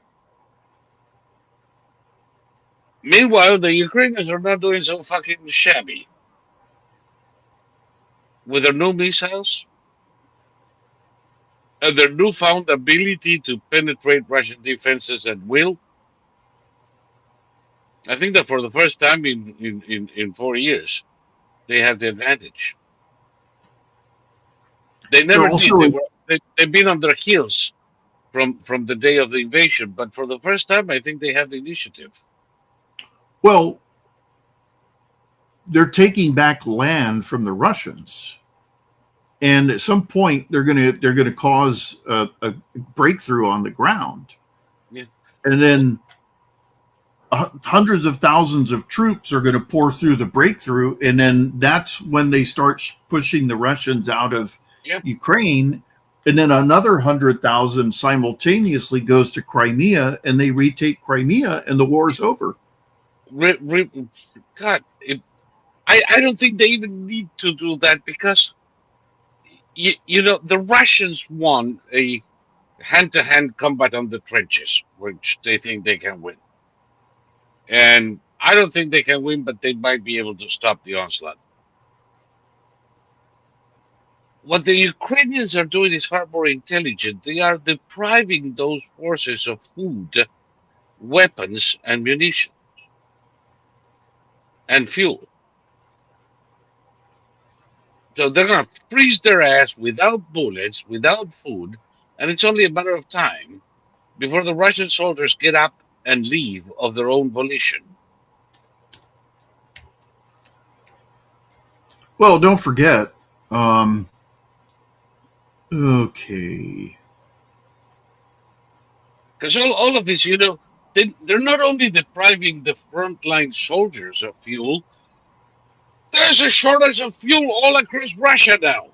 Meanwhile, the Ukrainians are not doing so fucking shabby. With their new missiles and their newfound ability to penetrate Russian defenses at will, I think that for the first time in 4 years, they have the advantage. They never did. They've been on their heels from the day of the invasion, but for the first time, I think they have the initiative. Well, they're taking back land from the Russians, and at some point they're going to cause a breakthrough on the ground, and then hundreds of thousands of troops are going to pour through the breakthrough, and then that's when they start pushing the Russians out of Ukraine, and then another 100,000 simultaneously goes to Crimea, and they retake Crimea, and the war is over. God, I don't think they even need to do that because, you know, the Russians won a hand-to-hand combat on the trenches, which they think they can win. And I don't think they can win, but they might be able to stop the onslaught. What the Ukrainians are doing is far more intelligent. They are depriving those forces of food, weapons, and munitions, and fuel. So they're going to freeze their ass without bullets, without food, and it's only a matter of time before the Russian soldiers get up and leave of their own volition. Well, don't forget. Okay. Because all of this, they're not only depriving the frontline soldiers of fuel, there's a shortage of fuel all across Russia now.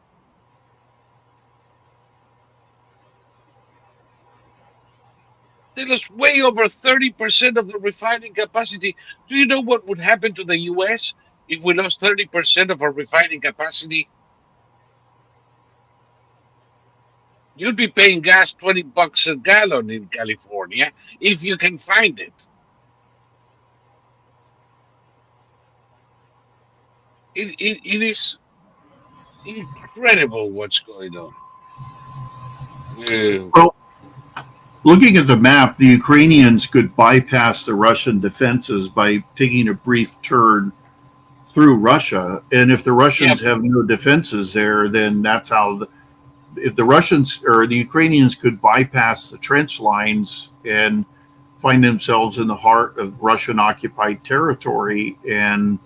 They lost way over 30% of the refining capacity. Do you know what would happen to the US if we lost 30% of our refining capacity? You'd be paying gas $20 a gallon in California if you can find it. It is incredible what's going on. Well, looking at the map, the Ukrainians could bypass the Russian defenses by taking a brief turn through Russia. And if the Russians have no defenses there, then that's how. If the Russians or the Ukrainians could bypass the trench lines and find themselves in the heart of Russian-occupied territory, and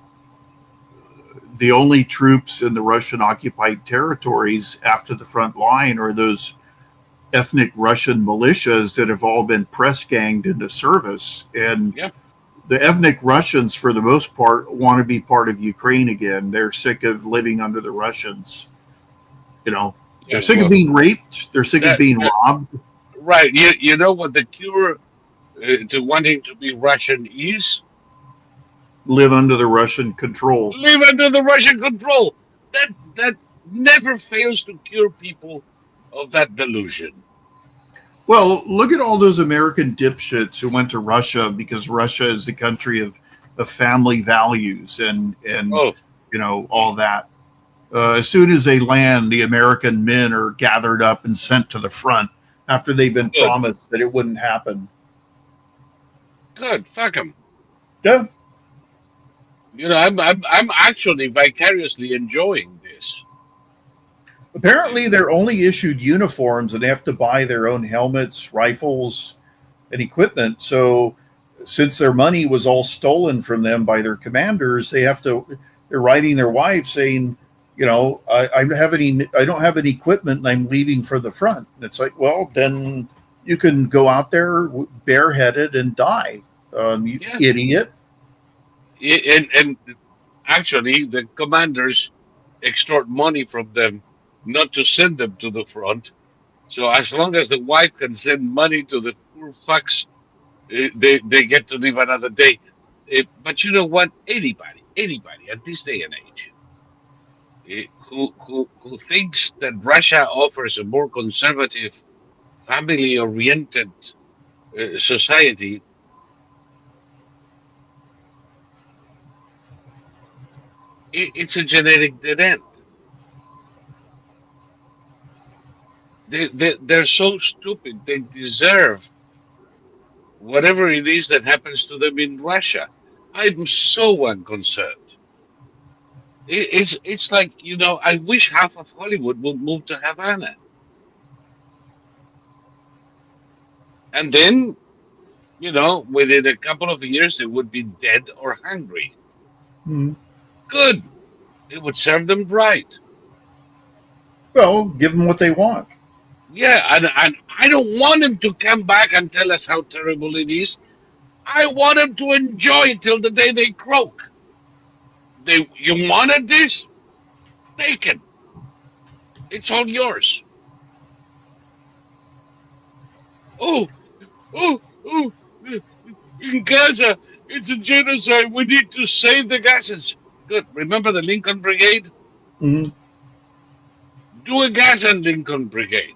the only troops in the Russian-occupied territories after the front line are those ethnic Russian militias that have all been press ganged into service. And the ethnic Russians, for the most part, want to be part of Ukraine again. They're sick of living under the Russians. They're sick of being raped. They're sick of being robbed. Right. You know what the cure to wanting to be Russian is? Live under the Russian control. Live under the Russian control. That never fails to cure people of that delusion. Well, look at all those American dipshits who went to Russia because Russia is the country of family values and all that. As soon as they land, the American men are gathered up and sent to the front after they've been promised that it wouldn't happen. Good, fuck them. Yeah. I'm actually vicariously enjoying this. Apparently, they're only issued uniforms and they have to buy their own helmets, rifles, and equipment. So, since their money was all stolen from them by their commanders, they're writing their wives saying, I don't have any equipment and I'm leaving for the front. And it's like, well, then you can go out there bareheaded and die, you idiot. And actually, the commanders extort money from them not to send them to the front. So as long as the wife can send money to the poor fucks, they get to live another day. But you know what? Anybody at this day and age, who thinks that Russia offers a more conservative, family-oriented society, it's a genetic dead end. They're so stupid. They deserve whatever it is that happens to them in Russia. I'm so unconcerned. It's like, I wish half of Hollywood would move to Havana. And then, within a couple of years, they would be dead or hungry. Good. It would serve them right. Well, give them what they want. Yeah, and I don't want them to come back and tell us how terrible it is. I want them to enjoy it till the day they croak. You wanted this? Take it. It's all yours. Oh, in Gaza, it's a genocide. We need to save the Gazans. Good. Remember the Lincoln Brigade? Mm-hmm. Do a Gazan Lincoln Brigade.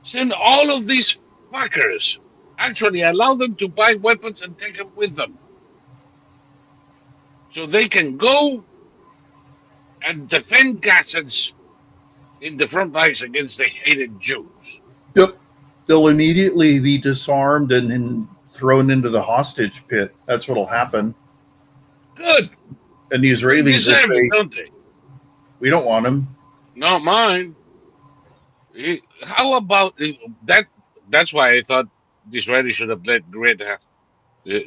Send all of these fuckers. Actually, allow them to buy weapons and take them with them. So they can go and defend Gazans in the front lines against the hated Jews. Yep. They'll immediately be disarmed and thrown into the hostage pit. That's what'll happen. Good. And the Israelis will say, don't they? We don't want them. Not mine. How about that? That's why I thought the Israeli should have let Greta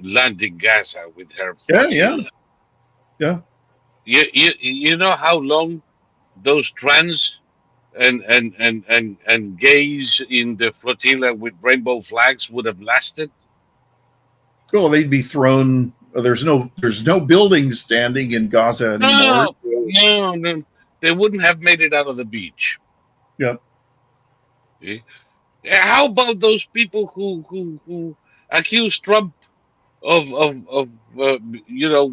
land in Gaza with her Yeah, yeah, flotilla. yeah. You know how long those trans and gays in the flotilla with rainbow flags would have lasted? Well, they'd be thrown. There's no buildings standing in Gaza anymore. No, So, no. They wouldn't have made it out of the beach. yeah. Eh? How about those people who accuse Trump of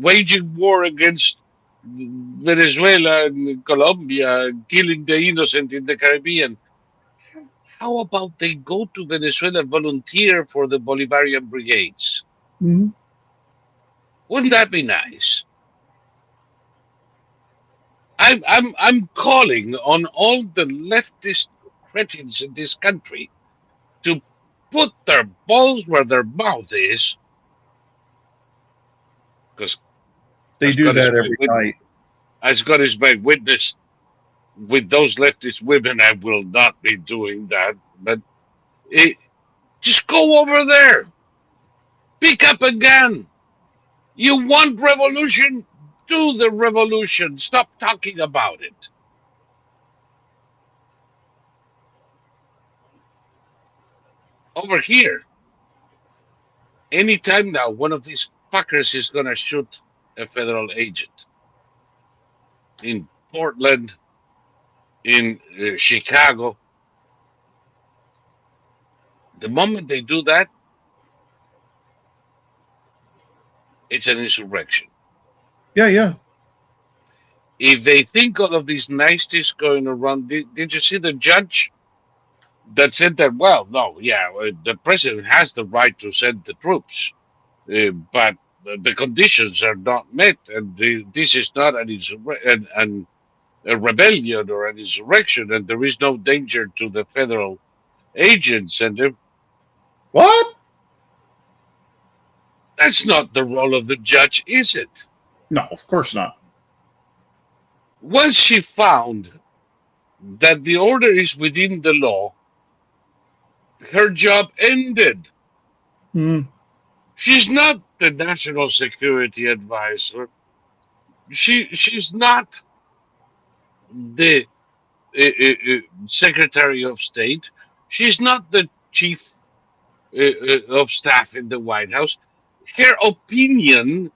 waging war against Venezuela and Colombia, killing the innocent in the Caribbean? How about they go to Venezuela and volunteer for the Bolivarian brigades? Mm-hmm. Wouldn't that be nice? I'm calling on all the leftist cretins in this country to put their balls where their mouth is, because They do that every night. as God is my witness, with those leftist women, I will not be doing that. But just go over there, pick up a gun. You want revolution? Do the revolution. Stop talking about it. Over here, anytime now, one of these fuckers is going to shoot a federal agent. In Portland, in Chicago. The moment they do that, it's an insurrection. Yeah, yeah. If they think all of these niceties going around, did you see the judge that said that? Well, no, yeah, the president has the right to send the troops, but the conditions are not met, and this is not a rebellion or an insurrection, and there is no danger to the federal agents. And What? that's not the role of the judge, is it? No, of course not. Once she found that the order is within the law, her job ended. Mm. She's not the national security advisor. She's not the secretary of state. She's not the chief of staff in the White House. Her opinion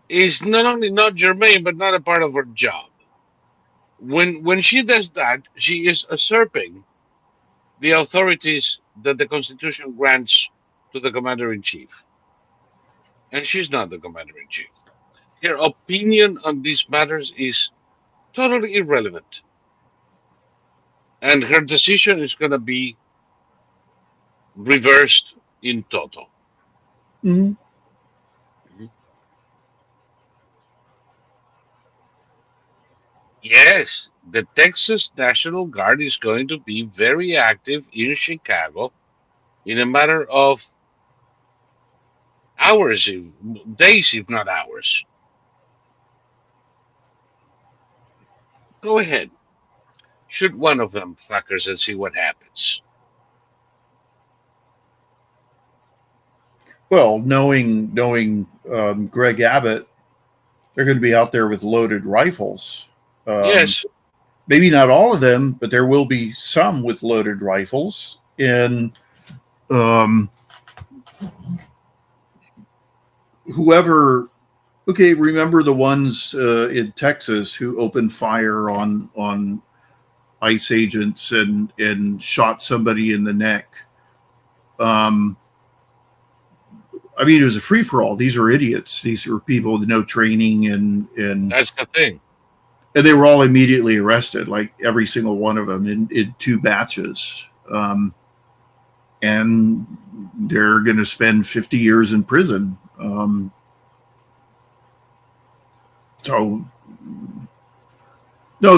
is not only not germane, but not a part of her job. When she does that, she is usurping the authorities that the Constitution grants to the commander-in-chief. And she's not the commander-in-chief. Her opinion on these matters is totally irrelevant. And her decision is going to be reversed in toto. Mm-hmm. Yes, the Texas National Guard is going to be very active in Chicago in a matter of hours, days, if not hours. Go ahead. Shoot one of them fuckers and see what happens. Well, knowing Greg Abbott, they're going to be out there with loaded rifles. Yes. Maybe not all of them, but there will be some with loaded rifles. And whoever, okay, remember the ones in Texas who opened fire on ICE agents and shot somebody in the neck. I mean, it was a free-for-all. These are idiots. These are people with no training, and that's the thing. And they were all immediately arrested, like every single one of them in 2 batches. And they're going to spend 50 years in prison. So, no,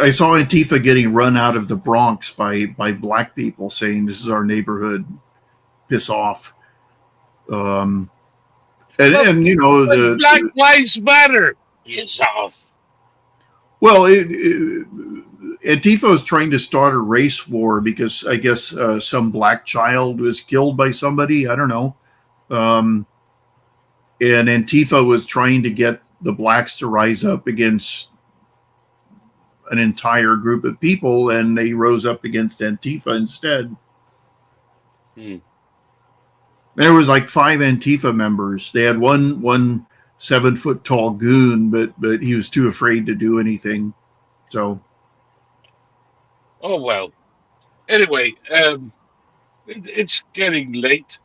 I saw Antifa getting run out of the Bronx by black people saying, "This is our neighborhood, piss off." And you know, Black Lives Matter, piss off. Well, Antifa is trying to start a race war because I guess some black child was killed by somebody. I don't know. And Antifa was trying to get the blacks to rise up against an entire group of people, and they rose up against Antifa instead. There was like 5 Antifa members. They had one 7-foot tall goon, but he was too afraid to do anything. So, Oh well. Anyway, it's getting late.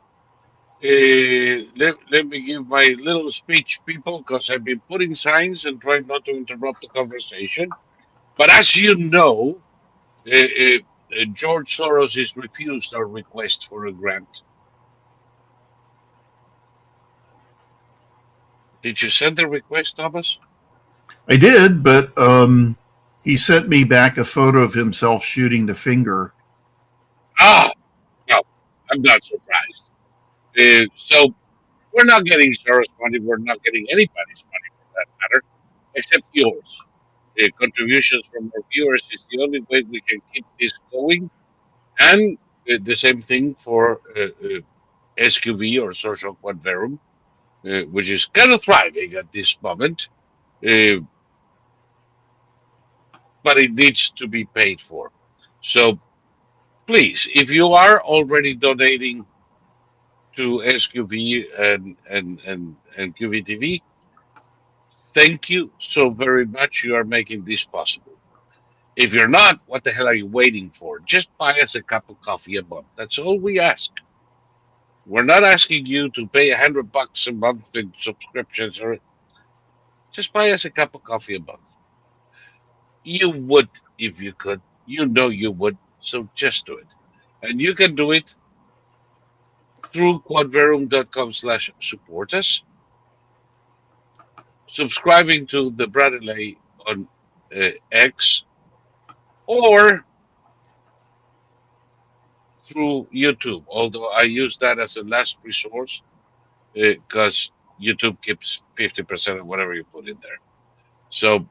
Let me give my little speech, people, because I've been putting signs and trying not to interrupt the conversation. But as you know, George Soros has refused our request for a grant. Did you send the request, Thomas? I did, but he sent me back a photo of himself shooting the finger. Ah, no, I'm not surprised. So we're not getting Soros money. We're not getting anybody's money for that matter, except yours. Contributions from our viewers is the only way we can keep this going. And the same thing for SQV or Social Quad Verum, which is kind of thriving at this moment. But it needs to be paid for. So please, if you are already donating to SQV and QVTV, thank you so very much. You are making this possible. If you're not, what the hell are you waiting for? Just buy us a cup of coffee a month. That's all we ask. We're not asking you to pay $100 a month in subscriptions, or just buy us a cup of coffee a month. You would if you could. You know you would. So just do it. And you can do it through quadverum.com/support us, subscribing to the Bradley on X, or through YouTube, although I use that as a last resource because YouTube keeps 50% of whatever you put in there. So,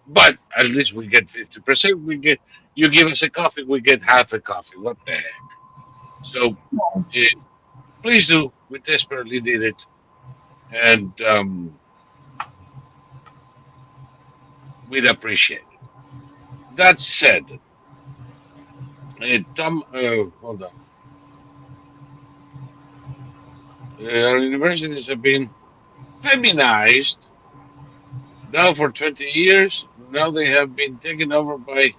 but at least we get 50%. You give us a coffee, we get half a coffee. What the heck? So, please do. We desperately need it, and we'd appreciate it. That said, Tom, hold on. Our universities have been feminized now for 20 years. Now they have been taken over by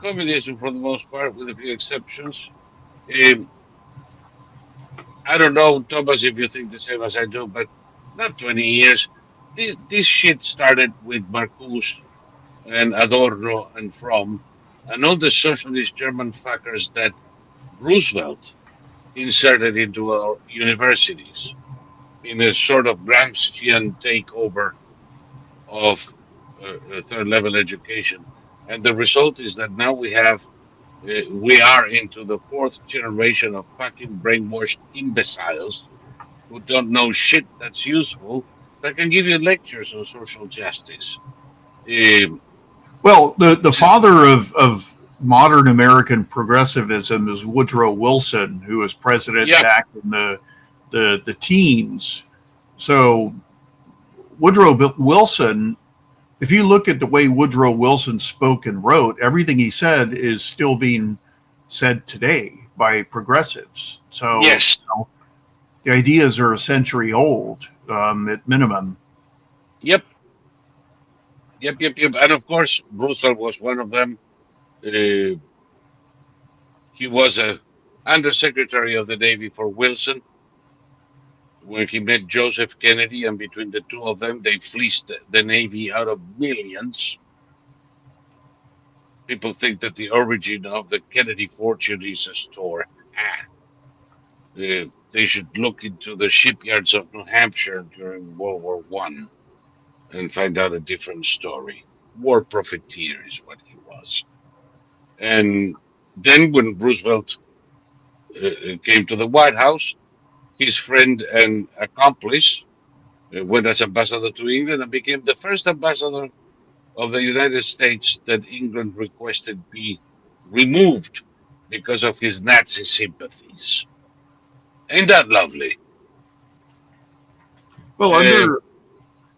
communism for the most part, with a few exceptions. I don't know, Thomas, if you think the same as I do, but not 20 years. This shit started with Marcuse and Adorno and Fromm and all the socialist German fuckers that Roosevelt inserted into our universities in a sort of Gramscian takeover of third level education. And the result is that now we are into the 4th generation of fucking brainwashed imbeciles who don't know shit that's useful, that can give you lectures on social justice. Well, the father of modern American progressivism is Woodrow Wilson, who was president back in the teens. So Woodrow Wilson, if you look at the way Woodrow Wilson spoke and wrote, everything he said is still being said today by progressives. So yes, the ideas are a century old at minimum. Yep. And of course, Roosevelt was one of them. He was a undersecretary of the Navy for Wilson when he met Joseph Kennedy, and between the two of them, they fleeced the Navy out of millions. People think that the origin of the Kennedy fortune is a store. They should look into the shipyards of New Hampshire during World War I and find out a different story. War profiteer is what he was. And then when Roosevelt came to the White House, his friend and accomplice went as ambassador to England and became the first ambassador of the United States that England requested be removed because of his Nazi sympathies. Ain't that lovely? Well, Uh,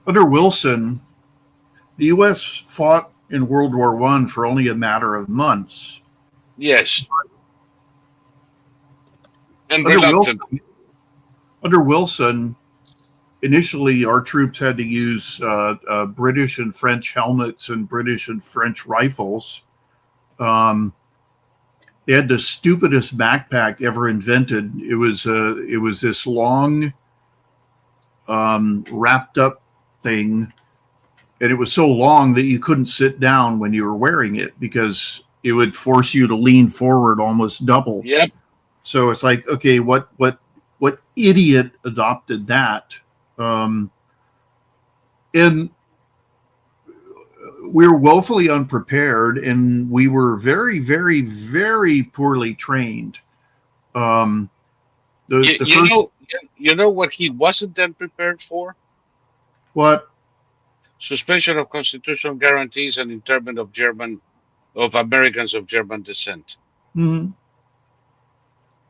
under Wilson, the U.S. fought in World War I for only a matter of months. yes, and Under reluctant. Wilson, initially our troops had to use British and French helmets and British and French rifles. They had the stupidest backpack ever invented. It was this long, wrapped up thing, and it was so long that you couldn't sit down when you were wearing it because it would force you to lean forward almost double. Yep. So it's like, okay, what idiot adopted that? And we were woefully unprepared, and we were very, very, very poorly trained. You know what he wasn't then prepared for? What? Suspension of constitutional guarantees and internment of Americans of German descent. Mm-hmm.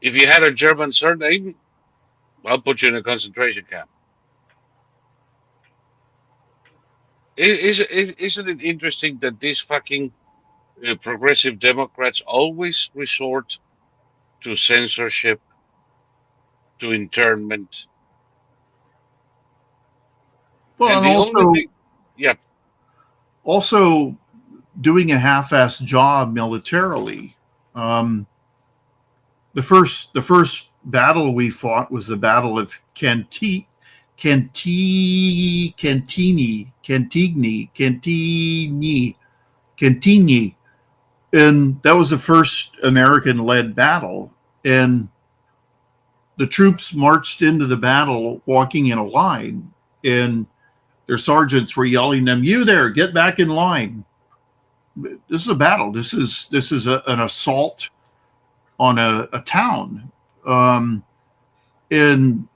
If you had a German surname, I'll put you in a concentration camp. Isn't it interesting that these fucking progressive Democrats always resort to censorship, to internment? Well, and also doing a half-assed job militarily. The first battle we fought was the Battle of Cantigny, and that was the first American-led battle. And the troops marched into the battle walking in a line, and their sergeants were yelling them, "You there, get back in line." This is a battle. This is an assault on a town. And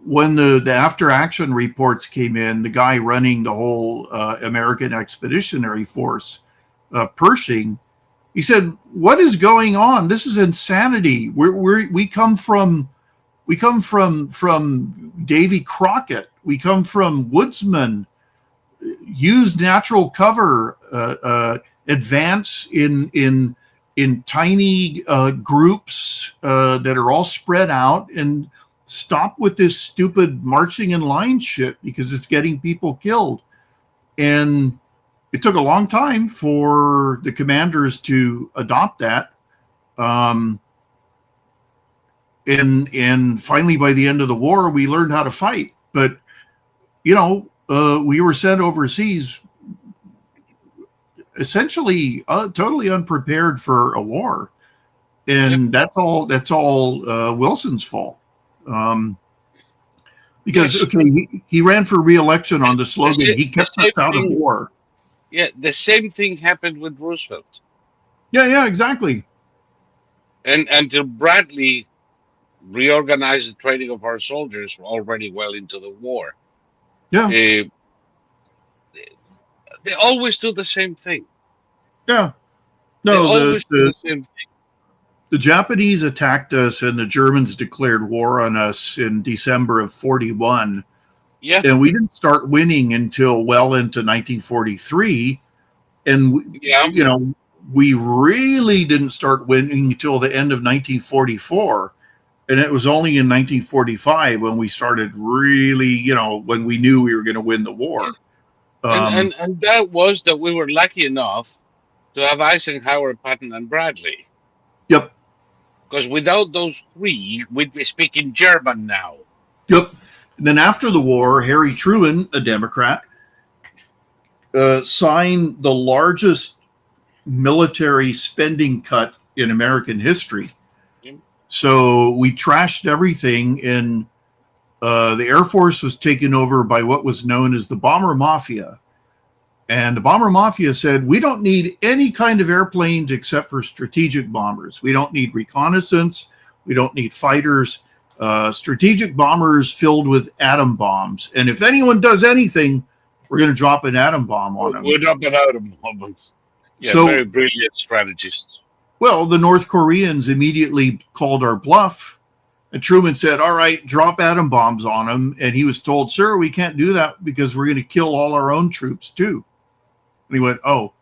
when the after action reports came in, the guy running the whole American Expeditionary Force, Pershing, he said, "What is going on? This is insanity. We come from Davy Crockett. We come from woodsmen. Use natural cover. Advance in tiny groups that are all spread out, and stop with this stupid marching in line shit because it's getting people killed." And it took a long time for the commanders to adopt that. And finally, by the end of the war, we learned how to fight. But, we were sent overseas essentially totally unprepared for a war. And that's all Wilson's fault. Because, he ran for re-election on the slogan, "He kept us out of war." Yeah, the same thing happened with Roosevelt. Yeah, exactly. And until Bradley reorganized the training of our soldiers already well into the war. Yeah. They always do the same thing. Yeah. No, the Japanese attacked us and the Germans declared war on us in December of 41. Yeah. And we didn't start winning until well into 1943. And, we really didn't start winning until the end of 1944. And it was only in 1945 when we started really, when we knew we were going to win the war. And that was that we were lucky enough to have Eisenhower, Patton, and Bradley. Yep. Because without those three, we'd be speaking German now. Yep. And then after the war, Harry Truman, a Democrat, signed the largest military spending cut in American history. So we trashed everything, and the Air Force was taken over by what was known as the Bomber Mafia. And the Bomber Mafia said, "We don't need any kind of airplanes except for strategic bombers. We don't need reconnaissance. We don't need fighters. Strategic bombers filled with atom bombs. And if anyone does anything, we're going to drop an atom bomb on them. We're dropping out of moments. Yeah, So, very brilliant strategists. well, the North Koreans immediately called our bluff, and Truman said, all right, drop atom bombs on them. And he was told, sir, we can't do that because we're going to kill all our own troops too. And he went, oh,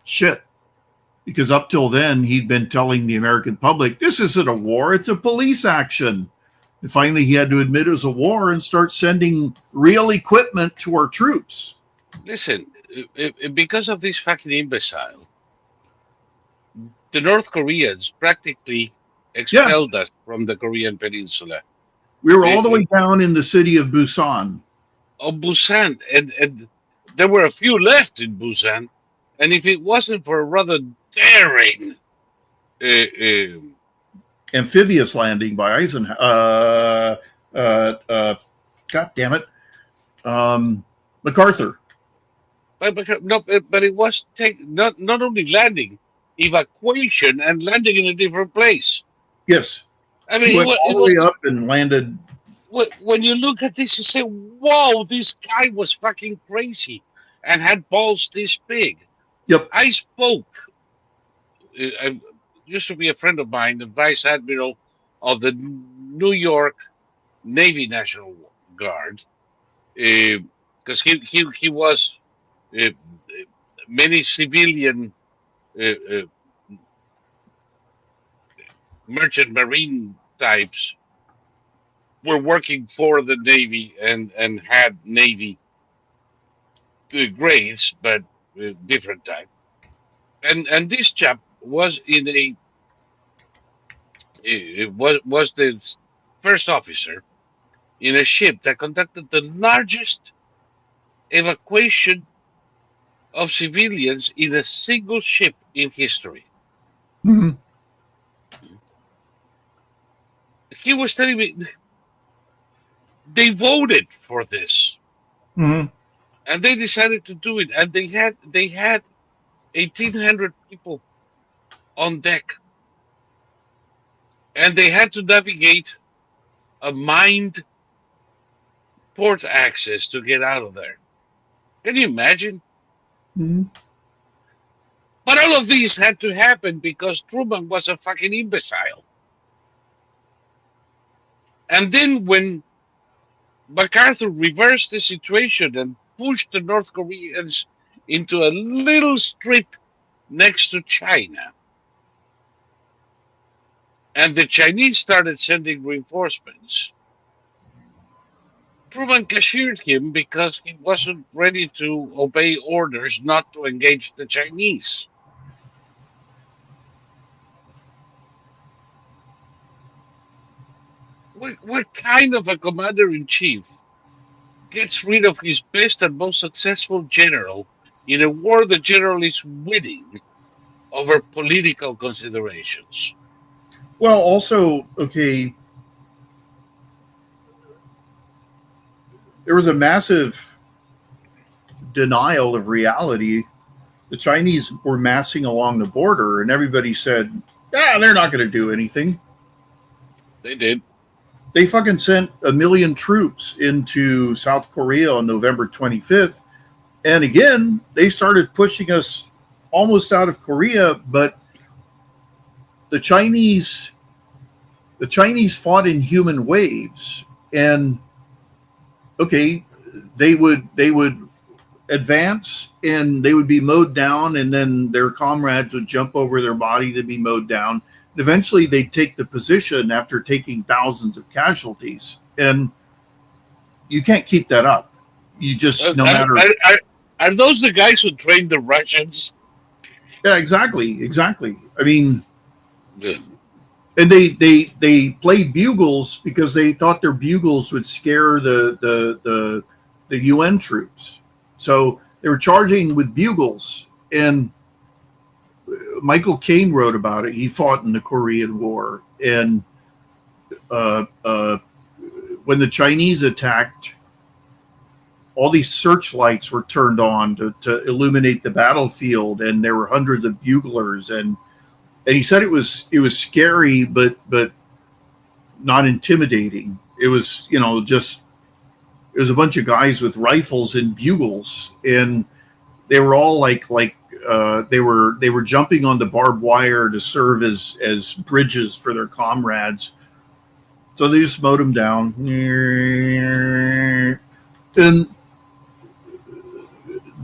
shit. Because up till then, he'd been telling the American public, this isn't a war, it's a police action. And finally, he had to admit it was a war and start sending real equipment to our troops. Listen, because of this fucking imbecile, the North Koreans practically expelled us from the Korean Peninsula. We were all the way down in the city of Busan. Oh, Busan. And there were a few left in Busan. And if it wasn't for a rather daring amphibious landing by Eisenhower, God damn it, MacArthur. But it was not only landing, evacuation and landing in a different place. Yes. I mean, he went all the way up and landed. When you look at this, you say, whoa, this guy was fucking crazy and had balls this big. Yep. I spoke. I used to be a friend of mine, the Vice Admiral of the New York Navy National Guard, because he was many civilian merchant marine types were working for the Navy and had Navy grades, but different type. And this chap was in was the first officer in a ship that conducted the largest evacuation of civilians in a single ship in history. Mm-hmm. He was telling me they voted for this, Mm-hmm. and they decided to do it, and they had 1,800 people on deck, and they had to navigate a mined port access to get out of there. Can you imagine? Mm-hmm. But all of these had to happen because Truman was a fucking imbecile. And then when MacArthur reversed the situation and pushed the North Koreans into a little strip next to China, and the Chinese started sending reinforcements, Truman cashiered him because he wasn't ready to obey orders not to engage the Chinese. What kind of a commander-in-chief gets rid of his best and most successful general in a war the general is winning over political considerations? Well, also, okay, there was a massive denial of reality. The Chinese were massing along the border, and everybody said, yeah, they're not going to do anything. They did. They fucking sent 1 million troops into South Korea on November 25th. And again, they started pushing us almost out of Korea, but the Chinese fought in human waves. And okay, they would advance and they would be mowed down, and then their comrades would jump over their body to be mowed down. Eventually, they take the position after taking thousands of casualties, and you can't keep that up. You just no matter. Are those the guys who trained the Russians? Yeah, exactly. I mean, Yeah. and they played bugles because they thought their bugles would scare the UN troops. So they were charging with bugles, and Michael Caine wrote about it. He fought in the Korean War, and when the Chinese attacked, all these searchlights were turned on to illuminate the battlefield, and there were hundreds of buglers, and he said it was scary, but not intimidating. It was, just it was a bunch of guys with rifles and bugles, and they were all they were jumping on the barbed wire to serve as bridges for their comrades. So they just mowed them down. And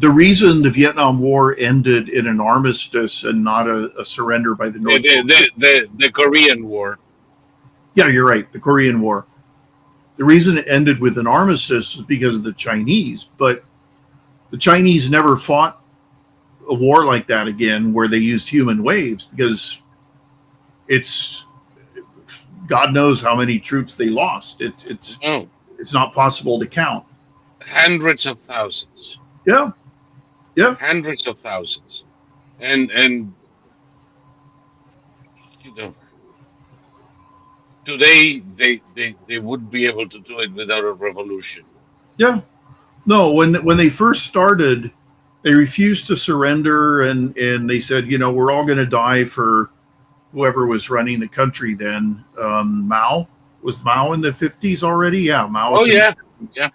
the reason the Vietnam War ended in an armistice and not a surrender by the North the Korean War. Yeah, you're right. The Korean War. The reason it ended with an armistice was because of the Chinese, but the Chinese never fought a war like that again where they used human waves, because it's God knows how many troops they lost. It's not possible to count. Hundreds of thousands. Yeah. Hundreds of thousands. And you know, today they wouldn't be able to do it without a revolution. Yeah. No, when they first started, they refused to surrender, and they said, we're all going to die for whoever was running the country then. Mao. Was Mao in the 50s already? Yeah, Mao. Oh, yeah. Yeah.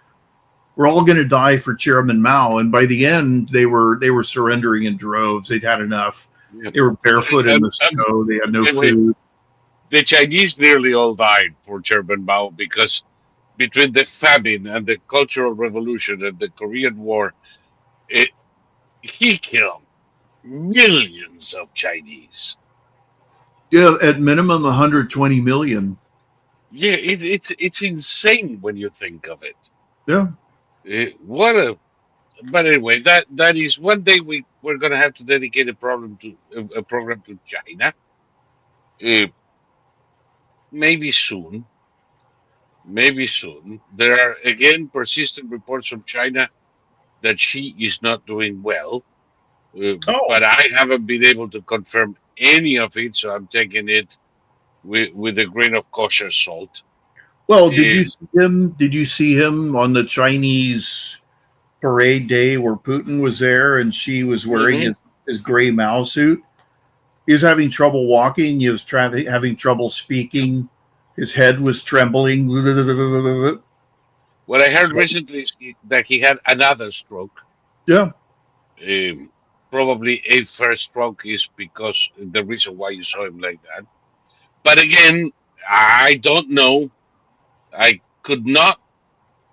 We're all going to die for Chairman Mao. And by the end, they were surrendering in droves. They'd had enough. Yeah. They were barefoot in the snow. They had no food. The Chinese nearly all died for Chairman Mao, because between the famine and the Cultural Revolution and the Korean War, he killed millions of Chinese. Yeah, at minimum 120 million. Yeah, it's insane when you think of it. Yeah. But anyway, that is one day we're going to have to dedicate a program to China. Maybe soon. There are again persistent reports from China that Xi is not doing well, but I haven't been able to confirm any of it, so I'm taking it with a grain of kosher salt. Well, did you see him? Did you see him on the Chinese parade day where Putin was there and Xi was wearing his gray Mao suit? He was having trouble walking. He was having trouble speaking. His head was trembling. What I heard recently is that he had another stroke. Yeah. Probably a first stroke is because the reason why you saw him like that. But again, I don't know. I could not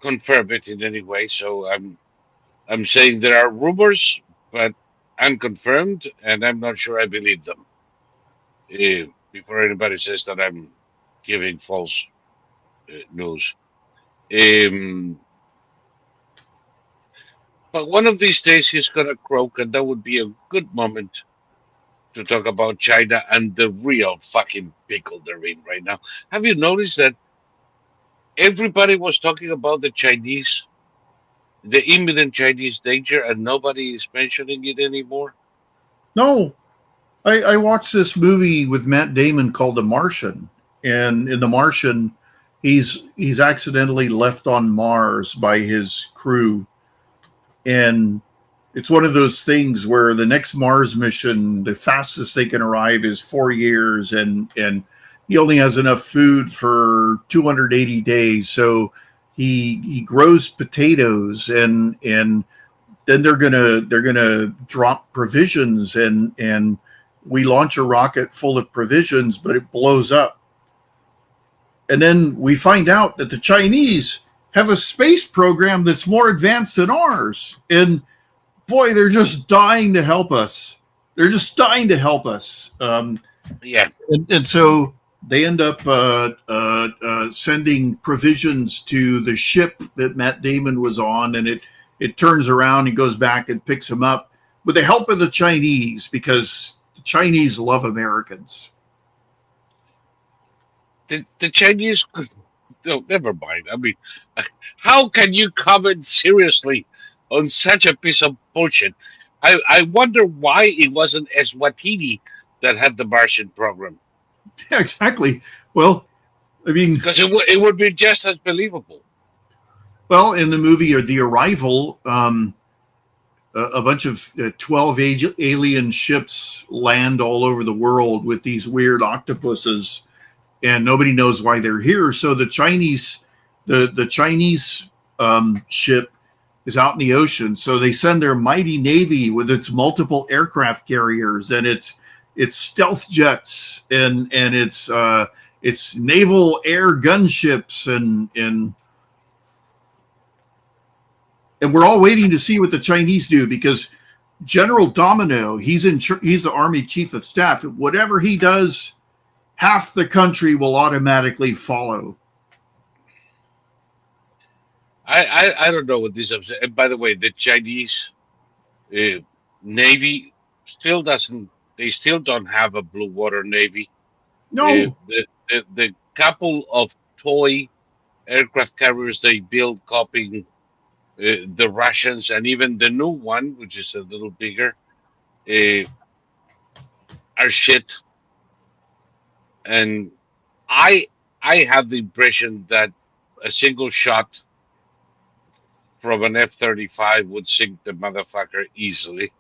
confirm it in any way. So I'm saying there are rumors, but unconfirmed, and I'm not sure I believe them. Before anybody says that I'm giving false news. But one of these days he's going to croak, and that would be a good moment to talk about China and the real fucking pickle they're in right now. Have you noticed that everybody was talking about the Chinese, the imminent Chinese danger, and nobody is mentioning it anymore? No. I watched this movie with Matt Damon called The Martian. And in The Martian, he's accidentally left on Mars by his crew. And it's one of those things where the next Mars mission, the fastest they can arrive is 4 years, and he only has enough food for 280 days. So he grows potatoes, and then they're gonna drop provisions, and we launch a rocket full of provisions, but it blows up. And then we find out that the Chinese have a space program that's more advanced than ours. And boy, they're just dying to help us. Yeah. And so they end up sending provisions to the ship that Matt Damon was on, and it turns around and goes back and picks him up with the help of the Chinese, because the Chinese love Americans. The Chinese could, no, never mind. I mean, how can you comment seriously on such a piece of bullshit? I wonder why it wasn't Eswatini that had the Martian program. Yeah, exactly. Well, I mean, because it would be just as believable. Well, in the movie or The Arrival, a bunch of 12 alien ships land all over the world with these weird octopuses, and nobody knows why they're here. So the Chinese ship is out in the ocean. So they send their mighty Navy with its multiple aircraft carriers and its stealth jets and its naval air gunships and we're all waiting to see what the Chinese do, because General Domino, he's the Army Chief of Staff. Whatever he does, half the country will automatically follow. I don't know what this is. And by the way, the Chinese Navy still doesn't. They still don't have a blue water navy. No, The couple of toy aircraft carriers they build, copying the Russians, and even the new one, which is a little bigger, are shit. And I have the impression that a single shot from an F-35 would sink the motherfucker easily.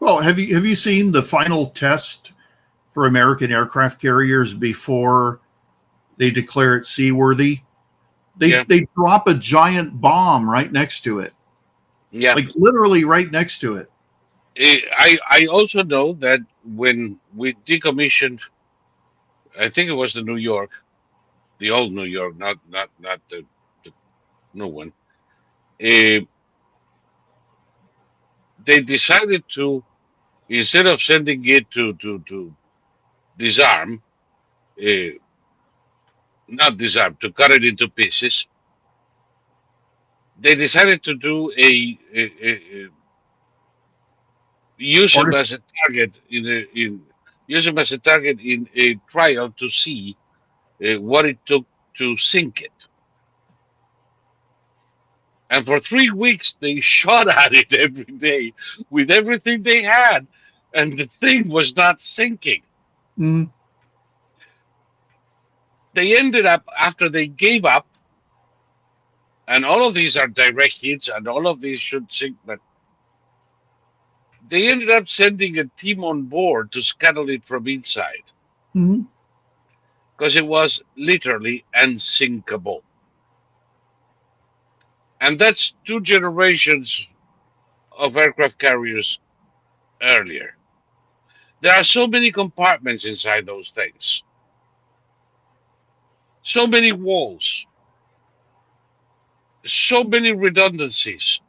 well, have you seen the final test for American aircraft carriers before they declare it seaworthy? They drop a giant bomb right next to it. Yeah. Like literally right next to it. I also know that when we decommissioned, I think it was the New York, the old New York, not the new one. They decided to, instead of sending it to disarm, not disarm, to cut it into pieces, they decided to do use him as a target use him as a target in a trial to see what it took to sink it. And for 3 weeks, they shot at it every day with everything they had, and the thing was not sinking. Mm-hmm. They ended up, after they gave up, and all of these are direct hits, and all of these should sink, but they ended up sending a team on board to scuttle it from inside, because it was literally unsinkable. And that's 2 generations of aircraft carriers earlier. There are so many compartments inside those things, so many walls, so many redundancies,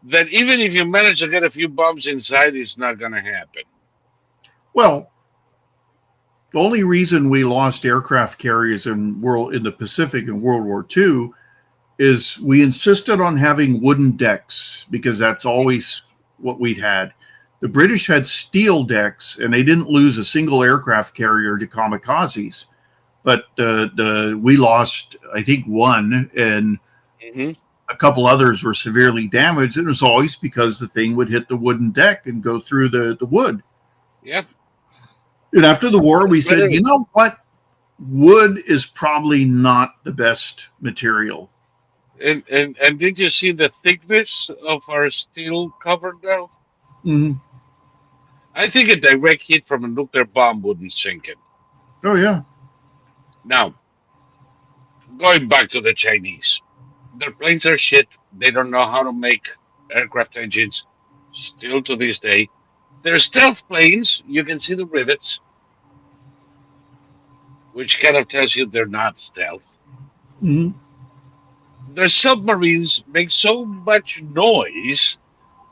that even if you manage to get a few bombs inside, it's not going to happen. Well, the only reason we lost aircraft carriers in the Pacific in World War II is we insisted on having wooden decks, because that's always what we'd had. The British had steel decks, and they didn't lose a single aircraft carrier to kamikazes. But we lost, I think, one, and a couple others were severely damaged. And it was always because the thing would hit the wooden deck and go through the wood. Yep. And after the war, we said, you know what? Wood is probably not the best material. And did you see the thickness of our steel cover now? Mm-hmm. I think a direct hit from a nuclear bomb wouldn't sink it. Oh, yeah. Now, going back to the Chinese, their planes are shit. They don't know how to make aircraft engines, still to this day. They're stealth planes. You can see the rivets, which kind of tells you they're not stealth. Mm-hmm. Their submarines make so much noise,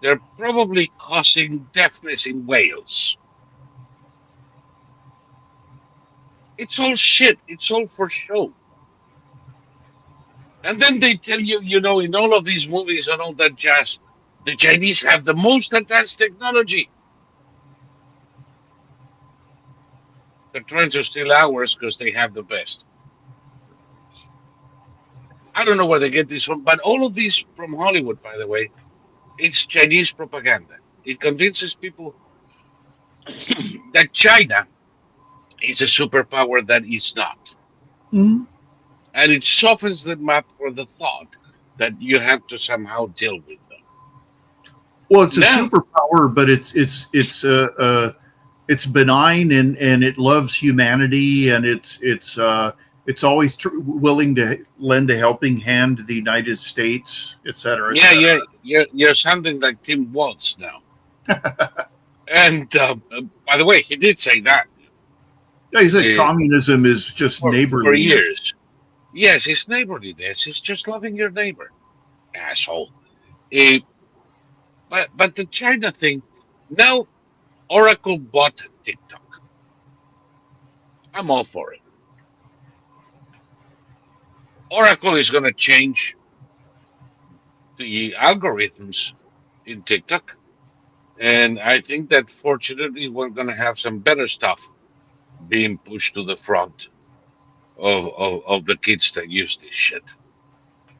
they're probably causing deafness in whales. It's all shit. It's all for show. And then they tell you, in all of these movies and all that jazz, the Chinese have the most advanced technology. They're trying to steal ours because they have the best. I don't know where they get this from, but all of these from Hollywood, by the way, it's Chinese propaganda. It convinces people that China is a superpower that is not. Mm-hmm. And it softens them up for the thought that you have to somehow deal with them. Well, it's a superpower, but it's benign and it loves humanity, and it's It's always willing to lend a helping hand to the United States, et cetera, et Yeah, cetera. you're sounding like Tim Walz now. And by the way, he did say that Yeah, he said uh, communism is just for neighborliness. years. Yes, it's neighborliness. It's just loving your neighbor, asshole. Uh, but the China thing now, Oracle bought TikTok. I'm all for it. Oracle is going to change the algorithms in TikTok, and I think that fortunately we're going to have some better stuff being pushed to the front of the kids that use this shit.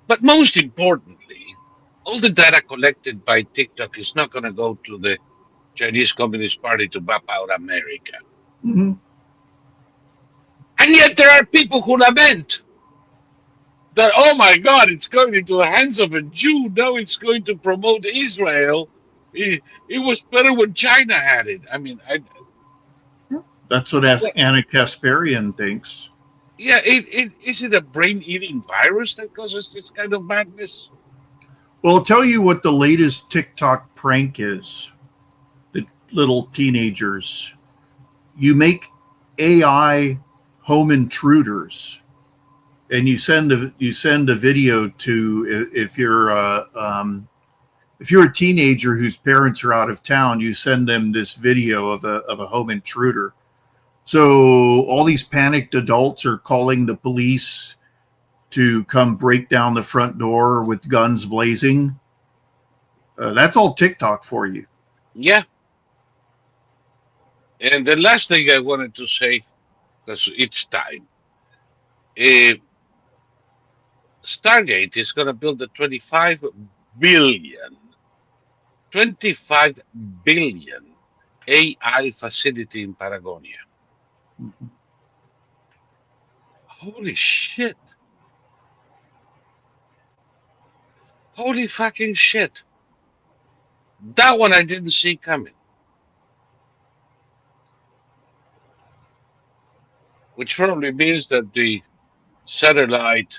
But most importantly, all the data collected by TikTok is not going to go to the Chinese Communist Party to map out America. Mm-hmm. And yet there are people who lament that, oh my God, it's going into the hands of a Jew. Now it's going to promote Israel. It was better when China had it. I mean, That's what Anna Kasparian thinks. yeah, is it a brain-eating virus that causes this kind of madness? Well, I'll tell you what the latest TikTok prank is. The little teenagers. You make AI home intruders, and you send a video to if you're a teenager whose parents are out of town, you send them this video of a home intruder. So all these panicked adults are calling the police to come break down the front door with guns blazing. That's all TikTok for you. Yeah. And the last thing I wanted to say, because it's time, Stargate is going to build a 25 billion AI facility in Patagonia. Mm-hmm. Holy shit. Holy fucking shit. That one I didn't see coming. Which probably means that the satellite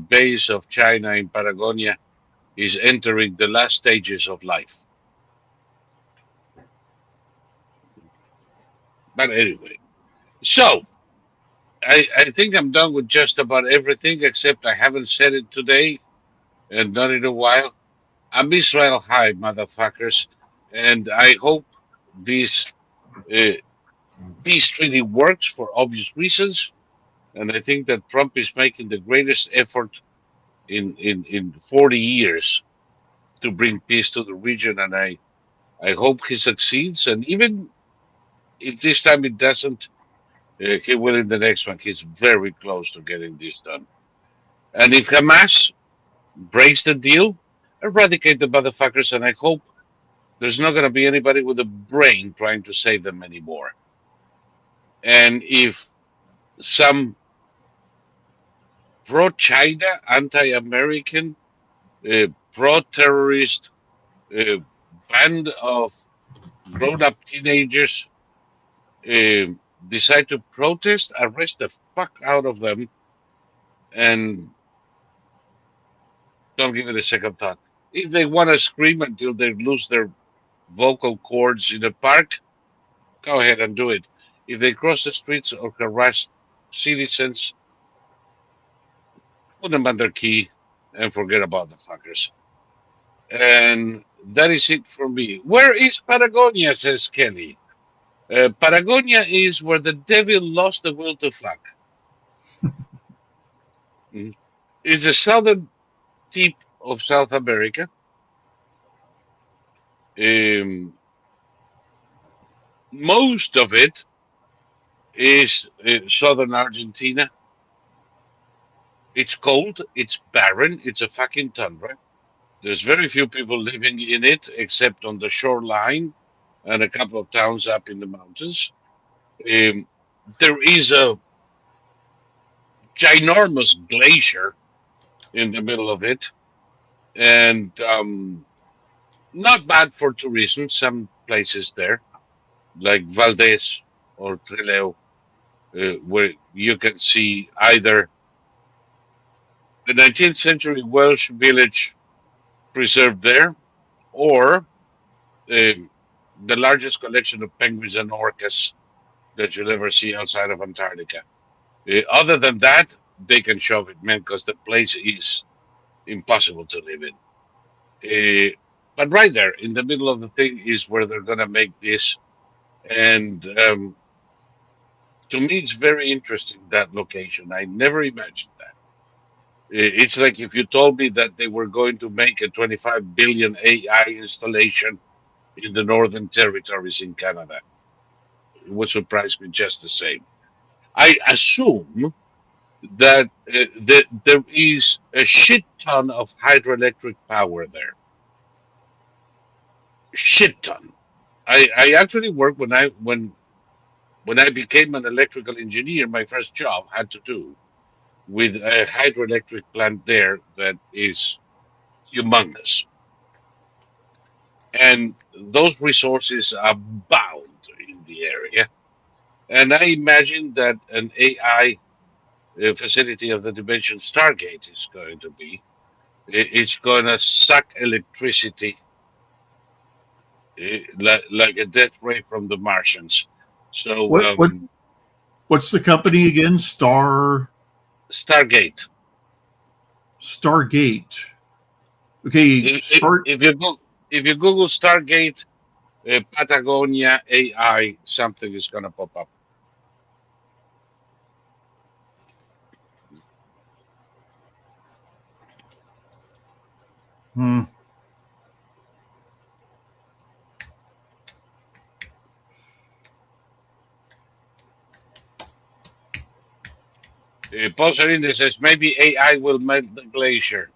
base of China in Patagonia is entering the last stages of life. But anyway, so I think I'm done with just about everything, except I haven't said it today and not in a while. I'm Israel High, motherfuckers, and I hope this uh, peace treaty works for obvious reasons. And I think that Trump is making the greatest effort in 40 years to bring peace to the region, and I hope he succeeds. And even if this time it doesn't, he will in the next one. He's very close to getting this done. And if Hamas breaks the deal, eradicate the motherfuckers, and I hope there's not going to be anybody with a brain trying to save them anymore. And if some pro-China, anti-American, pro-terrorist band of grown-up teenagers decide to protest, arrest the fuck out of them, and don't give it a second thought. If they want to scream until they lose their vocal cords in a park, go ahead and do it. If they cross the streets or harass citizens, put them under key and forget about the fuckers. And that is it for me. Where is Patagonia, says Kelly. Patagonia is where the devil lost the will to fuck. It's the southern tip of South America. Most of it is southern Argentina. It's cold, it's barren, it's a fucking tundra. There's very few people living in it except on the shoreline and a couple of towns up in the mountains. There is a ginormous glacier in the middle of it, and not bad for tourism. Some places there, like Valdez or Trelew, where you can see either the 19th century Welsh village preserved there, or um, the largest collection of penguins and orcas that you'll ever see outside of Antarctica. Other than that, they can shove it, man, because the place is impossible to live in. But right there in the middle of the thing is where they're gonna make this, and to me, it's very interesting, that location. I never imagined that. It's like if you told me that they were going to make a 25 billion AI installation in the Northern Territories in Canada. It would surprise me just the same. I assume that there is a shit ton of hydroelectric power there. Shit ton. I actually worked when I became an electrical engineer. My first job had to do with a hydroelectric plant there that is humongous, and those resources abound in the area. And I imagine that an AI facility of the dimension Stargate is going to be. It's going to suck electricity like a death ray from the Martians. So What's the company again? Stargate. Stargate. Okay, If you Google Stargate Patagonia AI, something is going to pop up. Hmm. Paul Serinde says maybe AI will melt the glacier.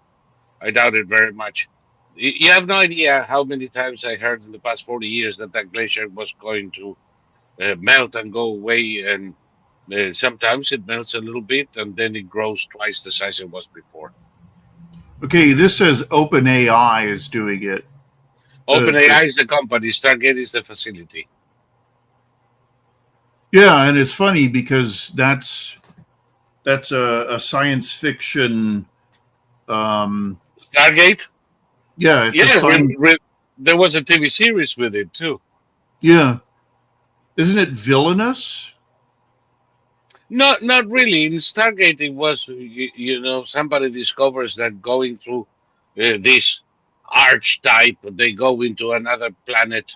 I doubt it very much. You have no idea how many times I heard in the past 40 years that that glacier was going to melt and go away. And sometimes it melts a little bit and then it grows twice the size it was before. Okay, this says OpenAI is doing it. OpenAI is the company, Stargate is the facility. Yeah, and it's funny because that's a science fiction. Stargate? Yeah, it's a science. There was a TV series with it too. Yeah, isn't it villainous? Not really. In Stargate, it was somebody discovers that going through this archetype, they go into another planet.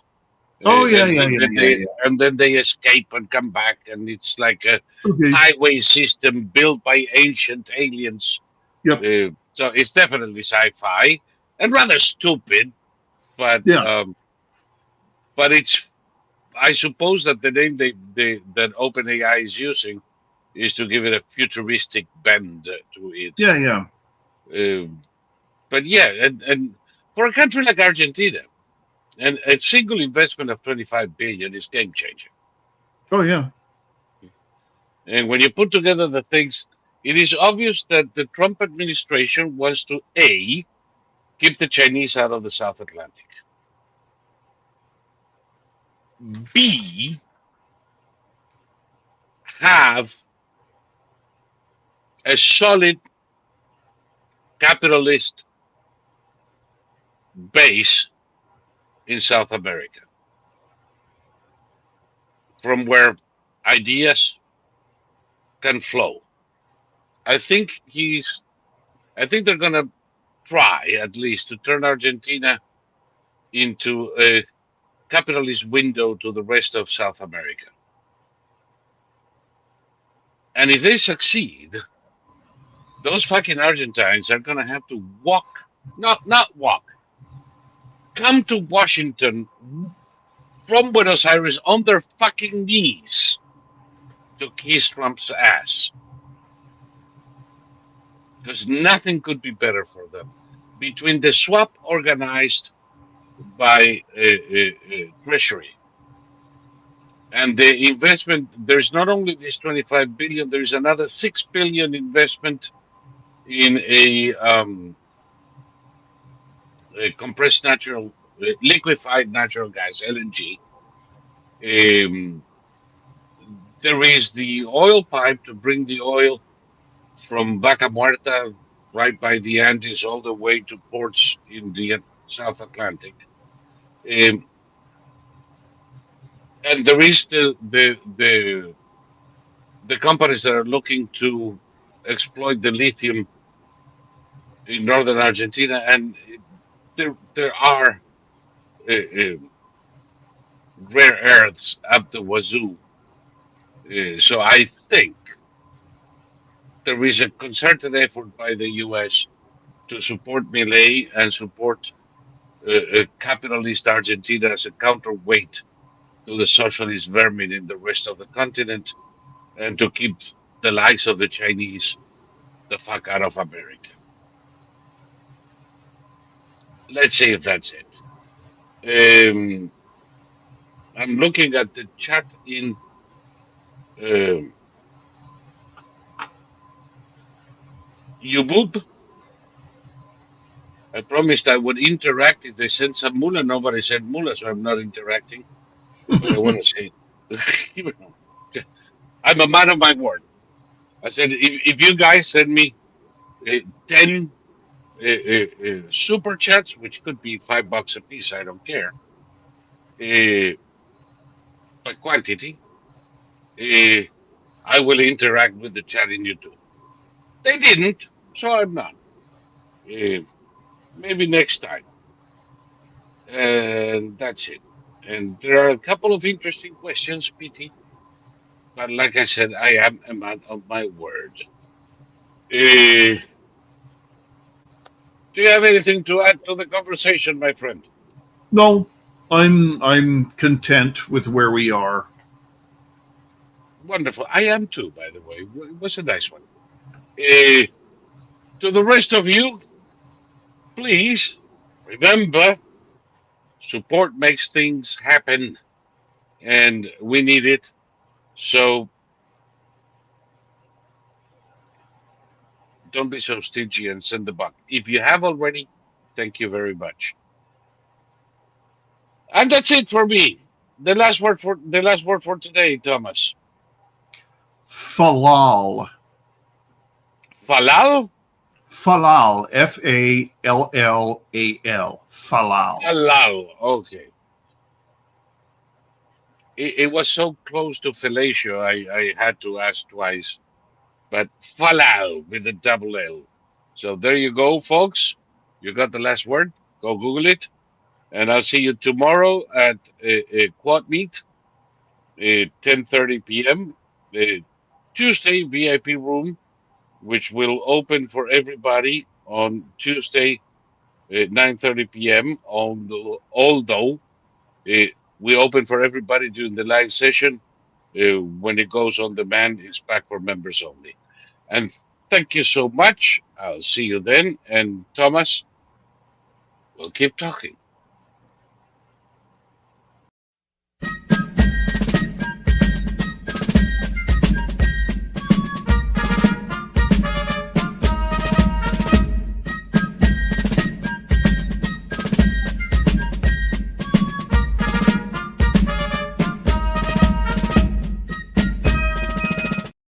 Oh yeah, and then they escape and come back, and it's like a Okay. highway system built by ancient aliens. Yep. So it's definitely sci-fi and rather stupid, but Yeah. but it's. I suppose that the name that OpenAI is using is to give it a futuristic bend to it. Yeah. But yeah, and for a country like Argentina, and a single investment of 25 billion is game changing. Oh yeah. And when you put together the things, it is obvious that the Trump administration wants to A, keep the Chinese out of the South Atlantic. B, have a solid capitalist base in South America, from where ideas can flow. I think they're gonna try at least to turn Argentina into a capitalist window to the rest of South America. And if they succeed, those fucking Argentines are gonna have to walk, not walk, come to Washington from Buenos Aires on their fucking knees to kiss Trump's ass. Because nothing could be better for them. Between the swap organized by Treasury and the investment, there's not only this 25 billion, there's another 6 billion investment in a compressed natural, liquefied natural gas, LNG. There is the oil pipe to bring the oil from Vaca Muerta right by the Andes all the way to ports in the South Atlantic. Um, and there is the companies that are looking to exploit the lithium in northern Argentina, and there are uh, uh, rare earths up the wazoo. So I think there is a concerted effort by the U.S. to support Milei and support capitalist Argentina as a counterweight to the socialist vermin in the rest of the continent, and to keep the likes of the Chinese the fuck out of America. Let's see if that's it. I'm looking at the chat in um YouTube. I promised I would interact if they sent some mullah. Nobody said mullah, so I'm not interacting. But I want to say, I'm a man of my word. I said, if you guys send me 10 super chats, which could be $5 a piece, I don't care, by quantity, uh, I will interact with the chat in YouTube. They didn't, so I'm not. Maybe next time. And that's it. And there are a couple of interesting questions, PT. But like I said, I am a man of my word. Do you have anything to add to the conversation, my friend? No, I'm content with where we are. Wonderful. I am too, by the way. It was a nice one. To the rest of you, please remember, support makes things happen, and we need it. So don't be so stingy and send the buck. If you have already, thank you very much. And that's it for me. The last word for today, Thomas. Falal. Falal? Falal. Fallal. Falal. Falal. Okay. It was so close to fellatio, I had to ask twice. But falal with a double L. So there you go, folks. You got the last word. Go Google it. And I'll see you tomorrow at a Quad Meet, 10:30 p.m. Tuesday VIP room, which will open for everybody on Tuesday at 9:30 p.m. Although we open for everybody during the live session, when it goes on demand, it's back for members only. And thank you so much. I'll see you then. And Thomas, we'll keep talking.